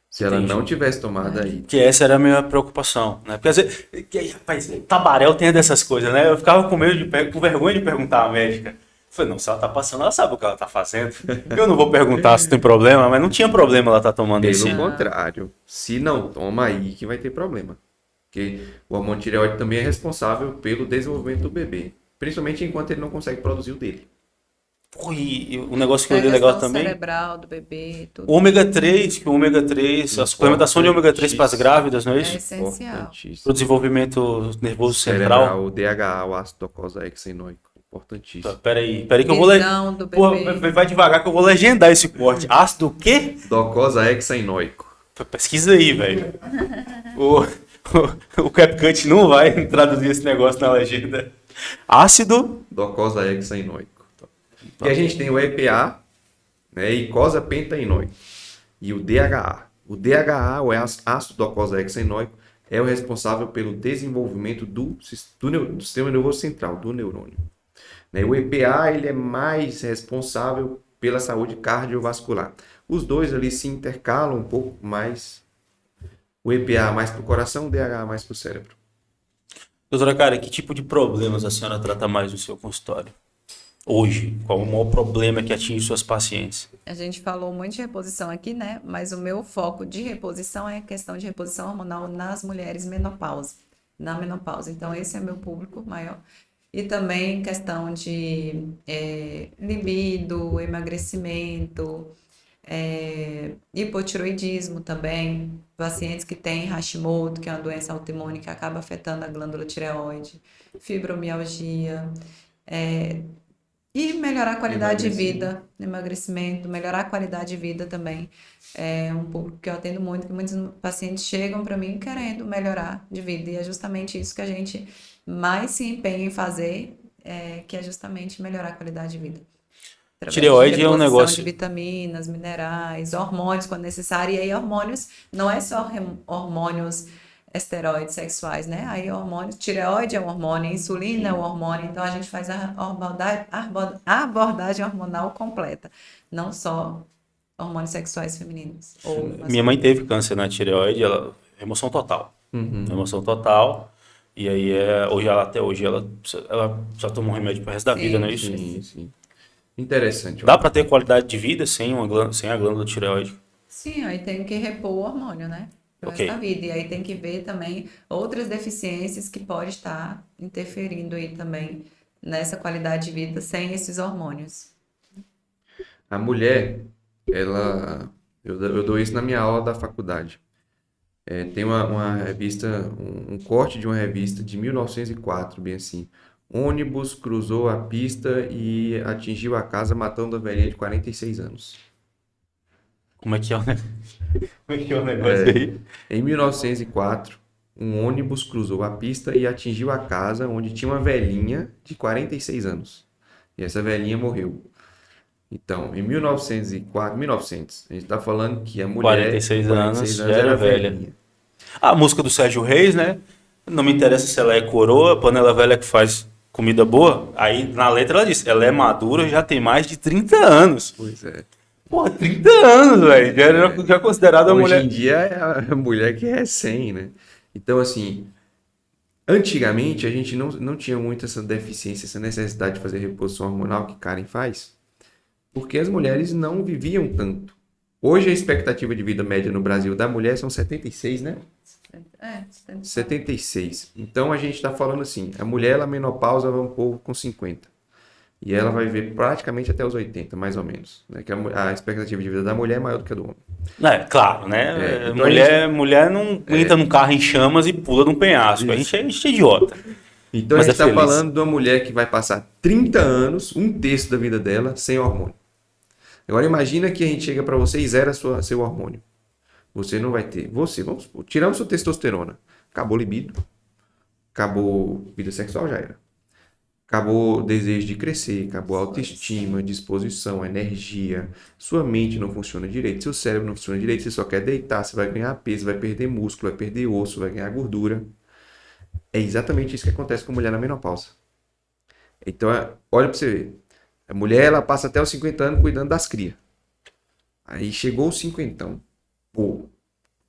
Se ela não tivesse tomado aí. Que essa era a minha preocupação, né? Porque às vezes, rapaz, tabaréu tem dessas coisas, né? Eu ficava com medo com vergonha de perguntar à médica. Eu falei, não, se ela tá passando, ela sabe o que ela tá fazendo. Eu não vou perguntar se tem problema, mas não tinha problema ela tá tomando esse. Pelo contrário, se não toma aí que vai ter problema. Porque o hormônio tireoide também é responsável pelo desenvolvimento do bebê. Principalmente enquanto ele não consegue produzir o dele. Porra, e o negócio que eu É a li legal questão também. cerebral do bebê, tudo. O ômega 3, que o ômega 3, a suplementação de ômega 3 para as grávidas, não é É isso? essencial. Importantíssimo. Para o desenvolvimento nervoso Cerebral, central. o DHA, o ácido docosahexaenoico. Importantíssimo. Tá, peraí que eu vou ler. Visão do Porra, bebê. vai devagar que eu vou legendar esse corte. Ácido o quê? Docosahexaenoico. Pesquisa aí, velho. O CapCut não vai traduzir esse negócio na legenda. Ácido. Docosahexaenoico. E a gente tem o EPA, né, icosapentaenoico, e o DHA. O DHA, o ácido docosahexaenoico, é o responsável pelo desenvolvimento do sistema nervoso central, do neurônio. Né, o EPA ele é mais responsável pela saúde cardiovascular. Os dois ali se intercalam um pouco mais. O EPA mais para o coração, o DHA mais para o cérebro. Doutora Cara, que tipo de problemas a senhora trata mais no seu consultório? Hoje, qual o maior problema que atinge suas pacientes? A gente falou muito de reposição aqui, né? Mas o meu foco de reposição é a questão de reposição hormonal nas mulheres na menopausa. Então, esse é meu público maior. E também questão de libido, emagrecimento, hipotiroidismo também. Pacientes que têm Hashimoto, que é uma doença autoimune que acaba afetando a glândula tireoide, fibromialgia, e melhorar a qualidade de vida, emagrecimento, melhorar a qualidade de vida também. É um público que eu atendo muito, que muitos pacientes chegam para mim querendo melhorar de vida. E é justamente isso que a gente mais se empenha em fazer, que é justamente melhorar a qualidade de vida. Através Tireoide de é um reposição negócio. de vitaminas, minerais, hormônios quando necessário. E aí hormônios, não é só hormônios esteroides sexuais, né? Aí hormônios, tireoide é um hormônio, insulina é um hormônio, então a gente faz a abordagem hormonal completa, não só hormônios sexuais femininos. Minha mãe teve câncer na tireoide, remoção total. Remoção total. E aí, até hoje, ela só toma um remédio pro resto da vida, não é isso? Sim, sim. Interessante. Dá para ter qualidade de vida sem a glândula tireoide? Sim, aí tem que repor o hormônio, né? pro resto da vida. E aí tem que ver também outras deficiências que podem estar interferindo aí também nessa qualidade de vida sem esses hormônios. A mulher, eu dou isso na minha aula da faculdade. Tem uma revista, um corte de uma revista de 1904, bem assim. Ônibus cruzou a pista e atingiu a casa, matando a velhinha de 46 anos. Como é que é o negócio? Como é que é o negócio aí? Em 1904, um ônibus cruzou a pista e atingiu a casa onde tinha uma velhinha de 46 anos. E essa velhinha morreu. Então, em 1904, a gente está falando que a mulher 46 anos já era velha. velhinha. A música do Sérgio Reis, né? Não me interessa se ela é coroa, panela velha que faz comida boa. Aí na letra ela diz, ela é madura, já tem mais de 30 anos. Pois é. Porra, 30 anos, velho. Já é considerada uma mulher. Hoje em dia é a mulher que é recém, né? Então, assim, antigamente a gente não tinha muito essa deficiência, essa necessidade de fazer reposição hormonal que Karen faz, porque as mulheres não viviam tanto. Hoje a expectativa de vida média no Brasil da mulher são 76, né? 76. Então a gente está falando assim, a mulher, ela menopausa vai um pouco com 50. E ela vai viver praticamente até os 80, mais ou menos. Né? Que a expectativa de vida da mulher é maior do que a do homem. Claro, né? Então mulher não entra num carro em chamas e pula num penhasco. A gente é idiota. Então Mas a gente está feliz. falando de uma mulher que vai passar 30 anos, um terço da vida dela, sem hormônio. Agora imagina que a gente chega para você e zera seu hormônio. Você não vai ter. Vamos supor, tiramos sua testosterona. Acabou libido. Acabou vida sexual, já era. Acabou o desejo de crescer, acabou a autoestima, disposição, energia. Sua mente não funciona direito, seu cérebro não funciona direito, você só quer deitar, você vai ganhar peso, vai perder músculo, vai perder osso, vai ganhar gordura. É exatamente isso que acontece com a mulher na menopausa. Então, olha pra você ver. A mulher, ela passa até os 50 anos cuidando das crias. Aí chegou os 50. Pô,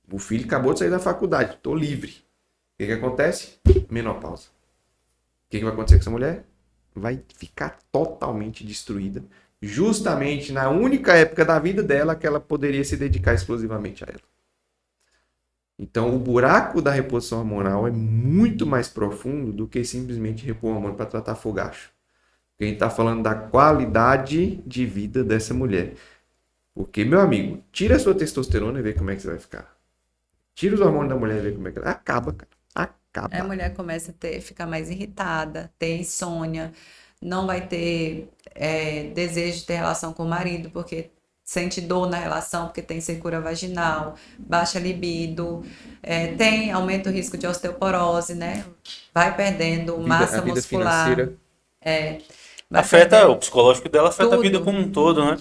o filho acabou de sair da faculdade, tô livre. O que acontece? Menopausa. O que vai acontecer com essa mulher? Vai ficar totalmente destruída, justamente na única época da vida dela que ela poderia se dedicar exclusivamente a ela. Então, o buraco da reposição hormonal é muito mais profundo do que simplesmente repor hormônio para tratar fogacho. Porque a gente está falando da qualidade de vida dessa mulher. Porque, meu amigo, tira a sua testosterona e vê como é que você vai ficar. Tira os hormônios da mulher e vê como é que ela... Acaba, cara. Acaba. A mulher começa a ficar mais irritada, ter insônia, não vai ter desejo de ter relação com o marido, porque sente dor na relação, porque tem secura vaginal, baixa libido, aumenta o risco de osteoporose, né? Vai perdendo massa muscular. Financeira. Afeta o psicológico dela, afeta tudo. a vida como um todo, né?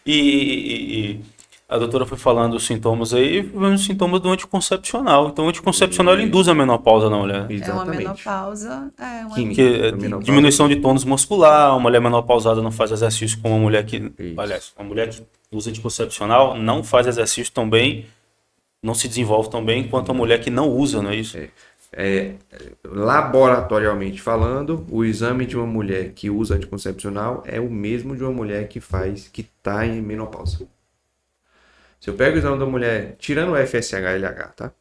E a doutora foi falando os sintomas aí, os sintomas do anticoncepcional. Então, o anticoncepcional ele induz a menopausa na mulher. É uma menopausa, uma Química. Que diminuição de tônus muscular, uma mulher menopausada não faz exercício como uma mulher que... Isso. Aliás, uma mulher que usa anticoncepcional não faz exercício tão bem, não se desenvolve tão bem quanto a mulher que não usa, não é isso? Laboratorialmente falando, o exame de uma mulher que usa anticoncepcional é o mesmo de uma mulher que está em menopausa. Se eu pego o exame da mulher, tirando o FSH e LH, tá?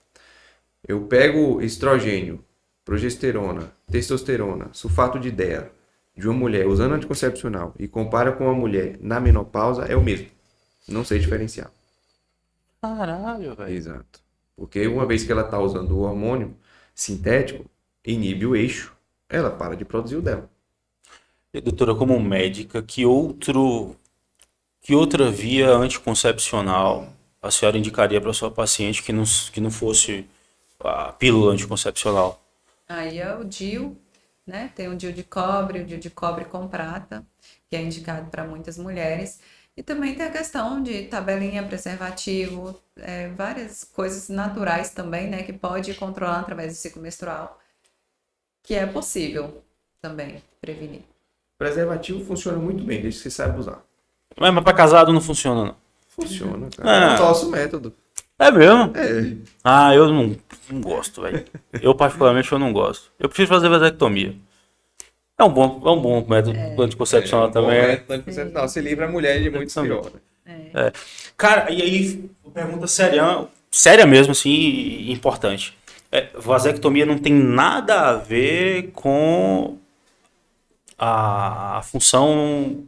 Eu pego estrogênio, progesterona, testosterona, sulfato de DEA de uma mulher usando anticoncepcional e compara com uma mulher na menopausa, é o mesmo. Não sei diferenciar. Caralho, velho. Exato. Porque uma vez que ela está usando o hormônio sintético, inibe o eixo, ela para de produzir o dela. E, doutora, como médica, que outra via anticoncepcional a senhora indicaria para sua paciente que não fosse a pílula anticoncepcional? Aí é o DIU, né? Tem o DIU de cobre, o DIU de cobre com prata, que é indicado para muitas mulheres. E também tem a questão de tabelinha, preservativo, várias coisas naturais também, né? Que pode controlar através do ciclo menstrual, que é possível também prevenir. Preservativo funciona muito bem, desde que você saiba usar. Mas para casado não funciona, não. Funciona, cara. É o nosso método. É mesmo? É. Ah, eu não gosto, velho. Eu particularmente eu não gosto. Eu prefiro fazer vasectomia. É um bom método anticoncepcional também. Método anticoncepcional. Se livra a mulher de muitos piores. Cara, e aí, pergunta séria. séria mesmo, assim, e importante. Vasectomia não tem nada a ver com a função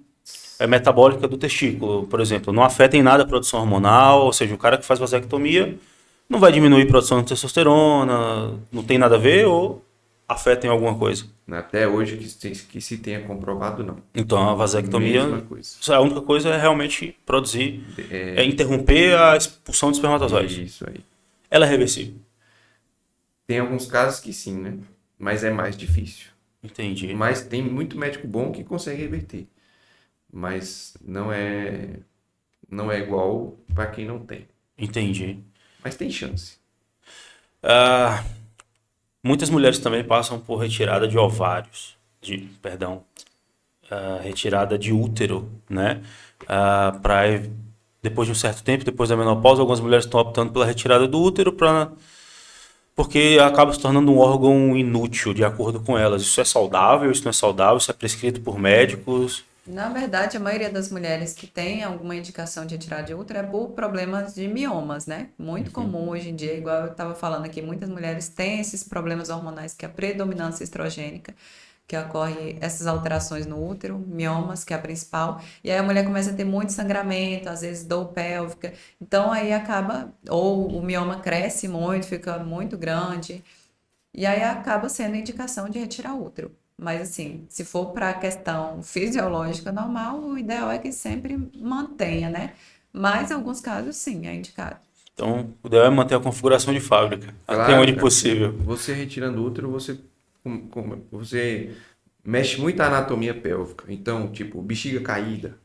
metabólica do testículo, por exemplo. Não afeta em nada a produção hormonal, ou seja, o cara que faz vasectomia não vai diminuir a produção de testosterona, não tem nada a ver, ou afeta em alguma coisa. Até hoje que se tenha comprovado, não. Então, a vasectomia, Mesma coisa. a única coisa é realmente produzir, interromper a expulsão de espermatozoides. Isso aí. Ela é reversível. Tem alguns casos que sim, né? Mas é mais difícil. Entendi. Mas tem muito médico bom que consegue reverter. Mas não é igual para quem não tem. Entendi. Mas tem chance. Muitas mulheres também passam por retirada de ovários, retirada de útero, né? Depois de um certo tempo, depois da menopausa, algumas mulheres estão optando pela retirada do útero porque acaba se tornando um órgão inútil, de acordo com elas. Isso é saudável? Isso não é saudável? Isso é prescrito por médicos? Na verdade, a maioria das mulheres que tem alguma indicação de retirada de útero é por problemas de miomas, né? Muito comum hoje em dia, igual eu estava falando aqui, muitas mulheres têm esses problemas hormonais, que é a predominância estrogênica, que ocorre essas alterações no útero, miomas, que é a principal, e aí a mulher começa a ter muito sangramento, às vezes dor pélvica, então aí acaba, ou o mioma cresce muito, fica muito grande, e aí acaba sendo indicação de retirar o útero. Mas assim, se for para a questão fisiológica normal, o ideal é que sempre mantenha, né? Mas em alguns casos, sim, é indicado. Então, o ideal é manter a configuração de fábrica, até Claro, onde cara. possível. Você retirando o útero, você mexe muito a anatomia pélvica. Então, tipo, bexiga caída,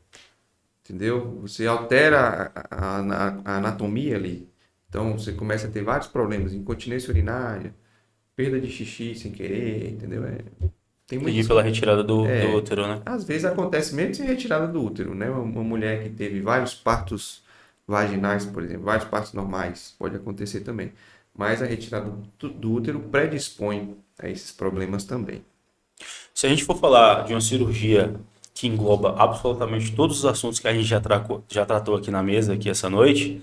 entendeu? Você altera a anatomia ali. Então, você começa a ter vários problemas, incontinência urinária, perda de xixi sem querer, entendeu? Tem Entendi muitos. pela retirada do útero, né? Às vezes acontece mesmo sem retirada do útero, né? Uma mulher que teve vários partos vaginais, por exemplo, vários partos normais, pode acontecer também. Mas a retirada do útero predispõe a esses problemas também. Se a gente for falar de uma cirurgia que engloba absolutamente todos os assuntos que a gente já tratou aqui na mesa, aqui essa noite,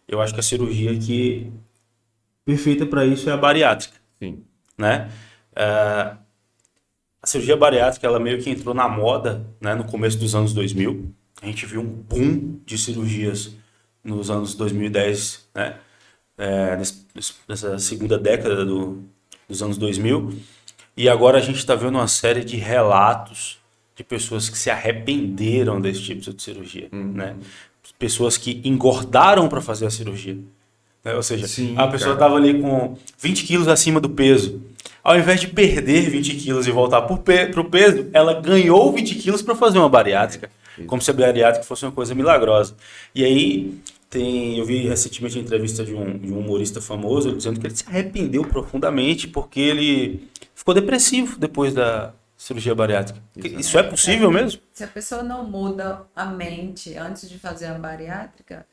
eu acho que a cirurgia que perfeita para isso é a bariátrica, Sim. né? A cirurgia bariátrica, ela meio que entrou na moda, né, no começo dos anos 2000. A gente viu um boom de cirurgias nos anos 2010, né? Nessa segunda década dos anos 2000. E agora a gente está vendo uma série de relatos de pessoas que se arrependeram desse tipo de cirurgia, né? Pessoas que engordaram para fazer a cirurgia. Né? Ou seja, Sim, a pessoa cara. estava ali com 20 quilos acima do peso. Ao invés de perder 20 quilos e voltar para o peso, ela ganhou 20 quilos para fazer uma bariátrica. Como se a bariátrica fosse uma coisa milagrosa. E aí, eu vi recentemente a entrevista de um humorista famoso, ele dizendo que ele se arrependeu profundamente porque ele ficou depressivo depois da cirurgia bariátrica. Isso é possível mesmo? Se a pessoa não muda a mente antes de fazer a bariátrica,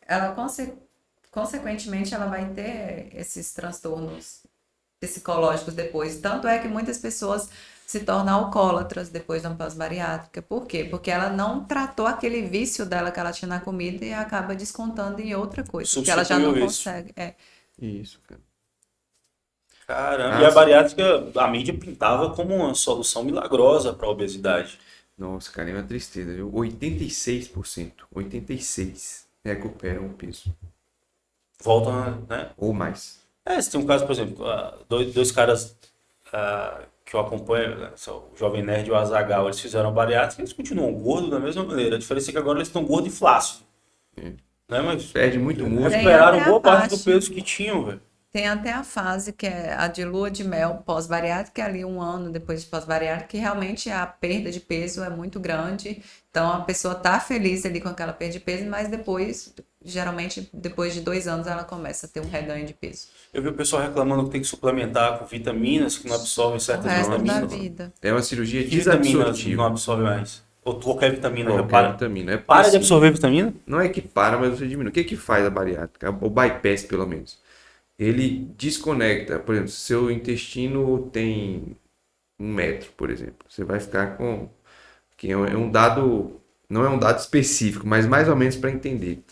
ela consequentemente ela vai ter esses transtornos psicológicos depois. Tanto é que muitas pessoas se tornam alcoólatras depois da pós-bariátrica. Por quê? Porque ela não tratou aquele vício dela que ela tinha na comida e acaba descontando em outra coisa. Porque ela já não consegue. Isso, cara. Caramba, e a bariátrica, a mídia pintava como uma solução milagrosa para a obesidade. Nossa, cara, é uma tristeza, viu? 86%. 86% recuperam o peso. Voltam, né? Ou mais. Você tem um caso, por exemplo, dois caras que eu acompanho, né, o Jovem Nerd e o Azaghal, eles fizeram bariátrica e eles continuam gordos da mesma maneira. A diferença é que agora eles estão gordos e flácidos. Né? Mas Perde muito músculo. recuperaram boa parte do peso que tinham, velho. Tem até a fase que é a de lua de mel pós-bariátrica, que é ali um ano depois de pós-bariátrica, que realmente a perda de peso é muito grande. Então a pessoa tá feliz ali com aquela perda de peso, mas depois, geralmente depois de 2 anos, ela começa a ter um reganho de peso. Eu vi o pessoal reclamando que tem que suplementar com vitaminas, que não absorvem certas O resto da vitaminas. vida. É uma cirurgia Que vitaminas não desabsortiva. absorve mais? Ou qualquer vitamina já Qualquer para? vitamina. É Para de assim, absorver vitamina? Não é que para, mas você diminui. O que faz a bariátrica? O bypass, pelo menos. Ele desconecta. Por exemplo, se seu intestino tem 1 metro, por exemplo. Você vai ficar com... Que é um dado... Não é um dado específico, mas mais ou menos para entender.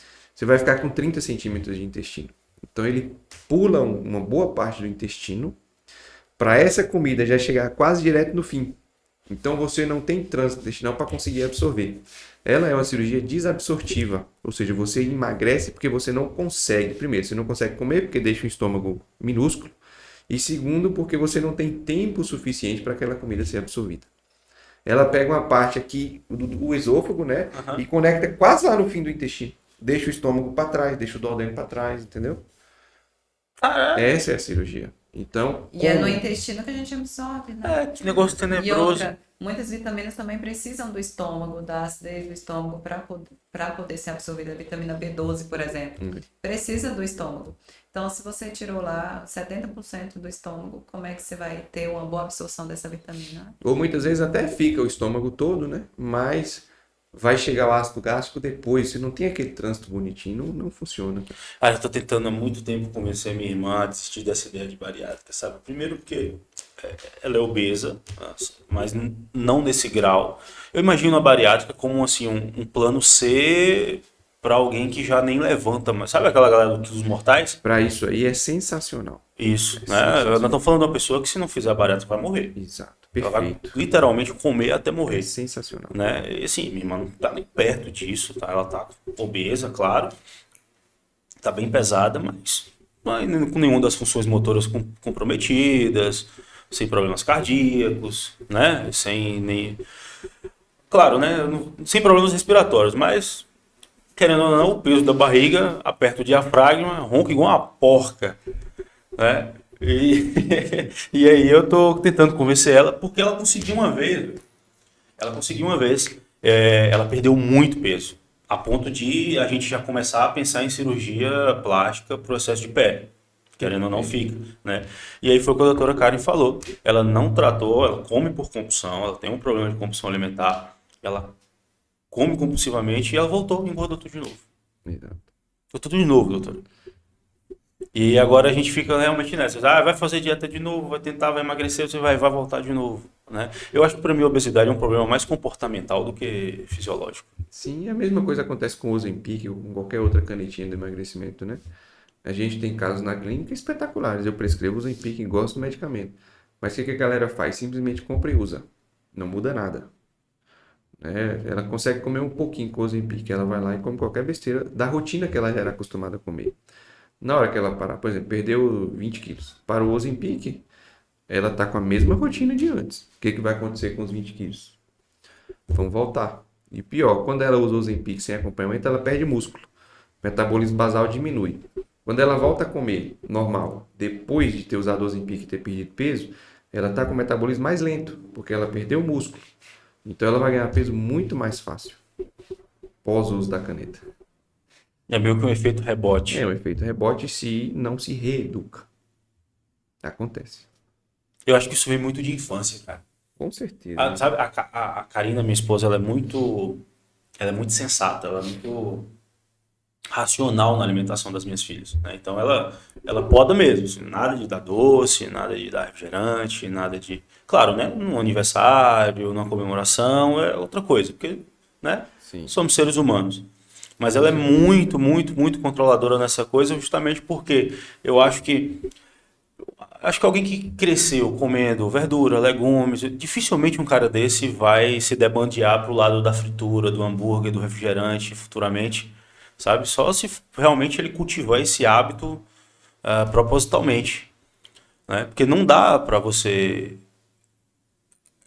você vai ficar com 30 centímetros de intestino. Então ele pula uma boa parte do intestino para essa comida já chegar quase direto no fim. Então você não tem trânsito intestinal para conseguir absorver. Ela é uma cirurgia desabsortiva, ou seja, você emagrece porque você não consegue. Primeiro, você não consegue comer porque deixa o estômago minúsculo. E segundo, porque você não tem tempo suficiente para aquela comida ser absorvida. Ela pega uma parte aqui do esôfago, né? E conecta quase lá no fim do intestino. Deixa o estômago para trás, deixa o duodeno para trás, entendeu? Essa é a cirurgia. Então, E é no intestino que a gente absorve, né? Que negócio E tenebroso. outra, muitas vitaminas também precisam do estômago, da acidez do estômago para poder ser absorvida. A vitamina B12, por exemplo, precisa do estômago. Então, se você tirou lá 70% do estômago, como é que você vai ter uma boa absorção dessa vitamina? ou muitas vezes até fica o estômago todo, né? Mas vai chegar o ácido gástrico depois. Se não tem aquele trânsito bonitinho, não funciona. Eu tô tentando há muito tempo convencer a minha irmã a desistir dessa ideia de bariátrica, sabe? Primeiro porque ela é obesa, mas não nesse grau. Eu imagino a bariátrica como assim, um plano C para alguém que já nem levanta mais. Sabe aquela galera dos mortais? Para isso aí é sensacional. Isso, né? Nós estamos falando de uma pessoa que se não fizer a bariátrica vai morrer. Exato, Ela vai perfeito. literalmente comer até morrer. É sensacional. Né? E assim, minha irmã não tá nem perto disso, tá? Ela tá obesa, claro, tá bem pesada, mas com nenhuma das funções motoras comprometidas, sem problemas cardíacos, né? Sem nem... Claro, né? Sem problemas respiratórios, mas querendo ou não, o peso da barriga aperta o diafragma, ronca igual uma porca, né? E aí eu tô tentando convencer ela, porque ela conseguiu uma vez. Ela perdeu muito peso, a ponto de a gente já começar a pensar em cirurgia plástica pro excesso de pele. Querendo ou não, fica, né? E aí foi o que a doutora Karen falou. Ela não tratou, ela come por compulsão, ela tem um problema de compulsão alimentar, ela come compulsivamente e ela voltou e engordou tudo de novo. Exato. Voltou tudo de novo, doutora. E agora a gente fica realmente nessa. Vai fazer dieta de novo, vai tentar, vai emagrecer, você vai voltar de novo, né? Eu acho que para mim a obesidade é um problema mais comportamental do que fisiológico. Sim, a mesma coisa acontece com o Ozempic ou com qualquer outra canetinha de emagrecimento, né? A gente tem casos na clínica espetaculares. Eu prescrevo Ozempic e gosto do medicamento. Mas o que a galera faz? Simplesmente compra e usa. Não muda nada. Ela consegue comer um pouquinho com o Ozempic. Ela vai lá e come qualquer besteira da rotina que ela já era acostumada a comer. Na hora que ela parar, por exemplo, perdeu 20 quilos. Para o Ozempic, ela está com a mesma rotina de antes. O que vai acontecer com os 20 quilos? Vão voltar. E pior, quando ela usa o Ozempic sem acompanhamento, ela perde músculo. O metabolismo basal diminui. Quando ela volta a comer normal, depois de ter usado o Ozempic e ter perdido peso, ela está com o metabolismo mais lento, porque ela perdeu o músculo. Então ela vai ganhar peso muito mais fácil pós o uso da caneta. É meio que um efeito rebote. É um efeito rebote se não se reeduca. Acontece. Eu acho que isso vem muito de infância, cara. Com certeza. Sabe, a Karina, minha esposa, ela é muito sensata, ela é muito racional na alimentação das minhas filhas, né? Então ela poda mesmo, assim, nada de dar doce, nada de dar refrigerante, nada de... Claro, né? Num aniversário, numa comemoração, é outra coisa, porque, né? Sim. Somos seres humanos. Mas ela é muito, muito, muito controladora nessa coisa, justamente porque eu acho que alguém que cresceu comendo verdura, legumes, dificilmente um cara desse vai se debandear pro lado da fritura, do hambúrguer, do refrigerante futuramente, sabe? Só se realmente ele cultivar esse hábito propositalmente, né? Porque não dá para você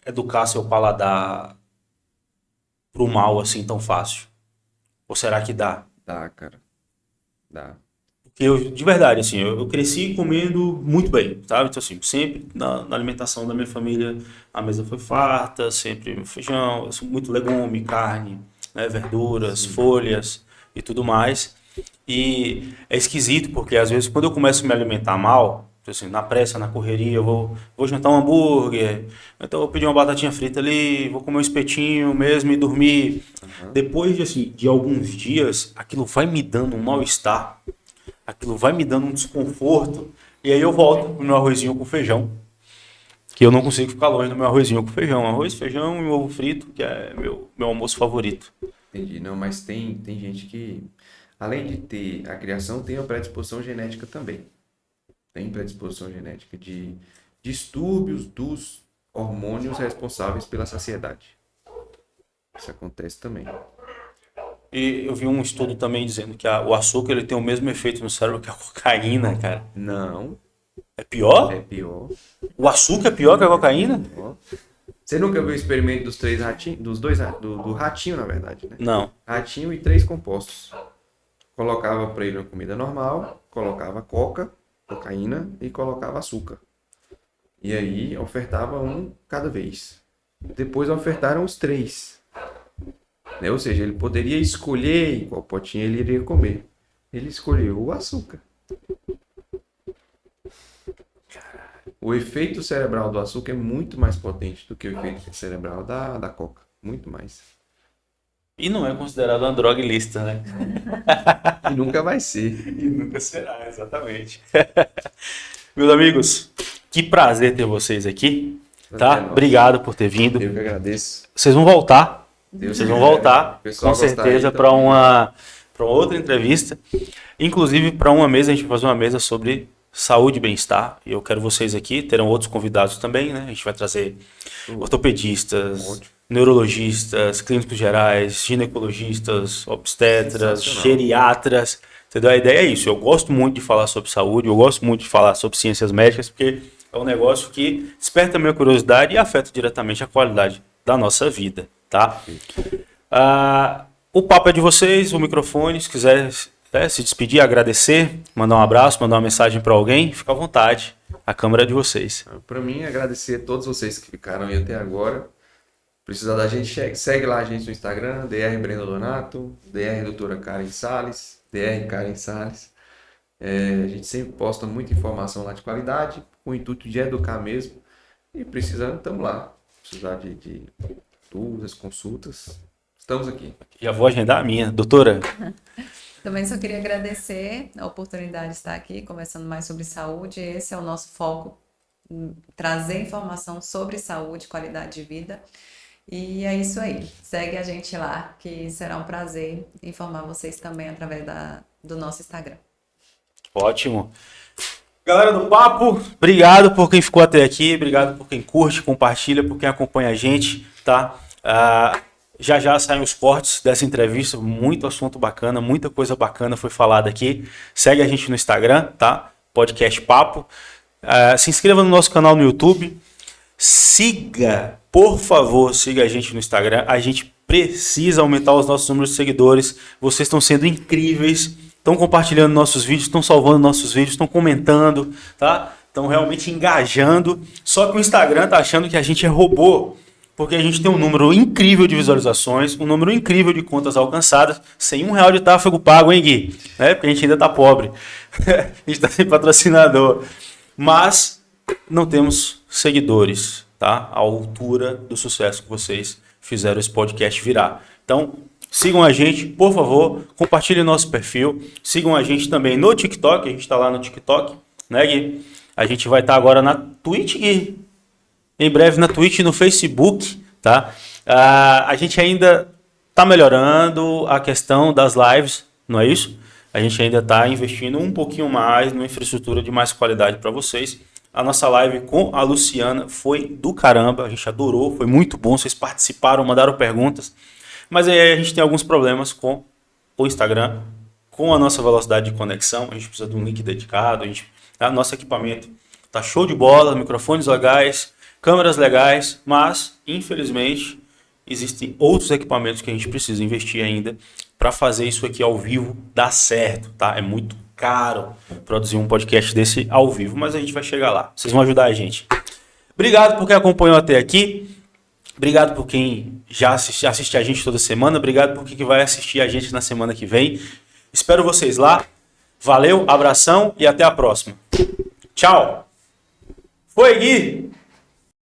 educar seu paladar pro mal assim tão fácil. Ou será que dá? Dá, cara. Dá. Porque eu, de verdade, assim, eu cresci comendo muito bem, sabe? Então, assim, sempre na alimentação da minha família, a mesa foi farta, sempre feijão, muito legume, carne, né, verduras, folhas e tudo mais. E é esquisito, porque às vezes quando eu começo a me alimentar mal, assim, na pressa, na correria, eu vou jantar um hambúrguer, então eu vou pedir uma batatinha frita ali, vou comer um espetinho mesmo e dormir. Depois de alguns dias, aquilo vai me dando um mal-estar, aquilo vai me dando um desconforto, e aí eu volto pro meu arrozinho com feijão, que eu não consigo ficar longe do meu arrozinho com feijão. Arroz, feijão e ovo frito, que é meu almoço favorito. Entendi. Não, mas tem gente que... além de ter a criação, tem a predisposição genética também. Tem predisposição genética de distúrbios dos hormônios responsáveis pela saciedade. Isso acontece também. E eu vi um estudo também dizendo que o açúcar ele tem o mesmo efeito no cérebro que a cocaína, cara. Não, É pior? é pior. O açúcar é pior que a cocaína? Você nunca viu o experimento dos 3 ratinhos? Do ratinho, na verdade, né? Não. Ratinho e 3 compostos. Colocava para ele uma comida normal, colocava cocaína e colocava açúcar. E aí ofertava um cada vez. Depois ofertaram os 3. Né? Ou seja, ele poderia escolher em qual potinho ele iria comer. Ele escolheu o açúcar. O efeito cerebral do açúcar é muito mais potente do que o efeito cerebral da coca. Muito mais. E não é considerado uma droga ilícita, né? E nunca vai ser. E nunca será, exatamente. Meus amigos, que prazer ter vocês aqui, tá? Obrigado por ter vindo. Eu que agradeço. Vocês vão voltar. Deus Vocês vão quiser. voltar, Pessoal com gostar certeza, aí para também. uma outra entrevista. Inclusive, para uma mesa, a gente vai fazer uma mesa sobre saúde e bem-estar. E eu quero vocês aqui, terão outros convidados também, né? A gente vai trazer ortopedistas, Ótimo. neurologistas, clínicos gerais, ginecologistas, obstetras, Sensacional. geriatras. Entendeu? A ideia é isso. Eu gosto muito de falar sobre saúde, eu gosto muito de falar sobre ciências médicas, porque é um negócio que desperta a minha curiosidade e afeta diretamente a qualidade da nossa vida, tá? O papo é de vocês, o microfone, se quiser se despedir, agradecer, mandar um abraço, mandar uma mensagem para alguém, fica à vontade. A câmera é de vocês. Para mim, agradecer a todos vocês que ficaram aí até agora. Precisar da gente, segue lá a gente no Instagram, Dr. Brenda Donato, Dr. Doutora Karen Salles, Dr. Karen Salles. A gente sempre posta muita informação lá de qualidade, com o intuito de educar mesmo. E precisando, estamos lá. Precisar de dúvidas, consultas, estamos aqui. Já vou agendar a minha. Doutora, Também só queria agradecer a oportunidade de estar aqui, conversando mais sobre saúde. Esse é o nosso foco, trazer informação sobre saúde, qualidade de vida. E é isso aí. Segue a gente lá, que será um prazer informar vocês também através do nosso Instagram. ótimo. Galera do Papo, obrigado por quem ficou até aqui, obrigado por quem curte, compartilha, por quem acompanha a gente, tá? Já saem os cortes dessa entrevista, muito assunto bacana, muita coisa bacana foi falada aqui. Segue a gente no Instagram, tá? Podcast Papo. Se inscreva no nosso canal no YouTube. Siga, por favor, siga a gente no Instagram. A gente precisa aumentar os nossos números de seguidores. Vocês estão sendo incríveis. Estão compartilhando nossos vídeos, estão salvando nossos vídeos, estão comentando, tá? Estão realmente engajando. Só que o Instagram tá achando que a gente é robô. Porque a gente tem um número incrível de visualizações, um número incrível de contas alcançadas, sem R$1 de tráfego pago, hein, Gui? Porque a gente ainda tá pobre. A gente tá sem patrocinador. Mas não temos seguidores, tá? À altura do sucesso que vocês fizeram esse podcast virar. Então, sigam a gente, por favor, compartilhem nosso perfil. Sigam a gente também no TikTok, a gente tá lá no TikTok, né, Gui? A gente vai estar agora na Twitch, Gui. Em breve na Twitch e no Facebook, tá? A gente ainda está melhorando a questão das lives, não é isso? A gente ainda está investindo um pouquinho mais numa infraestrutura de mais qualidade para vocês. A nossa live com a Luciana foi do caramba, a gente adorou, foi muito bom, vocês participaram, mandaram perguntas. Mas aí a gente tem alguns problemas com o Instagram, com a nossa velocidade de conexão, a gente precisa de um link dedicado, nosso equipamento tá show de bola, microfones legais, câmeras legais, mas, infelizmente, existem outros equipamentos que a gente precisa investir ainda para fazer isso aqui ao vivo dar certo, tá? É muito caro produzir um podcast desse ao vivo, mas a gente vai chegar lá. Vocês vão ajudar a gente. Obrigado por quem acompanhou até aqui. Obrigado por quem já assiste a gente toda semana. Obrigado por quem vai assistir a gente na semana que vem. Espero vocês lá. Valeu, abração e até a próxima. Tchau. Foi, Gui!